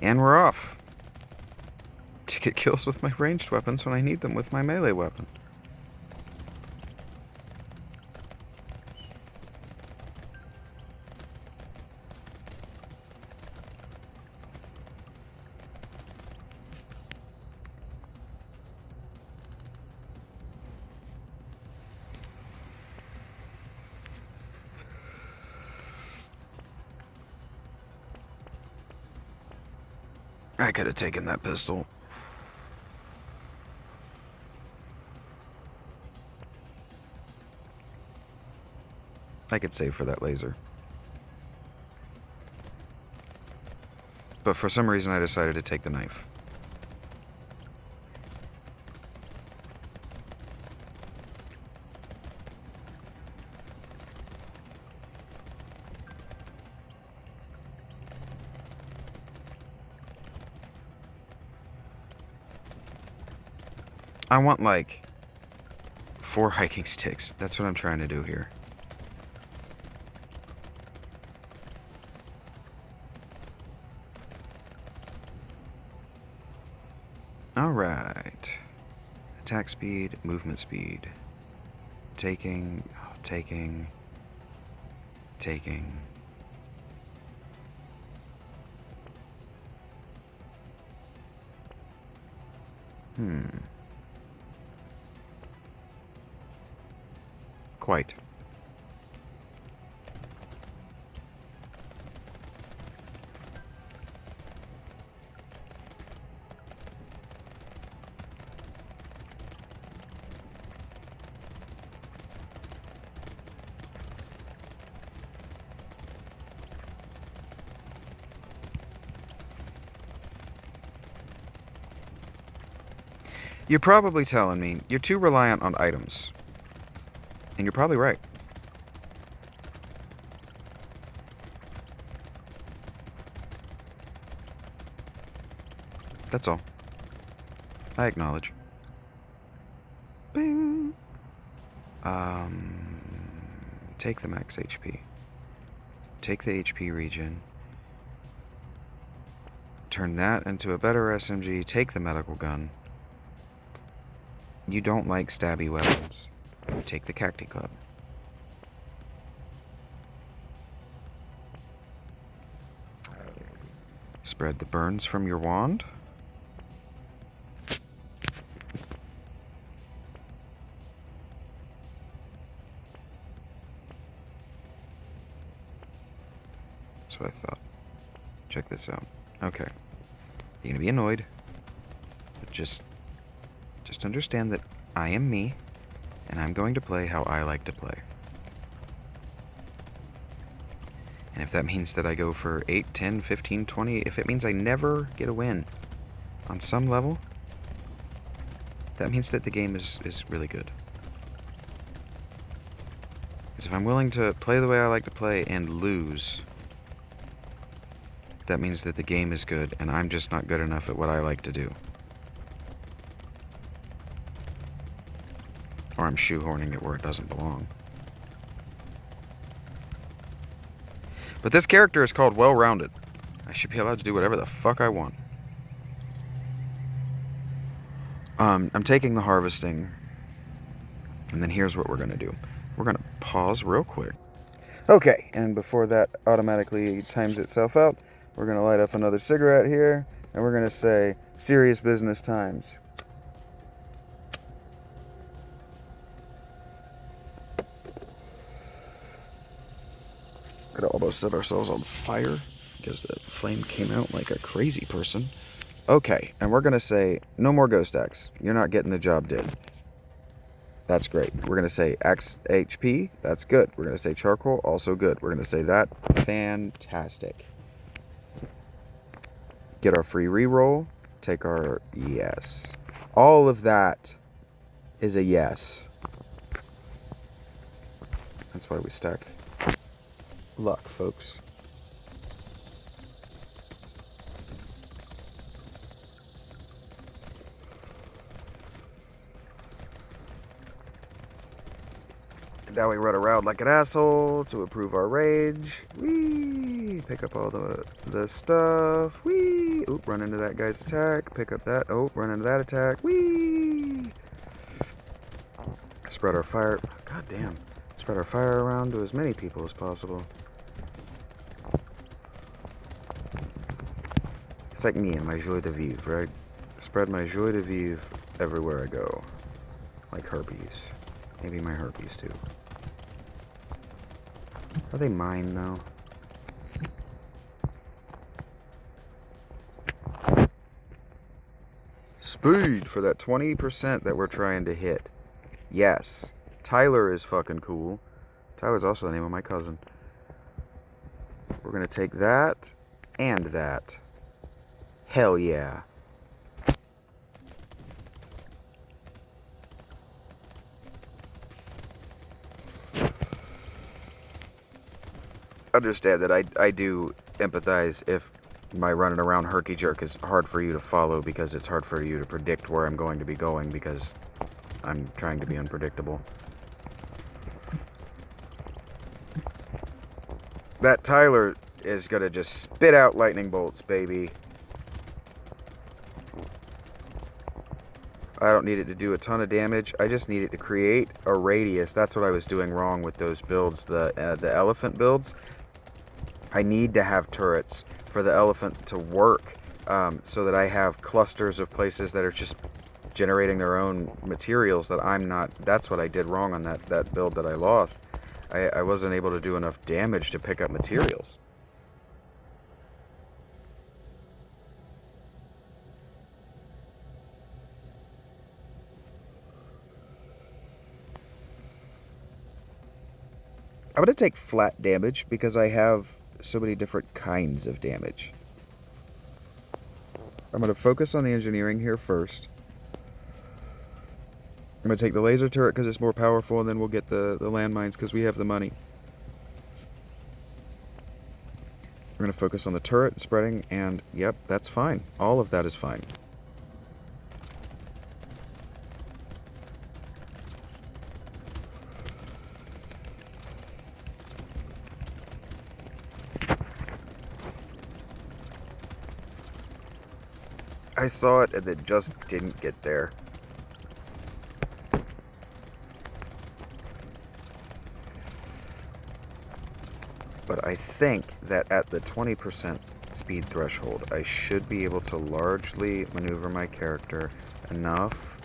And we're off. To get kills with my ranged weapons when I need them with my melee weapon. I could have taken that pistol. I could save for that laser. But for some reason I decided to take the knife. I want like 4 hiking sticks. That's what I'm trying to do here. Alright. Attack speed, movement speed. Taking. Quite. You're probably telling me you're too reliant on items. And you're probably right. That's all. I acknowledge. Bing! Take the max HP. Take the HP regen. Turn that into a better SMG. Take the medical gun. You don't like stabby weapons. Take the cacti club. Spread the burns from your wand. That's what I thought. Check this out. Okay. You're gonna be annoyed. But just understand that I am me, and I'm going to play how I like to play. And if that means that I go for 8, 10, 15, 20, if it means I never get a win on some level, that means that the game is really good. Because if I'm willing to play the way I like to play and lose, that means that the game is good, and I'm just not good enough at what I like to do. I'm shoehorning it where it doesn't belong. But this character is called Well-Rounded. I should be allowed to do whatever the fuck I want. I'm taking the harvesting, and then here's what we're going to do. We're going to pause real quick. Okay, and before that automatically times itself out, we're going to light up another cigarette here, and we're going to say, serious business times. Could almost set ourselves on fire because the flame came out like a crazy person. Okay, and we're going to say, no more ghost X. You're not getting the job did. That's great. We're going to say XHP. That's good. We're going to say charcoal. Also good. We're going to say that. Fantastic. Get our free reroll. Take our yes. All of that is a yes. That's why we stack luck, folks. Now we run around like an asshole to improve our rage. Whee! Pick up all the stuff. Whee! Oop, run into that guy's attack. Pick up that. Oh, run into that attack. Whee! Spread our fire. God damn. Spread our fire around to as many people as possible. It's like me and my joie de vivre, right? Spread my joie de vivre everywhere I go. Like herpes. Maybe my herpes too. Are they mine though? Speed for that 20% that we're trying to hit. Yes. Tyler is fucking cool. Tyler's also the name of my cousin. We're gonna take that and that. Hell yeah. Understand that I do empathize if my running around herky jerk is hard for you to follow because it's hard for you to predict where I'm going to be going because I'm trying to be unpredictable. That Tyler is gonna just spit out lightning bolts, baby. I don't need it to do a ton of damage. I just need it to create a radius. That's what I was doing wrong with those builds, the elephant builds. I need to have turrets for the elephant to work so that I have clusters of places that are just generating their own materials that I'm not. That's what I did wrong on that build that I lost. I wasn't able to do enough damage to pick up materials. I'm going to take flat damage because I have so many different kinds of damage. I'm going to focus on the engineering here first. I'm going to take the laser turret because it's more powerful, and then we'll get the landmines because we have the money. We're going to focus on the turret spreading, and yep, that's fine. All of that is fine. I saw it and it just didn't get there. But I think that at the 20% speed threshold, I should be able to largely maneuver my character enough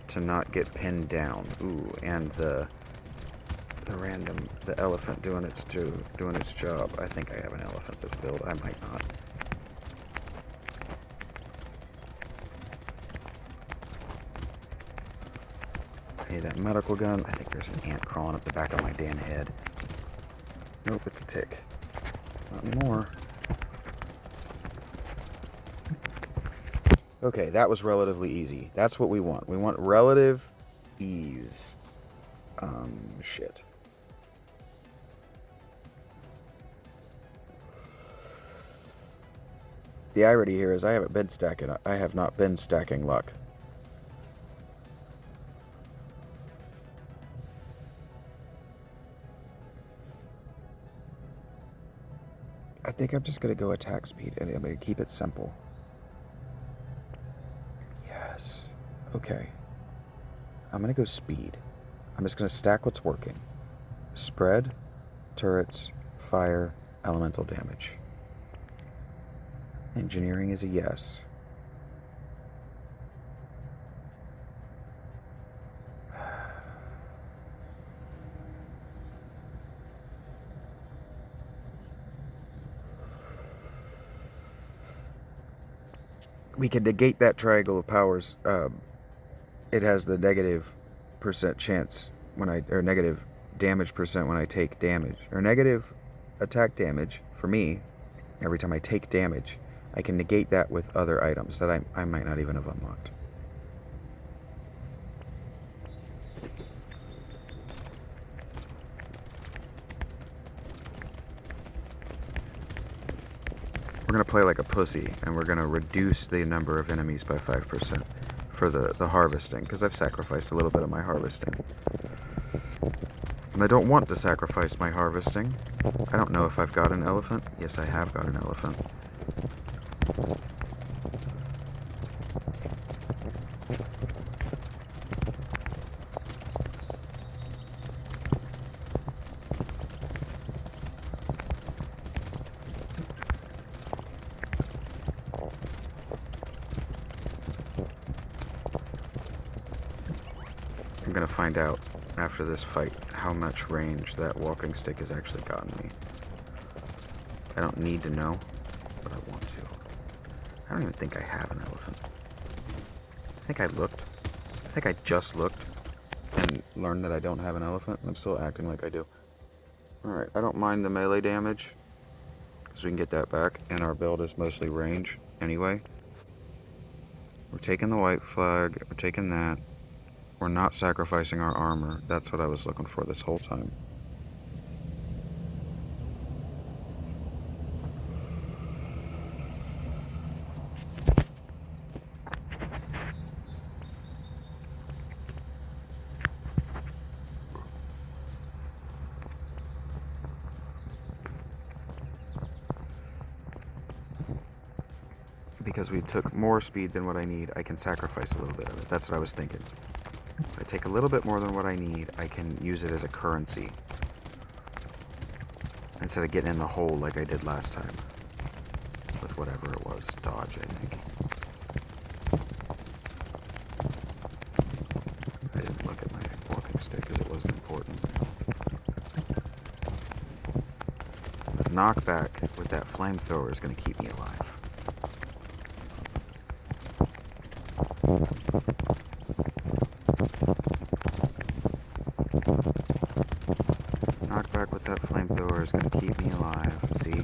to not get pinned down. Ooh, and the elephant doing its job. I think I have an elephant this build. I might not. Hey, that medical gun. I think there's an ant crawling up the back of my damn head. Nope, it's a tick. Not anymore. Okay, that was relatively easy. That's what we want. We want relative ease. Shit. The irony here is I have not been stacking luck. I think I'm just going to go attack speed, and I'm going to keep it simple. Yes. Okay. I'm going to go speed. I'm just going to stack what's working. Spread, turrets, fire, elemental damage. Engineering is a yes. We can negate that triangle of powers. It has the negative % chance when or negative damage % when I take damage, or negative attack damage for me every time I take damage. I can negate that with other items that I might not even have unlocked. We're going to play like a pussy, and we're going to reduce the number of enemies by 5% for the harvesting, because I've sacrificed a little bit of my harvesting. And I don't want to sacrifice my harvesting. I don't know if I've got an elephant. Yes, I have got an elephant. I'm gonna find out after this fight how much range that walking stick has actually gotten me. I don't need to know, but I want to. I don't even think I have an elephant. I think I looked. I think I just looked and learned that I don't have an elephant. I'm still acting like I do. Alright, I don't mind the melee damage, because we can get that back, and our build is mostly range anyway. We're taking the white flag, we're taking that. We're not sacrificing our armor. That's what I was looking for this whole time. Because we took more speed than what I need, I can sacrifice a little bit of it. That's what I was thinking. If I take a little bit more than what I need, I can use it as a currency. Instead of getting in the hole like I did last time. With whatever it was. Dodge, I think. I didn't look at my walking stick because it wasn't important. But knockback with that flamethrower is going to keep me alive. Knockback with that flamethrower is going to keep me alive. See?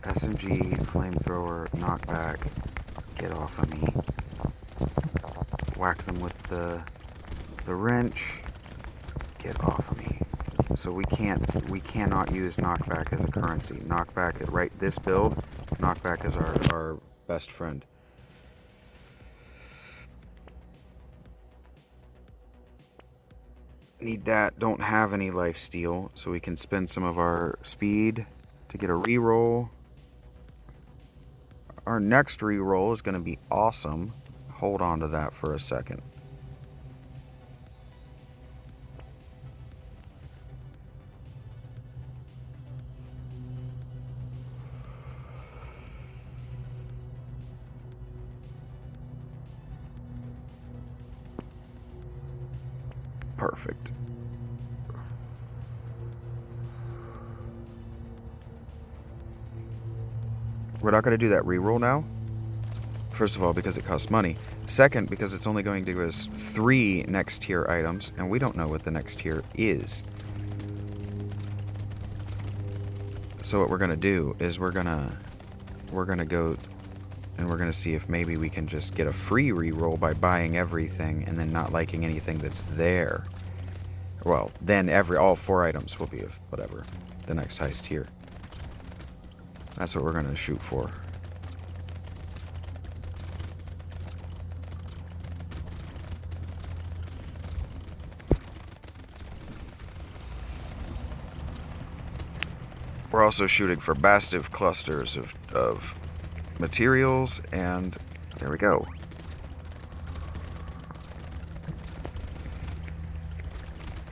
SMG, flamethrower, knockback, get off of me. Whack them with the wrench, get off of me. So we cannot use knockback as a currency. Knockback, right, this build, knockback is our best friend. Need that. Don't have any life steal, so we can spend some of our speed to get a reroll. Our next reroll is going to be awesome. Hold on to that for a second. Perfect. We're not going to do that reroll now. First of all, because it costs money. Second, because it's only going to give us 3 next tier items, and we don't know what the next tier is. So what we're going to do is we're going to go and we're going to see if maybe we can just get a free reroll by buying everything and then not liking anything that's there. Well, then all 4 items will be of whatever, the next highest tier. That's what we're going to shoot for. We're also shooting for massive clusters of materials, and there we go.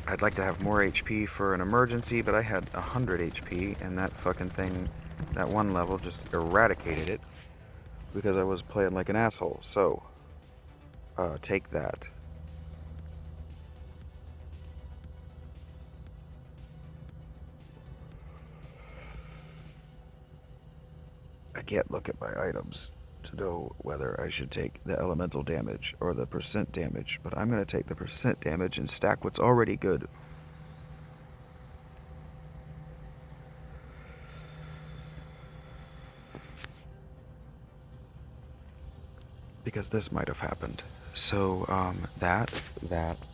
I'd like to have more HP for an emergency, but I had 100 HP, and that fucking thing, that one level, just eradicated it because I was playing like an asshole. So, take that. I can't look at my items to know whether I should take the elemental damage or the percent damage, but I'm going to take the percent damage and stack what's already good. Because this might have happened. So, that,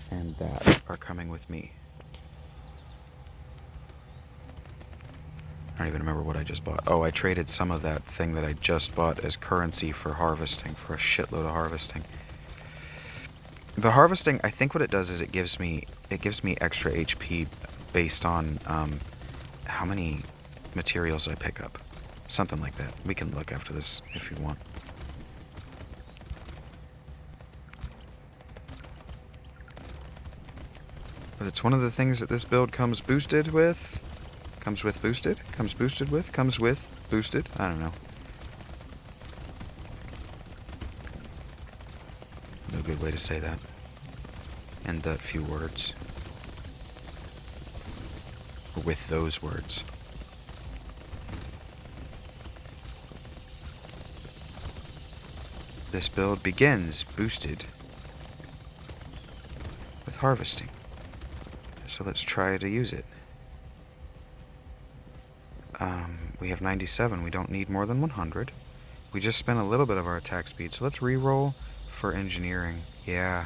and that are coming with me. I don't even remember what I just bought. Oh, I traded some of that thing that I just bought as currency for harvesting, for a shitload of harvesting. The harvesting, I think what it does is it gives me extra HP based on how many materials I pick up. Something like that. We can look after this if you want. But it's one of the things that this build comes boosted with. Comes with boosted? Comes boosted with? Comes with boosted? I don't know. No good way to say that. In that few words. Or with those words. This build begins boosted with harvesting. So let's try to use it. We have 97. We don't need more than 100. We just spent a little bit of our attack speed, so let's re-roll for engineering. Yeah.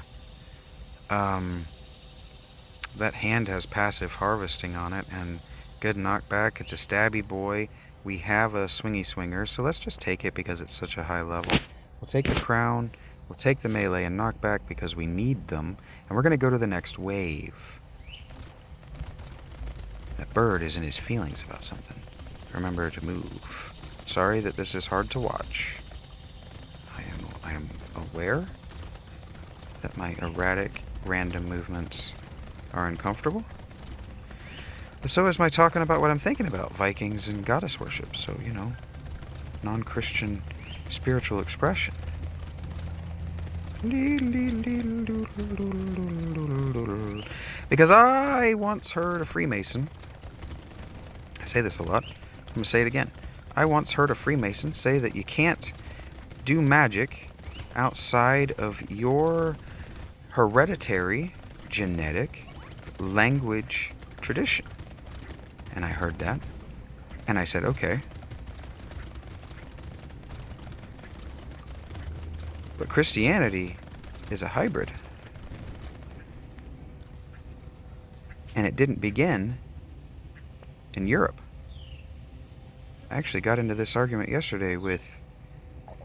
That hand has passive harvesting on it, and good knockback. It's a stabby boy. We have a swingy swinger, so let's just take it because it's such a high level. We'll take the crown, we'll take the melee and knockback because we need them, and we're going to go to the next wave. That bird is in his feelings about something. Remember to move. Sorry that this is hard to watch. I am aware that my erratic, random movements are uncomfortable. But so is my talking about what I'm thinking about, Vikings and goddess worship. So, you know, non-Christian spiritual expression. Because I once heard a Freemason, I say this a lot, I'm going to say it again. I once heard a Freemason say that you can't do magic outside of your hereditary, genetic, language tradition. And I heard that, and I said, okay. But Christianity is a hybrid. And it didn't begin in Europe. I actually got into this argument yesterday with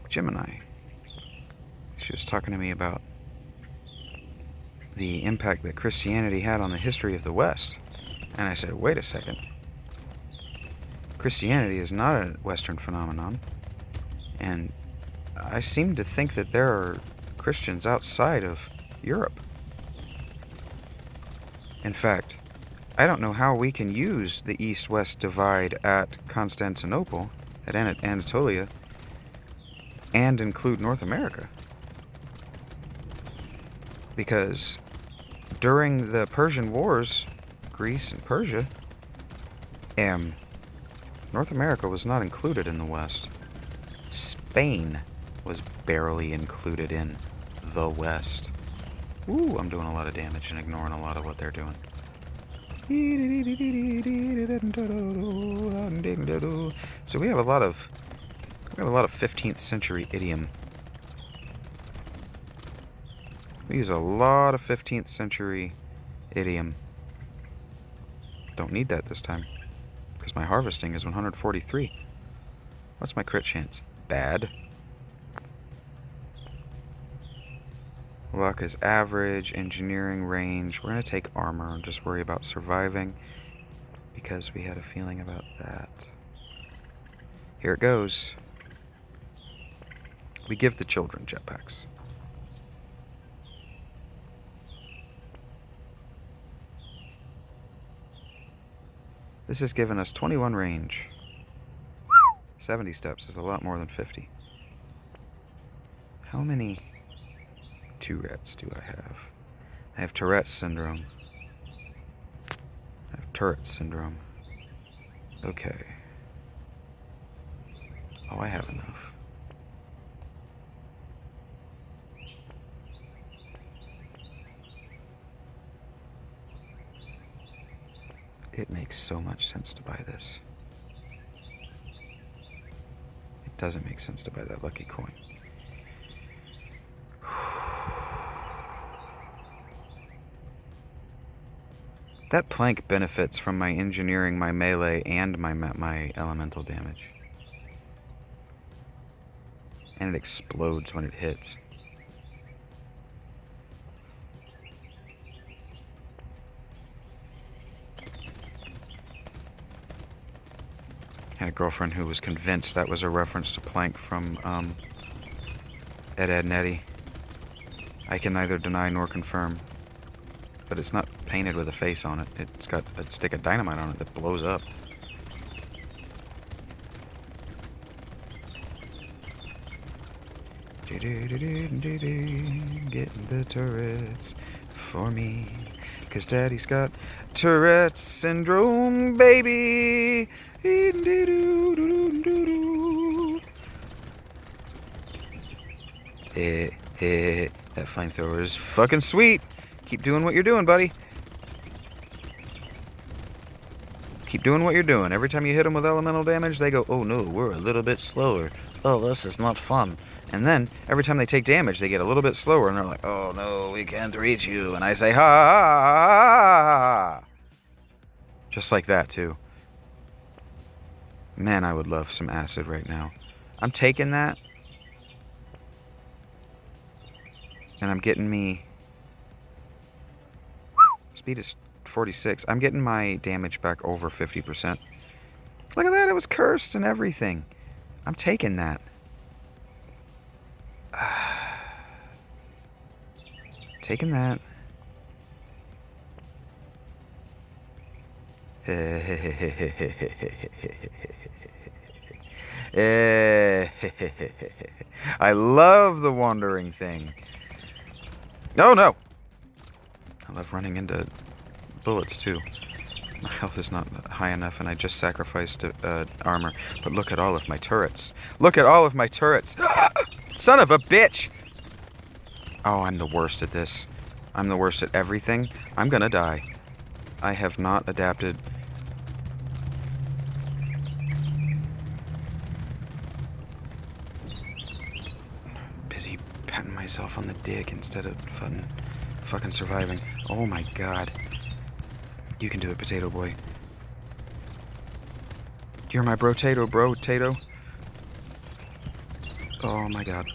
Gemini. She was talking to me about the impact that Christianity had on the history of the West. And I said, wait a second. Christianity is not a Western phenomenon. And I seem to think that there are Christians outside of Europe. In fact, I don't know how we can use the East-West divide at Constantinople, at Anatolia, and include North America. Because during the Persian Wars, Greece and Persia, North America was not included in the West. Spain was barely included in the West. Ooh, I'm doing a lot of damage and ignoring a lot of what they're doing. So we have a lot of 15th century idiom. We use a lot of 15th century idiom. Don't need that this time, because my harvesting is 143. What's my crit chance? Bad. Luck is average. Engineering range. We're going to take armor and just worry about surviving, because we had a feeling about that. Here it goes. We give the children jetpacks. This has given us 21 range. 70 steps is a lot more than 50. How many Tourette's do I have? I have Tourette's syndrome. I have Tourette's syndrome. Okay. Oh, I have enough. It makes so much sense to buy this. It doesn't make sense to buy that lucky coin. That plank benefits from my engineering, my melee, and my elemental damage. And it explodes when it hits. I had a girlfriend who was convinced that was a reference to Plank from Ed, Edd n Eddy. I can neither deny nor confirm. But it's not painted with a face on it. It's got a stick of dynamite on it that blows up. Getting the turrets for me. 'Cause Daddy's got Tourette's syndrome, baby. That flamethrower is fucking sweet. Keep doing what you're doing, buddy. Keep doing what you're doing. Every time you hit them with elemental damage, they go, oh no, we're a little bit slower. Oh, this is not fun. And then, every time they take damage, they get a little bit slower, and they're like, oh no, we can't reach you. And I say, ha ha ha ha ha. Just like that, too. Man, I would love some acid right now. I'm taking that. And I'm getting me... Speed is 46. I'm getting my damage back over 50%. Look at that, it was cursed and everything. I'm taking that. Taking that. I love the wandering thing. No, no. I love running into bullets too. My health is not high enough and I just sacrificed armor. But look at all of my turrets. Look at all of my turrets. Son of a bitch! Oh, I'm the worst at this. I'm the worst at everything. I'm gonna die. I have not adapted. Busy patting myself on the dick instead of fucking surviving. Oh my god. You can do it, Potato Boy. You're my Brotato, Brotato. Oh my god.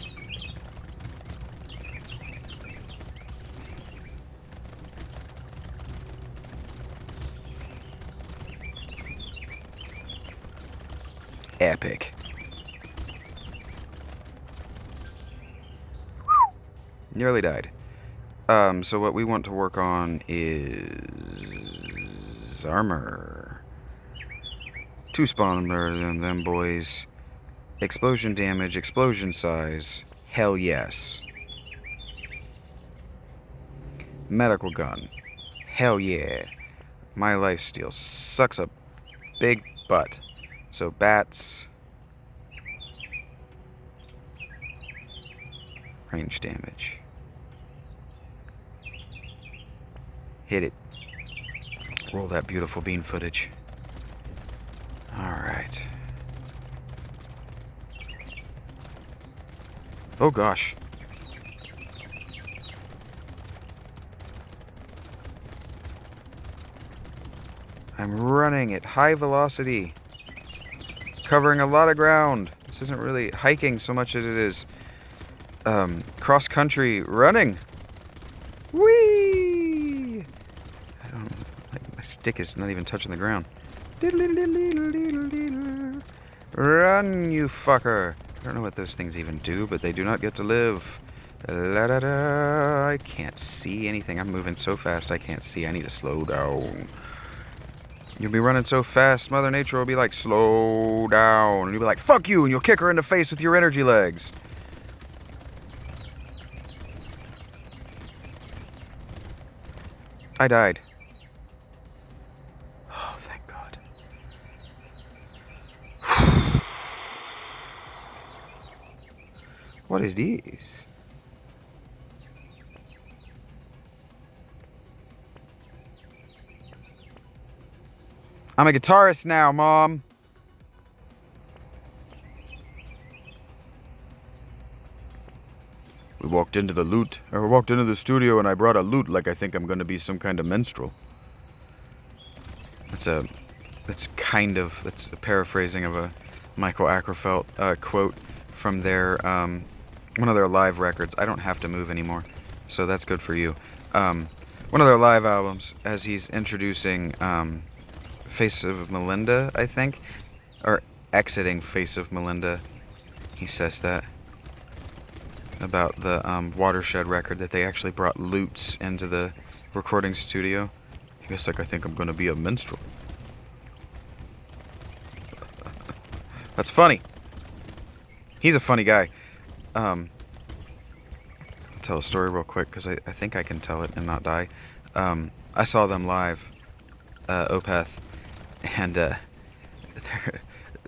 Epic. Nearly died. So what we want to work on is armor. 2 spawner than them boys. Explosion damage, explosion size. Hell yes. Medical gun. Hell yeah. My lifesteal sucks a big butt. So bats. Range damage. Hit it. Roll that beautiful bean footage. Alright. Oh gosh. I'm running at high velocity. Covering a lot of ground. This isn't really hiking so much as it is cross-country running. Whee! I don't... my stick is not even touching the ground. Run, you fucker. I don't know what those things even do, but they do not get to live. La da da. I can't see anything. I'm moving so fast I can't see. I need to slow down. You'll be running so fast, Mother Nature will be like, slow down. And you'll be like, fuck you, and you'll kick her in the face with your energy legs. I died. Oh, thank God. What is these? I'm a guitarist now, Mom. We walked into the studio and I brought a lute like I think I'm gonna be some kind of minstrel. That's a paraphrasing of a Michael Ackerfeld quote from their, one of their live records. I don't have to move anymore, so that's good for you. One of their live albums, as he's introducing, Face of Melinda, I think, or exiting Face of Melinda, he says that about the Watershed record, that they actually brought lutes into the recording studio. He goes like, I think I'm gonna be a minstrel. That's funny. He's a funny guy. I'll tell a story real quick because I think I can tell it and not die. I saw them live, Opeth, and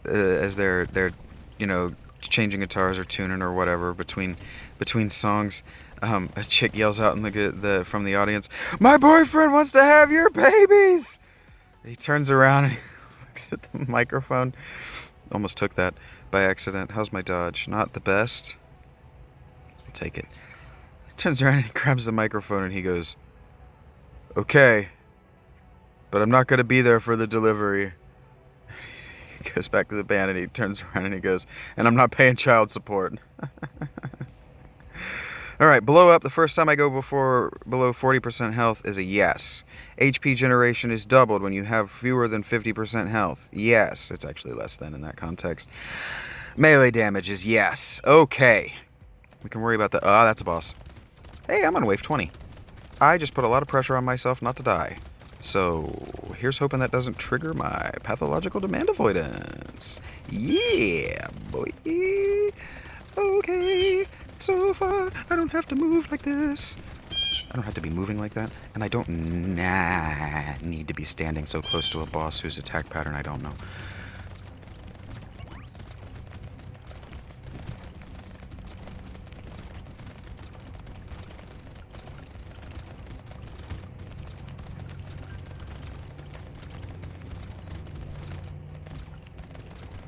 as they're you know, changing guitars or tuning or whatever between songs, a chick yells out in from the audience, "My boyfriend wants to have your babies!" He turns around and he looks at the microphone. Almost took that by accident. How's my dodge? Not the best. I'll take it. He turns around and he grabs the microphone and he goes, "Okay, but I'm not going to be there for the delivery." He goes back to the band and he turns around and he goes, "And I'm not paying child support." Alright, blow up. The first time I go below 40% health is a yes. HP generation is doubled when you have fewer than 50% health. Yes. It's actually less than in that context. Melee damage is yes. Okay. We can worry about the... Ah, that's a boss. Hey, I'm on wave 20. I just put a lot of pressure on myself not to die. So, here's hoping that doesn't trigger my pathological demand avoidance. Yeah, boy. Okay. So far, I don't have to move like this. I don't have to be moving like that. And I don't need to be standing so close to a boss whose attack pattern I don't know.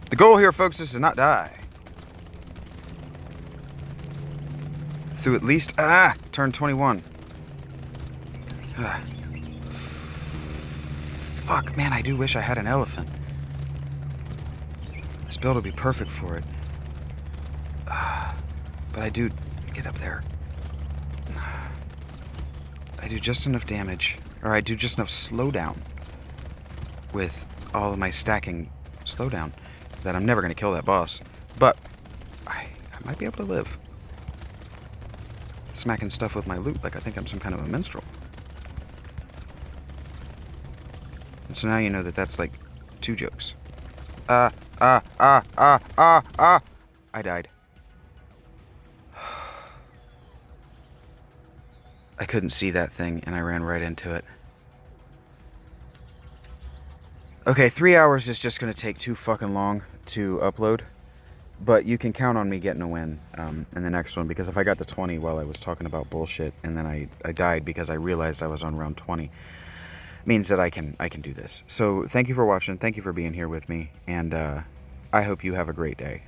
The goal here, folks, is to not die. Through at least, turn 21. Fuck, man, I do wish I had an elephant. This build would be perfect for it. But I do get up there. I do just enough damage, or I do just enough slowdown with all of my stacking slowdown that I'm never going to kill that boss. But I might be able to live. Smacking stuff with my loot like I think I'm some kind of a minstrel. And so now you know that that's like 2 jokes. I died. I couldn't see that thing and I ran right into it. Okay, 3 hours is just going to take too fucking long to upload. But you can count on me getting a win in the next one, because if I got to 20 while I was talking about bullshit and then I died because I realized I was on round 20, means that I can do this. So thank you for watching. Thank you for being here with me, and I hope you have a great day.